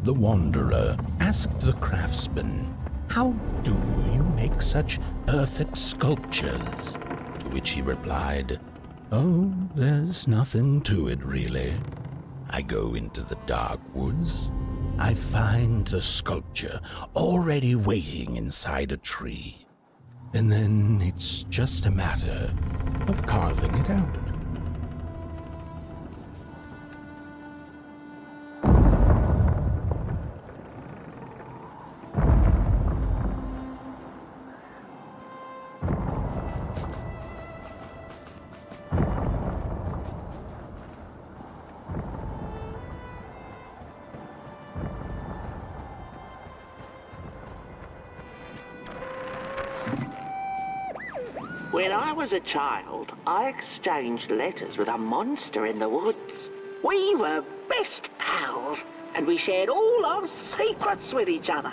The wanderer asked the craftsman, "How do you make such perfect sculptures?" To which he replied, "Oh, there's nothing to it really. I go into the dark woods. I find the sculpture already waiting inside a tree. And then it's just a matter of carving it out." When I was a child, I exchanged letters with a monster in the woods. We were best pals, and we shared all our secrets with each other.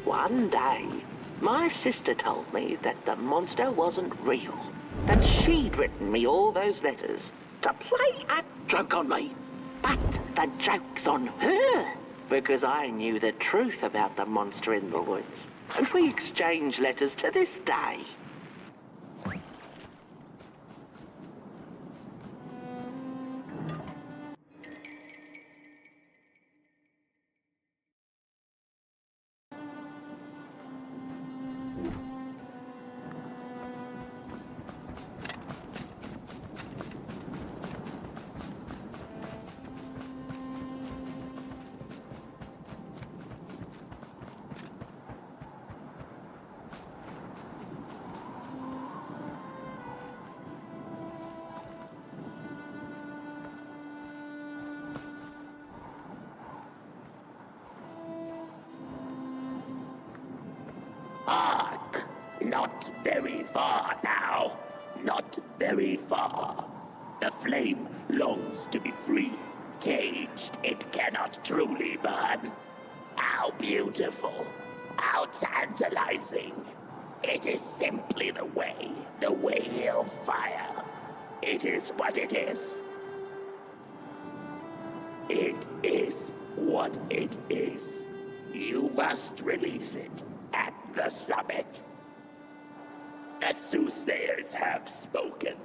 One day, my sister told me that the monster wasn't real, that she'd written me all those letters to play a joke on me. But the joke's on her, because I knew the truth about the monster in the woods, and we exchange letters to this day. Hark! Not very far now. Not very far. The flame longs to be free. Caged, it cannot truly burn. How beautiful. How tantalizing. It is simply the way of fire. It is what it is. It is what it is. You must release it at the summit. The soothsayers have spoken.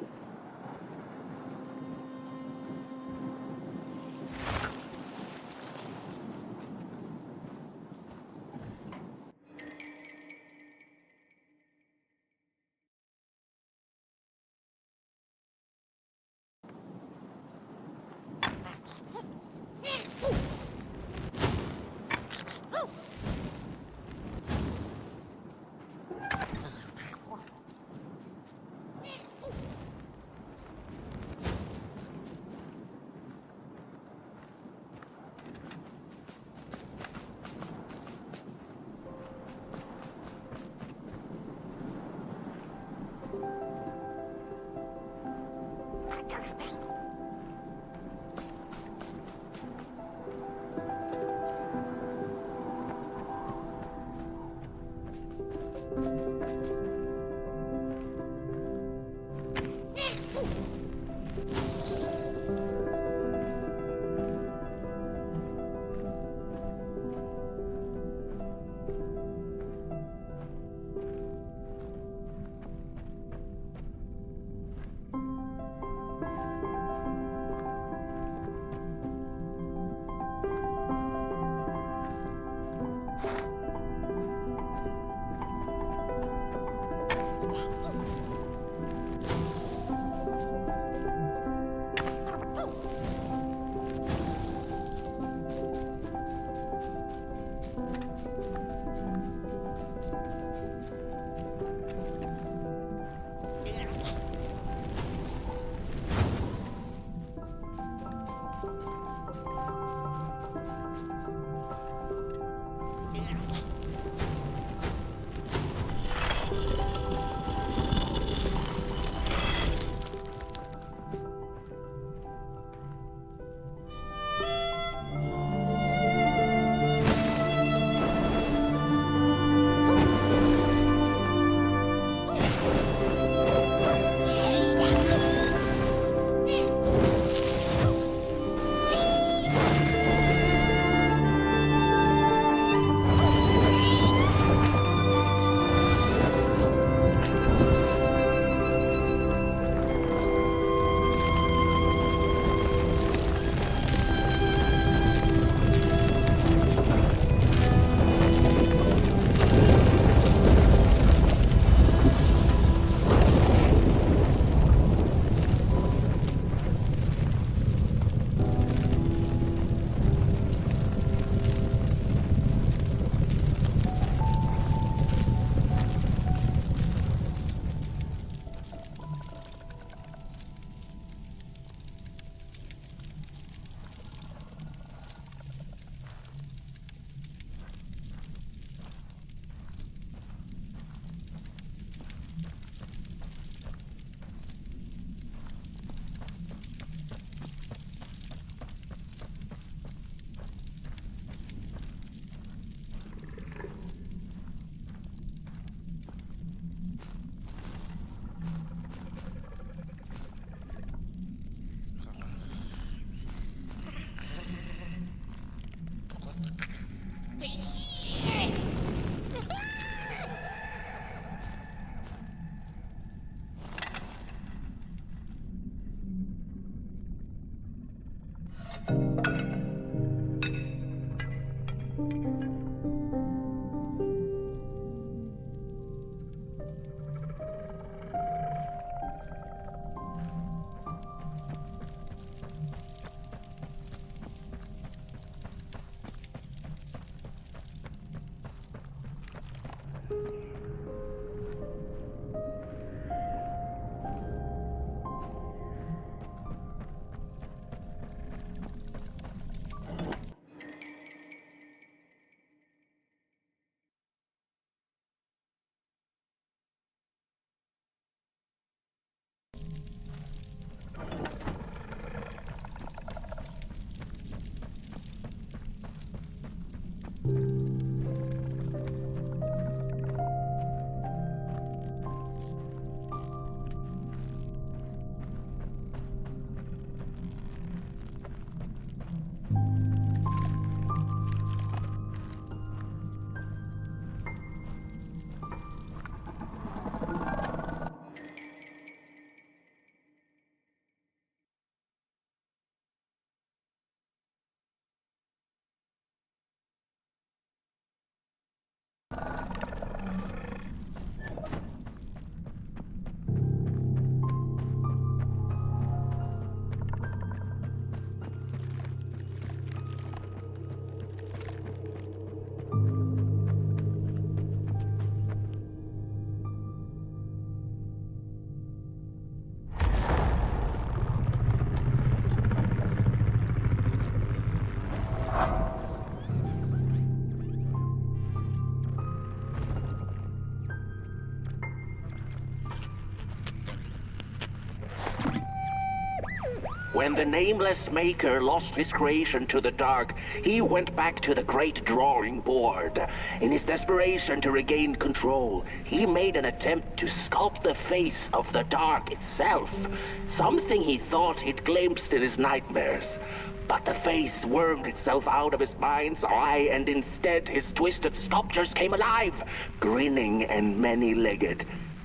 When the nameless maker lost his creation to the dark, he went back to the great drawing board. In his desperation to regain control, he made an attempt to sculpt the face of the dark itself, something he thought he'd glimpsed in his nightmares. But the face wormed itself out of his mind's eye, and instead his twisted sculptures came alive, grinning and many-legged.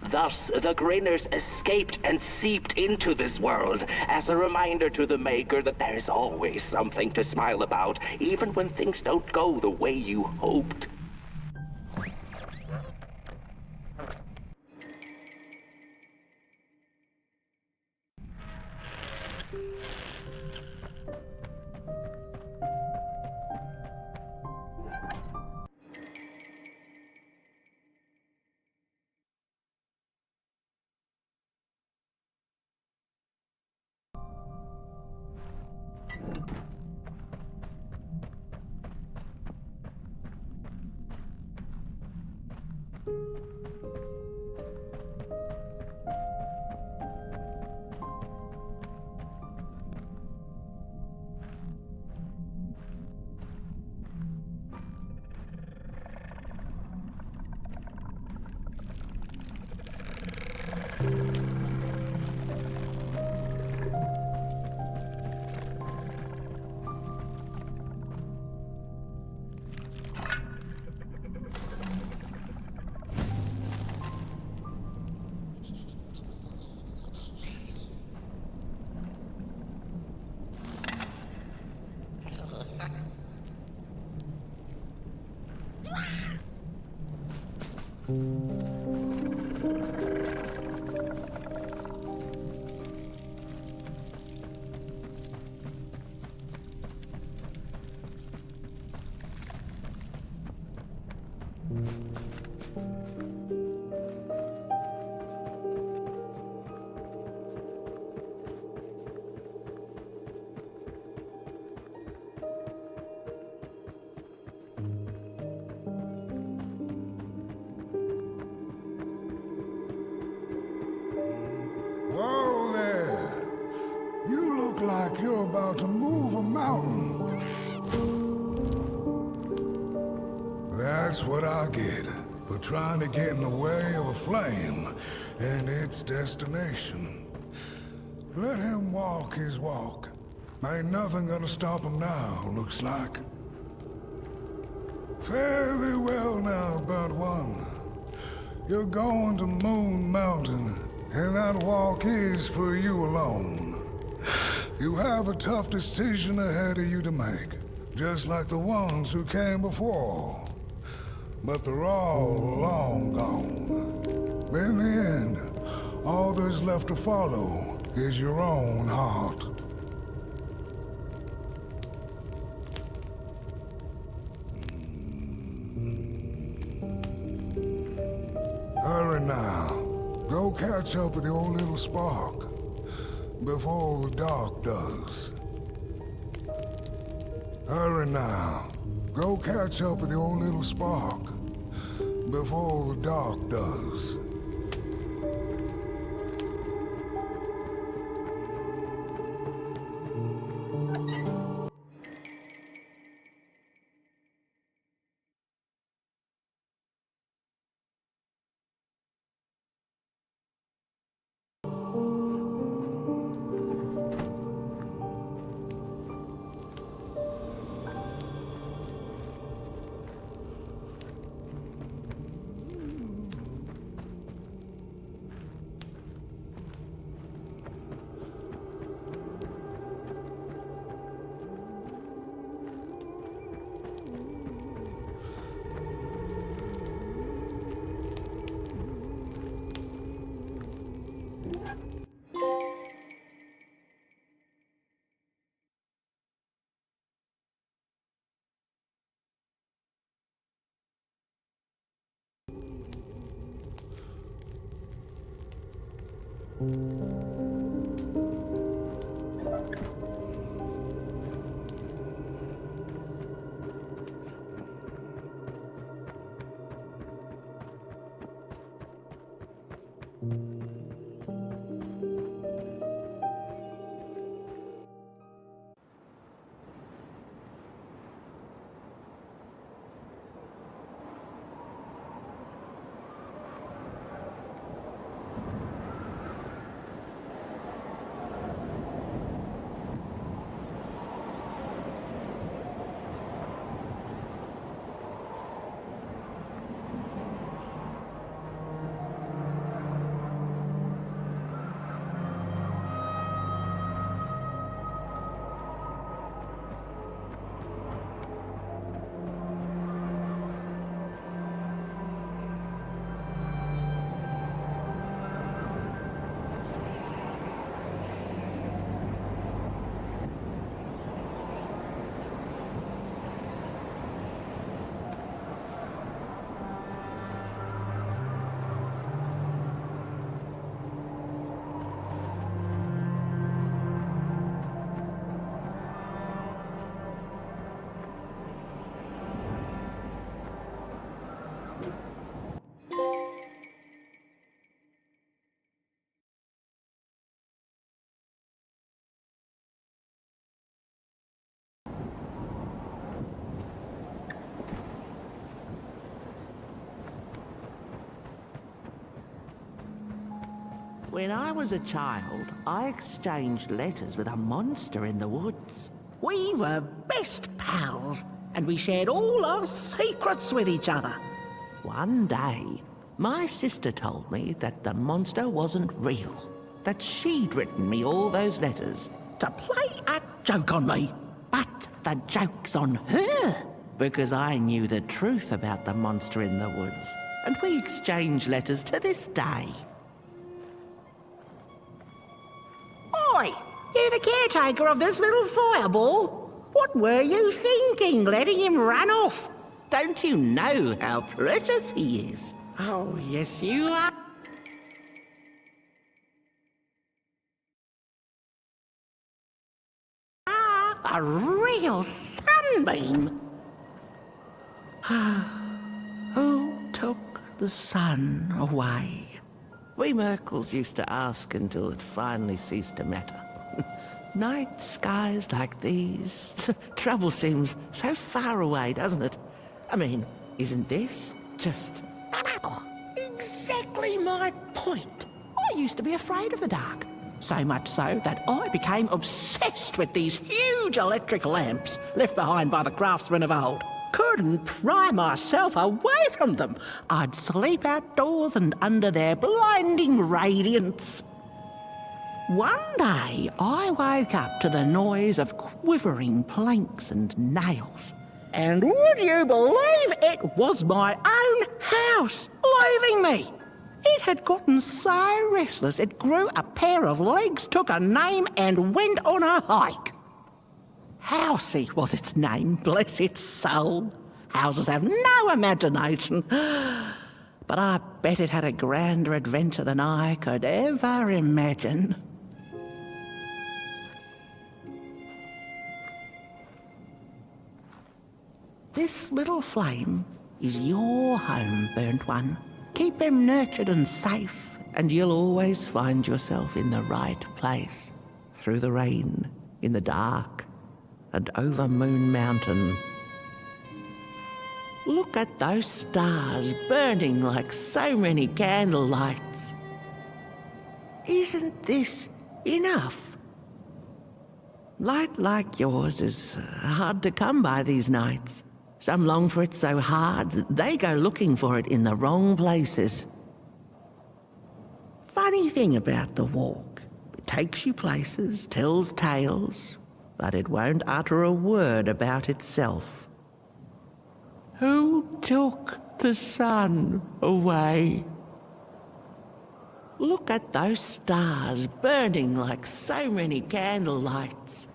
Thus, the Grinners escaped and seeped into this world as a reminder to the Maker that there's always something to smile about, even when things don't go the way you hoped. Whoa there! You look like you're about to move a mountain. That's what I get for trying to get in the way of a flame and its destination. Let him walk his walk. Ain't nothing gonna stop him now, looks like. Fare thee well now, Burnt One. You're going to Moon Mountain, and that walk is for you alone. You have a tough decision ahead of you to make, just like the ones who came before. But they're all long gone. In the end, all there's left to follow is your own heart. Hurry now. Go catch up with your little spark before the dark does. Hurry now. Go catch up with your little spark before the dark does. When I was a child, I exchanged letters with a monster in the woods. We were best pals, and we shared all our secrets with each other. One day, my sister told me that the monster wasn't real, that she'd written me all those letters to play a joke on me. But the joke's on her, because I knew the truth about the monster in the woods, and we exchange letters to this day. Oi! You the caretaker of this little fireball? What were you thinking, letting him run off? Don't you know how precious he is? Oh, yes you are. A real sunbeam. Who took the sun away? We Merkles used to ask until it finally ceased to matter. Night skies like these. Trouble seems so far away, doesn't it? I mean, isn't this just exactly my point? I used to be afraid of the dark. So much so that I became obsessed with these huge electric lamps left behind by the craftsmen of old. Couldn't pry myself away from them. I'd sleep outdoors and under their blinding radiance. One day, I woke up to the noise of quivering planks and nails. And would you believe it was my own house leaving me? It had gotten so restless it grew a pair of legs, took a name, and went on a hike. Housey was its name, bless its soul. Houses have no imagination. But I bet it had a grander adventure than I could ever imagine. This little flame is your home, burnt one. Keep him nurtured and safe, and you'll always find yourself in the right place. Through the rain, in the dark, and over Moon Mountain. Look at those stars burning like so many candle lights. Isn't this enough? Light like yours is hard to come by these nights. Some long for it so hard, they go looking for it in the wrong places. Funny thing about the walk. It takes you places, tells tales, but it won't utter a word about itself. Who took the sun away? Look at those stars burning like so many candle lights.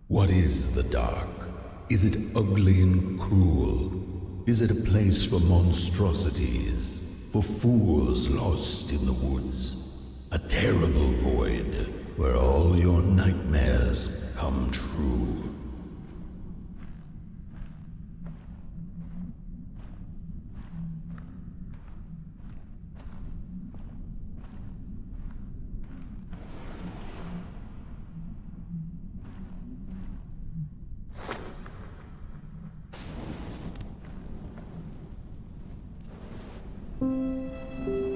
What is the dark? Is it ugly and cruel? Is it a place for monstrosities, for fools lost in the woods? A terrible void where all your nightmares come true.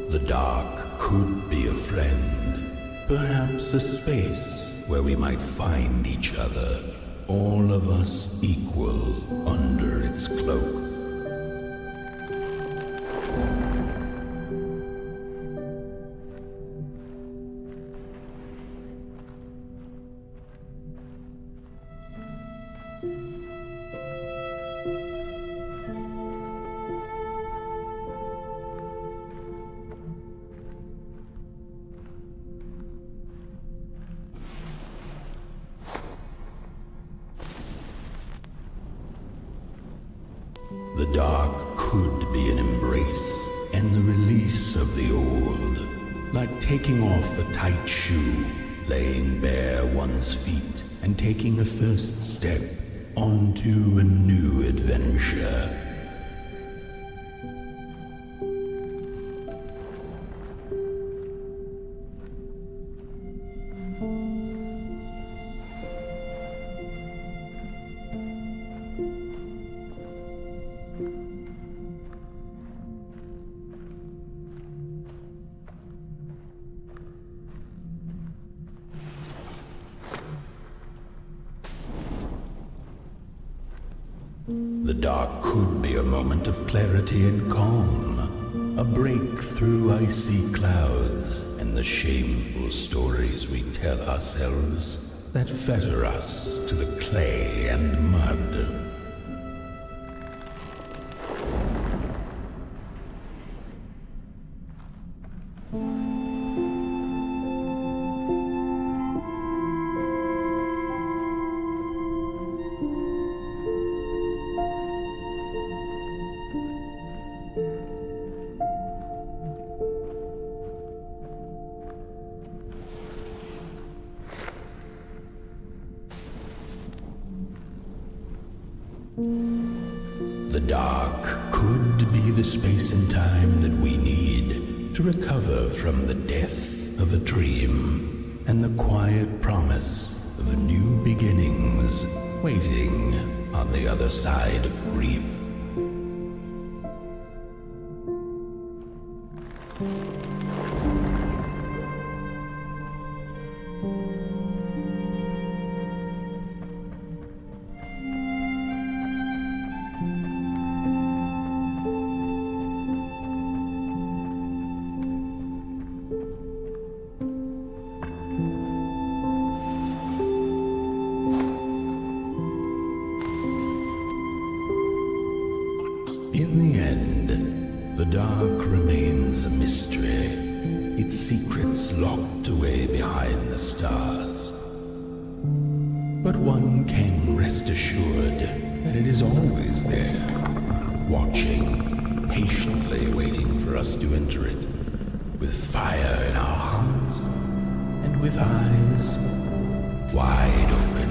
The dark could be a friend, perhaps a space where we might find each other, all of us equal under its cloak. The dark could be an embrace, and the release of the old, like taking off a tight shoe, laying bare one's feet, and taking a first step onto a new adventure. The dark could be a moment of clarity and calm, a break through icy clouds and the shameful stories we tell ourselves that fetter us to the clay and mud. The dark could be the space and time that we need to recover from the death of a dream and the quiet promise of new beginnings waiting on the other side of grief. In the end, the dark remains a mystery, its secrets locked away behind the stars. But one can rest assured that it is always there, watching, patiently waiting for us to enter it, with fire in our hearts and with eyes wide open.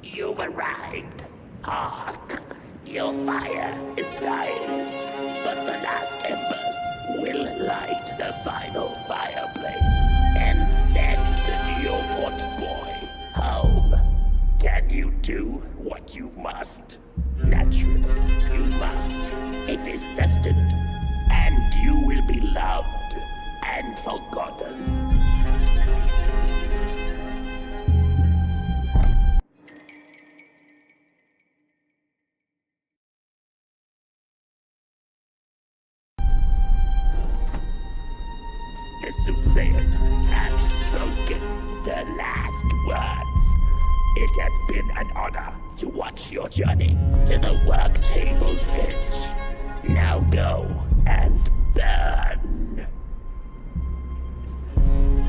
You've arrived. Hark! Your fire is dying, but the last embers will light the final fireplace and send your pot boy home. Can you do what you must? Naturally, you must. It is destined, and you will be loved and forgotten. The soothsayers have spoken the last words. It has been an honor to watch your journey to the work table's edge. Now go and burn.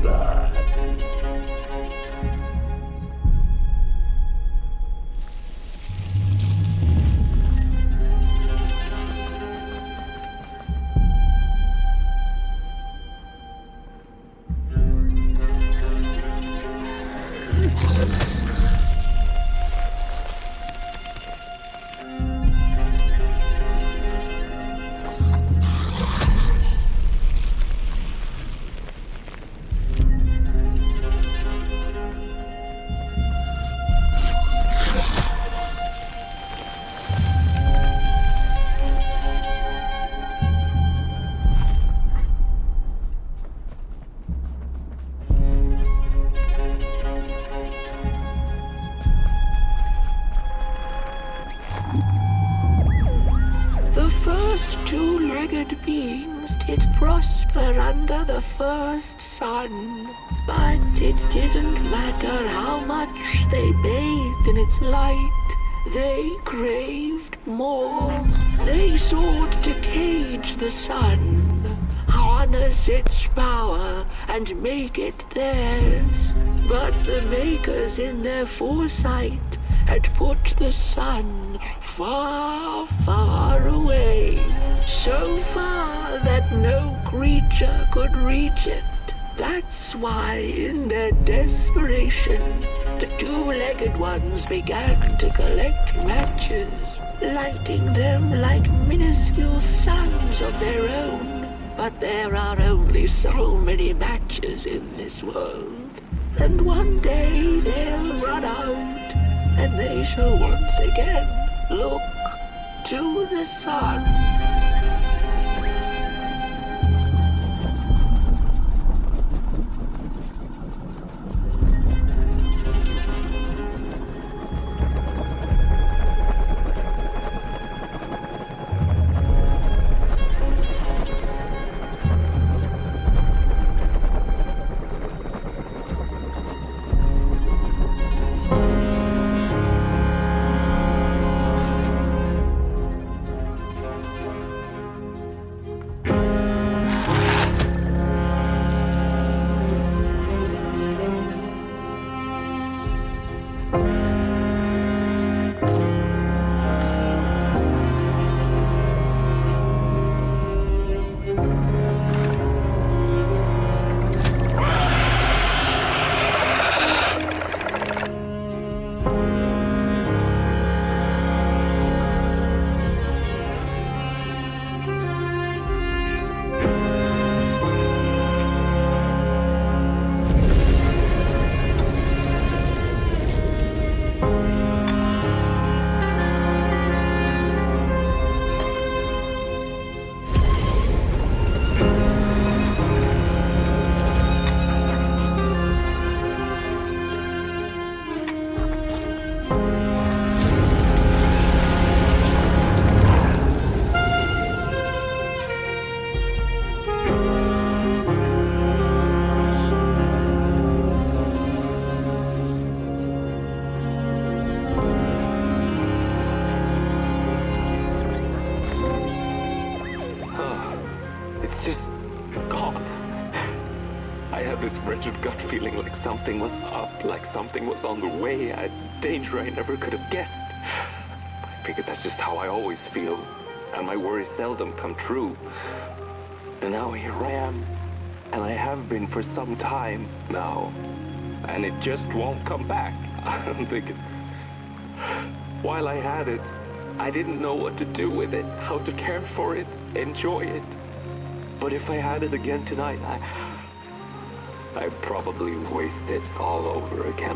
Burn. it prosper under the first sun. But it didn't matter how much they bathed in its light. They craved more. They sought to cage the sun, harness its power, and make it theirs. But the makers in their foresight had put the sun far, far away. So far that no creature could reach it. That's why, in their desperation, the two-legged ones began to collect matches, lighting them like minuscule suns of their own. But there are only so many matches in this world, and one day they'll run out, and they shall once again look to the sun. It's just gone. I had this wretched gut feeling like something was up, like something was on the way, a danger I never could have guessed. I figured that's just how I always feel, and my worries seldom come true. And now here I am, and I have been for some time now, and it just won't come back. I'm thinking, while I had it, I didn't know what to do with it, how to care for it, enjoy it. But if I had it again tonight, I'd probably waste it all over again.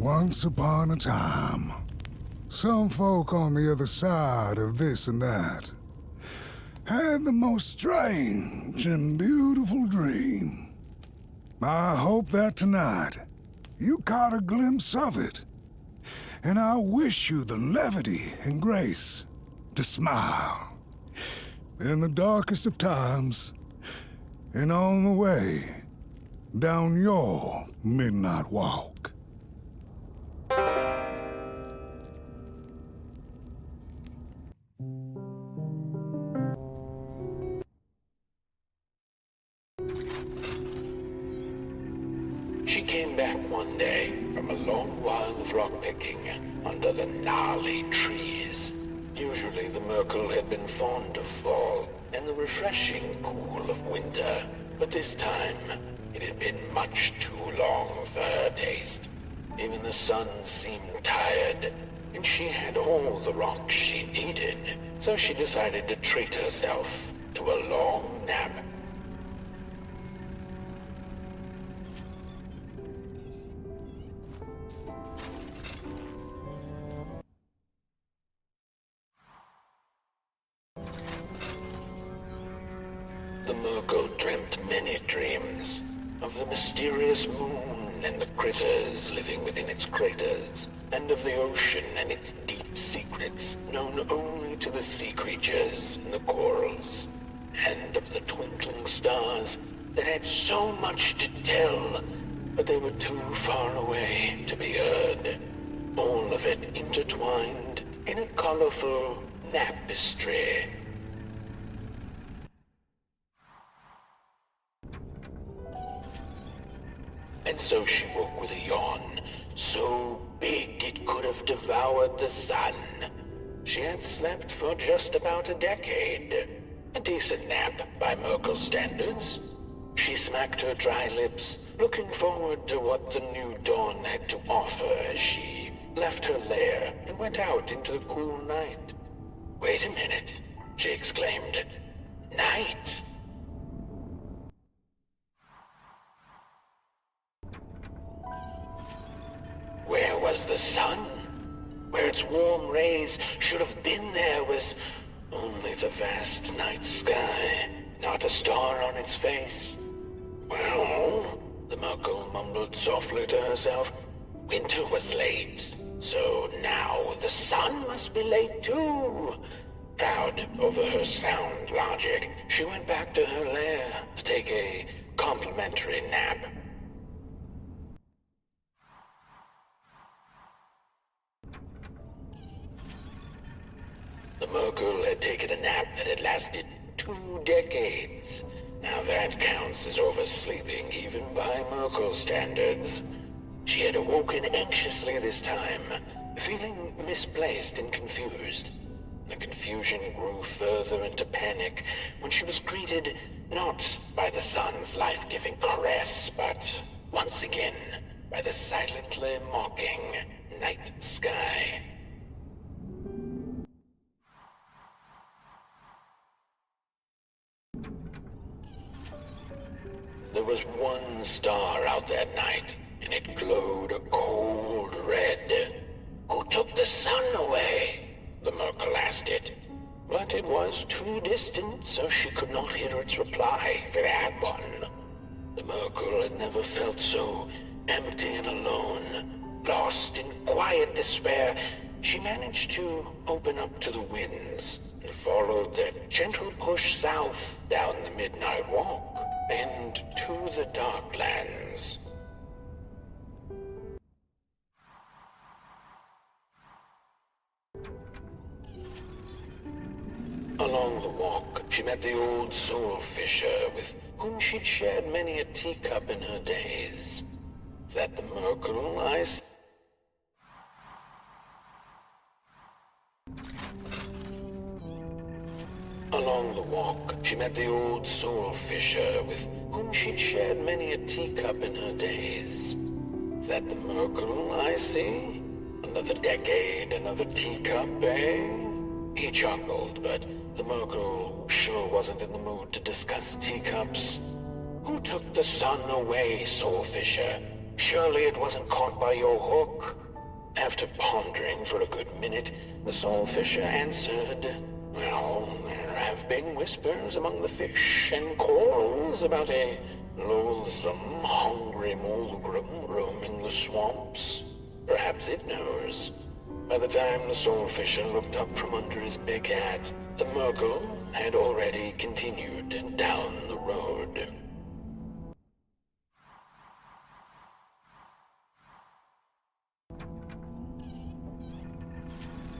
Once upon a time, some folk on the other side of this and that had the most strange and beautiful dream. I hope that tonight you caught a glimpse of it, and I wish you the levity and grace to smile in the darkest of times and on the way down your midnight walk. She came back one day from a long while of rock-picking under the gnarly trees. Usually the Merkel had been fond of fall and the refreshing cool of winter, but this time it had been much too long for her taste. Even the sun seemed tired, and she had all the rocks she needed, so she decided to treat herself to a long nap. The Merkel dreamt many dreams of the mysterious moon and the critters living within its craters, and of the ocean and its deep secrets known only to the sea creatures and the corals, and of the twinkling stars that had so much to tell, but they were too far away to be heard. All of it intertwined in a colorful tapestry. And so she woke with a yawn, so big it could have devoured the sun. She had slept for just about a decade. A decent nap by Merkel standards. She smacked her dry lips, looking forward to what the new dawn had to offer as she left her lair and went out into the cool night. "Wait a minute," she exclaimed. "Night?" Where was the sun? Where its warm rays should have been there was only the vast night sky, not a star on its face. Well, the Merkel mumbled softly to herself, winter was late, so now the sun must be late too. Proud over her sound logic, she went back to her lair to take a complimentary nap. The Merkel had taken a nap that had lasted 2 decades. Now that counts as oversleeping even by Merkel standards. She had awoken anxiously this time, feeling misplaced and confused. The confusion grew further into panic when she was greeted not by the sun's life-giving caress, but once again by the silently mocking night sky. There was one star out that night, and it glowed a cold red. Who took the sun away? The Merkel asked it. But it was too distant, so she could not hear its reply if it had one. The Merkel had never felt so empty and alone. Lost in quiet despair, she managed to open up to the winds and followed their gentle push south down the midnight walk and to the Darklands. Along the walk, she met the old soul fisher with whom she'd shared many a teacup in her days. Is that the Merkel I see? Along the walk, she met the old soul fisher with whom she'd shared many a teacup in her days. Is that the Merkel I see? Another decade, another teacup, eh? He chuckled, but the Merkel sure wasn't in the mood to discuss teacups. Who took the sun away, soul fisher? Surely it wasn't caught by your hook? After pondering for a good minute, the Soul Fisher answered, well, there have been whispers among the fish and corals about a loathsome, hungry Mulgrim roaming the swamps. Perhaps it knows. By the time the Soul Fisher looked up from under his big hat, the Murkle had already continued down the road.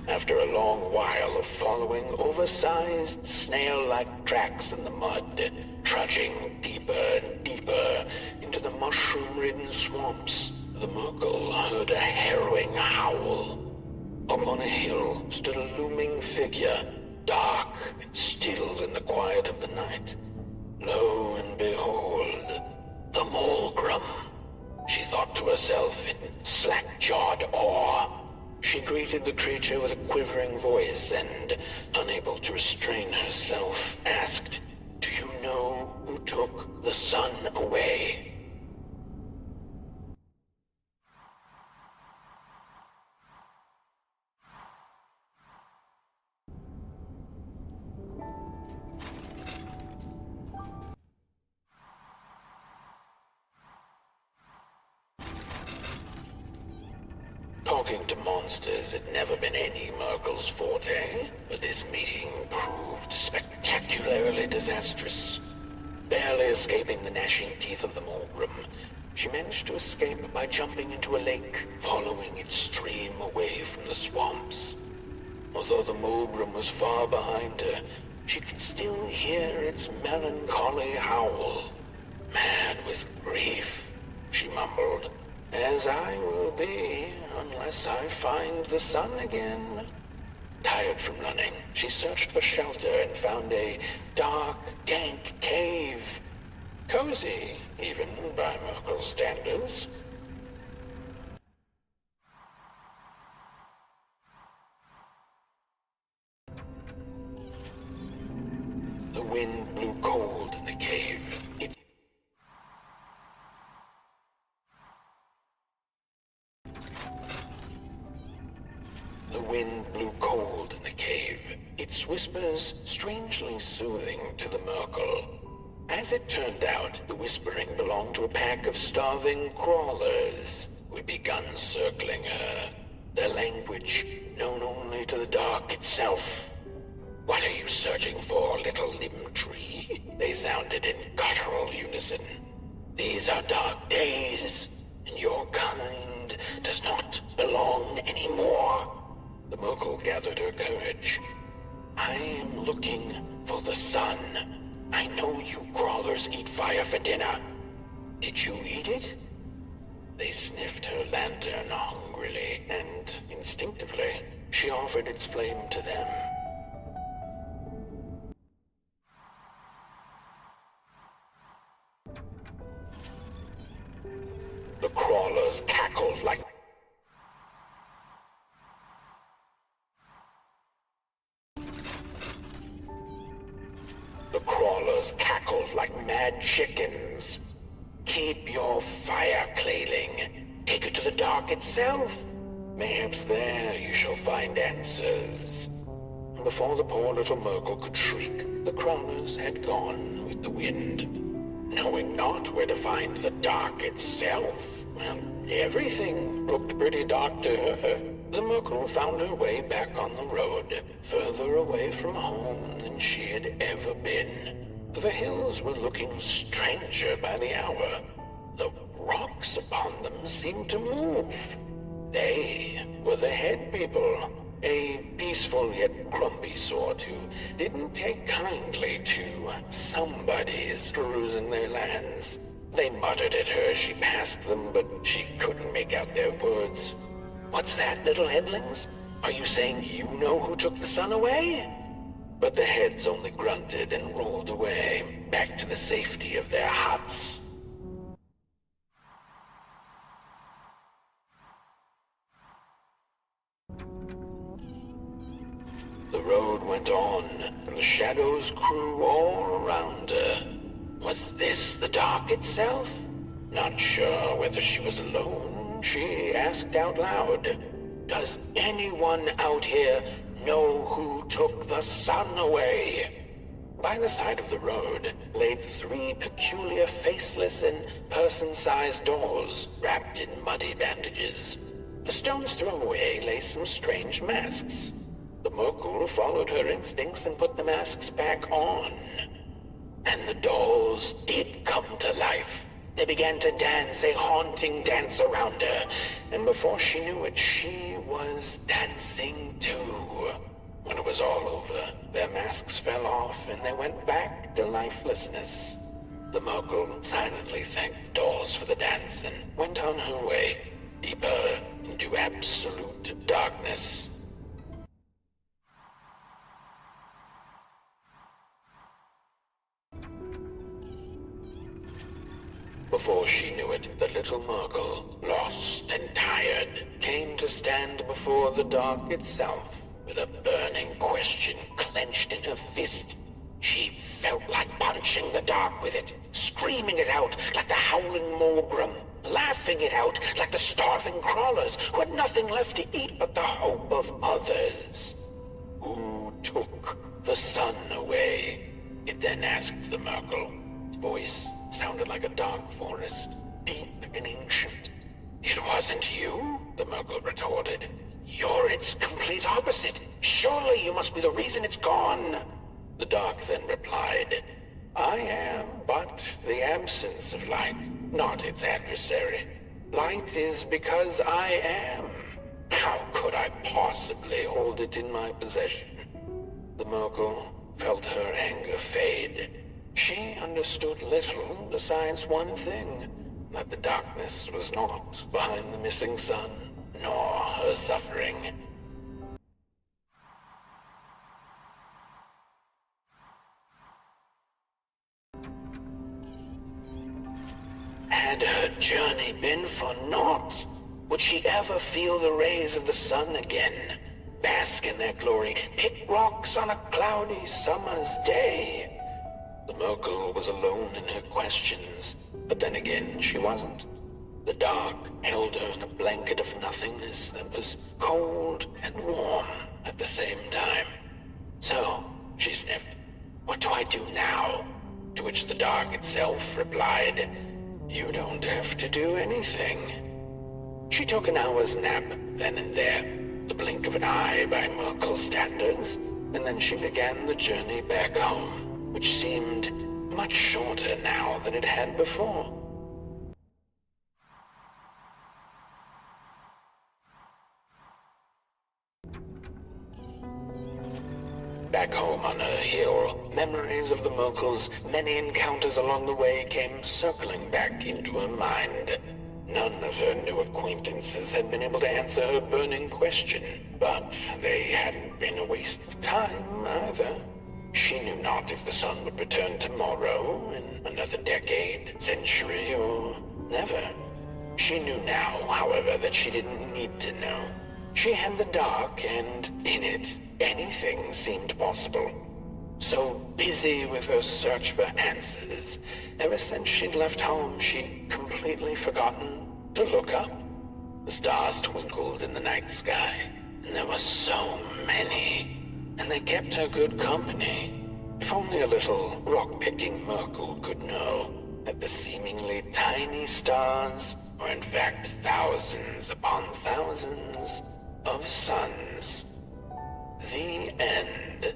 After a long while of following oversized, snail-like tracks in the mud, trudging deeper and deeper into the mushroom-ridden swamps, the Murkle heard a harrowing howl. Up on a hill stood a looming figure, dark and still in the quiet of the night. Lo and behold, the Mulgrim, she thought to herself in slack-jawed awe. She greeted the creature with a quivering voice and, unable to restrain herself, asked, "Do you know who took the sun away?" Talking to monsters had never been any Murkle's forte, but this meeting proved spectacularly disastrous. Barely escaping the gnashing teeth of the Mulgrim, she managed to escape by jumping into a lake, following its stream away from the swamps. Although the Mulgrim was far behind her, she could still hear its melancholy howl. Mad with grief, she mumbled, "As I will be, unless I find the sun again." Tired from running, she searched for shelter and found a dark, dank cave. Cozy, even by Murkle's standards. The wind blew cold in the cave. The wind blew cold in the cave, its whispers strangely soothing to the Murkle. As it turned out, the whispering belonged to a pack of starving crawlers who had begun circling her, their language known only to the dark itself. "What are you searching for, little limb tree?" they sounded in guttural unison. "These are dark days, and your kind does not belong anymore." The Murkle gathered her courage. "I am looking for the sun. I know you crawlers eat fire for dinner. Did you eat it?" They sniffed her lantern hungrily, and instinctively, she offered its flame to them. The crawlers cackled like mad chickens. "Keep your fire, Clayling. Take it to the dark itself. Perhaps there you shall find answers." Before the poor little Murkle could shriek, the crawlers had gone with the wind. Knowing not where to find the dark itself, and everything looked pretty dark to her, the Murkle found her way back on the road, further away from home than she had ever been. The hills were looking stranger by the hour. The rocks upon them seemed to move. They were the head people, a peaceful yet grumpy sort who didn't take kindly to somebody's perusing their lands. They muttered at her as she passed them, but she couldn't make out their words. "What's that, little headlings? Are you saying you know who took the sun away?" But the heads only grunted and rolled away, back to the safety of their huts. The road went on, and the shadows grew all around her. Was this the dark itself? Not sure whether she was alone, she asked out loud, "Does anyone out here know who took the sun away?" By the side of the road lay 3 peculiar faceless and person-sized dolls wrapped in muddy bandages. A stone's throw away lay some strange masks. The Merkle followed her instincts and put the masks back on. And the dolls did come to life. They began to dance a haunting dance around her, and before she knew it, she was dancing too. When it was all over, their masks fell off and they went back to lifelessness. The Merkle silently thanked the dolls for the dance and went on her way, deeper into absolute darkness. Before she knew it, the little Merkle, lost and tired, came to stand before the dark itself, with a burning question clenched in her fist. She felt like punching the dark with it, screaming it out like the howling Morgrim, laughing it out like the starving crawlers who had nothing left to eat but the hope of others. Who took the sun away? It then asked the Merkle. Its voice sounded like a dark forest, deep and ancient. "It wasn't you?" the Merkle retorted. "You're its complete opposite. Surely you must be the reason it's gone." The dark then replied, "I am but the absence of light, not its adversary. Light is because I am. How could I possibly hold it in my possession?" The Merkle felt her anger fade. She understood little besides one thing, that the darkness was not behind the missing sun, nor her suffering. Had her journey been for naught? Would she ever feel the rays of the sun again? Bask in their glory, pick rocks on a cloudy summer's day? The Merkle was alone in her questions, but then again she wasn't. The dark held her in a blanket of nothingness that was cold and warm at the same time. "So," she sniffed, "what do I do now?" To which the dark itself replied, "You don't have to do anything." She took an hour's nap then and there, the blink of an eye by Merkle standards, and then she began the journey back home, which seemed much shorter now than it had before. Back home on her hill, memories of the Merkle's many encounters along the way came circling back into her mind. None of her new acquaintances had been able to answer her burning question, but they hadn't been a waste of time either. She knew not if the sun would return tomorrow, in another decade, century, or never. She knew now, however, that she didn't need to know. She had the dark, and in it, anything seemed possible. So busy with her search for answers, ever since she'd left home, she'd completely forgotten to look up. The stars twinkled in the night sky, and there were so many, and they kept her good company. If only a little rock-picking Merkle could know that the seemingly tiny stars were in fact thousands upon thousands of suns. The end.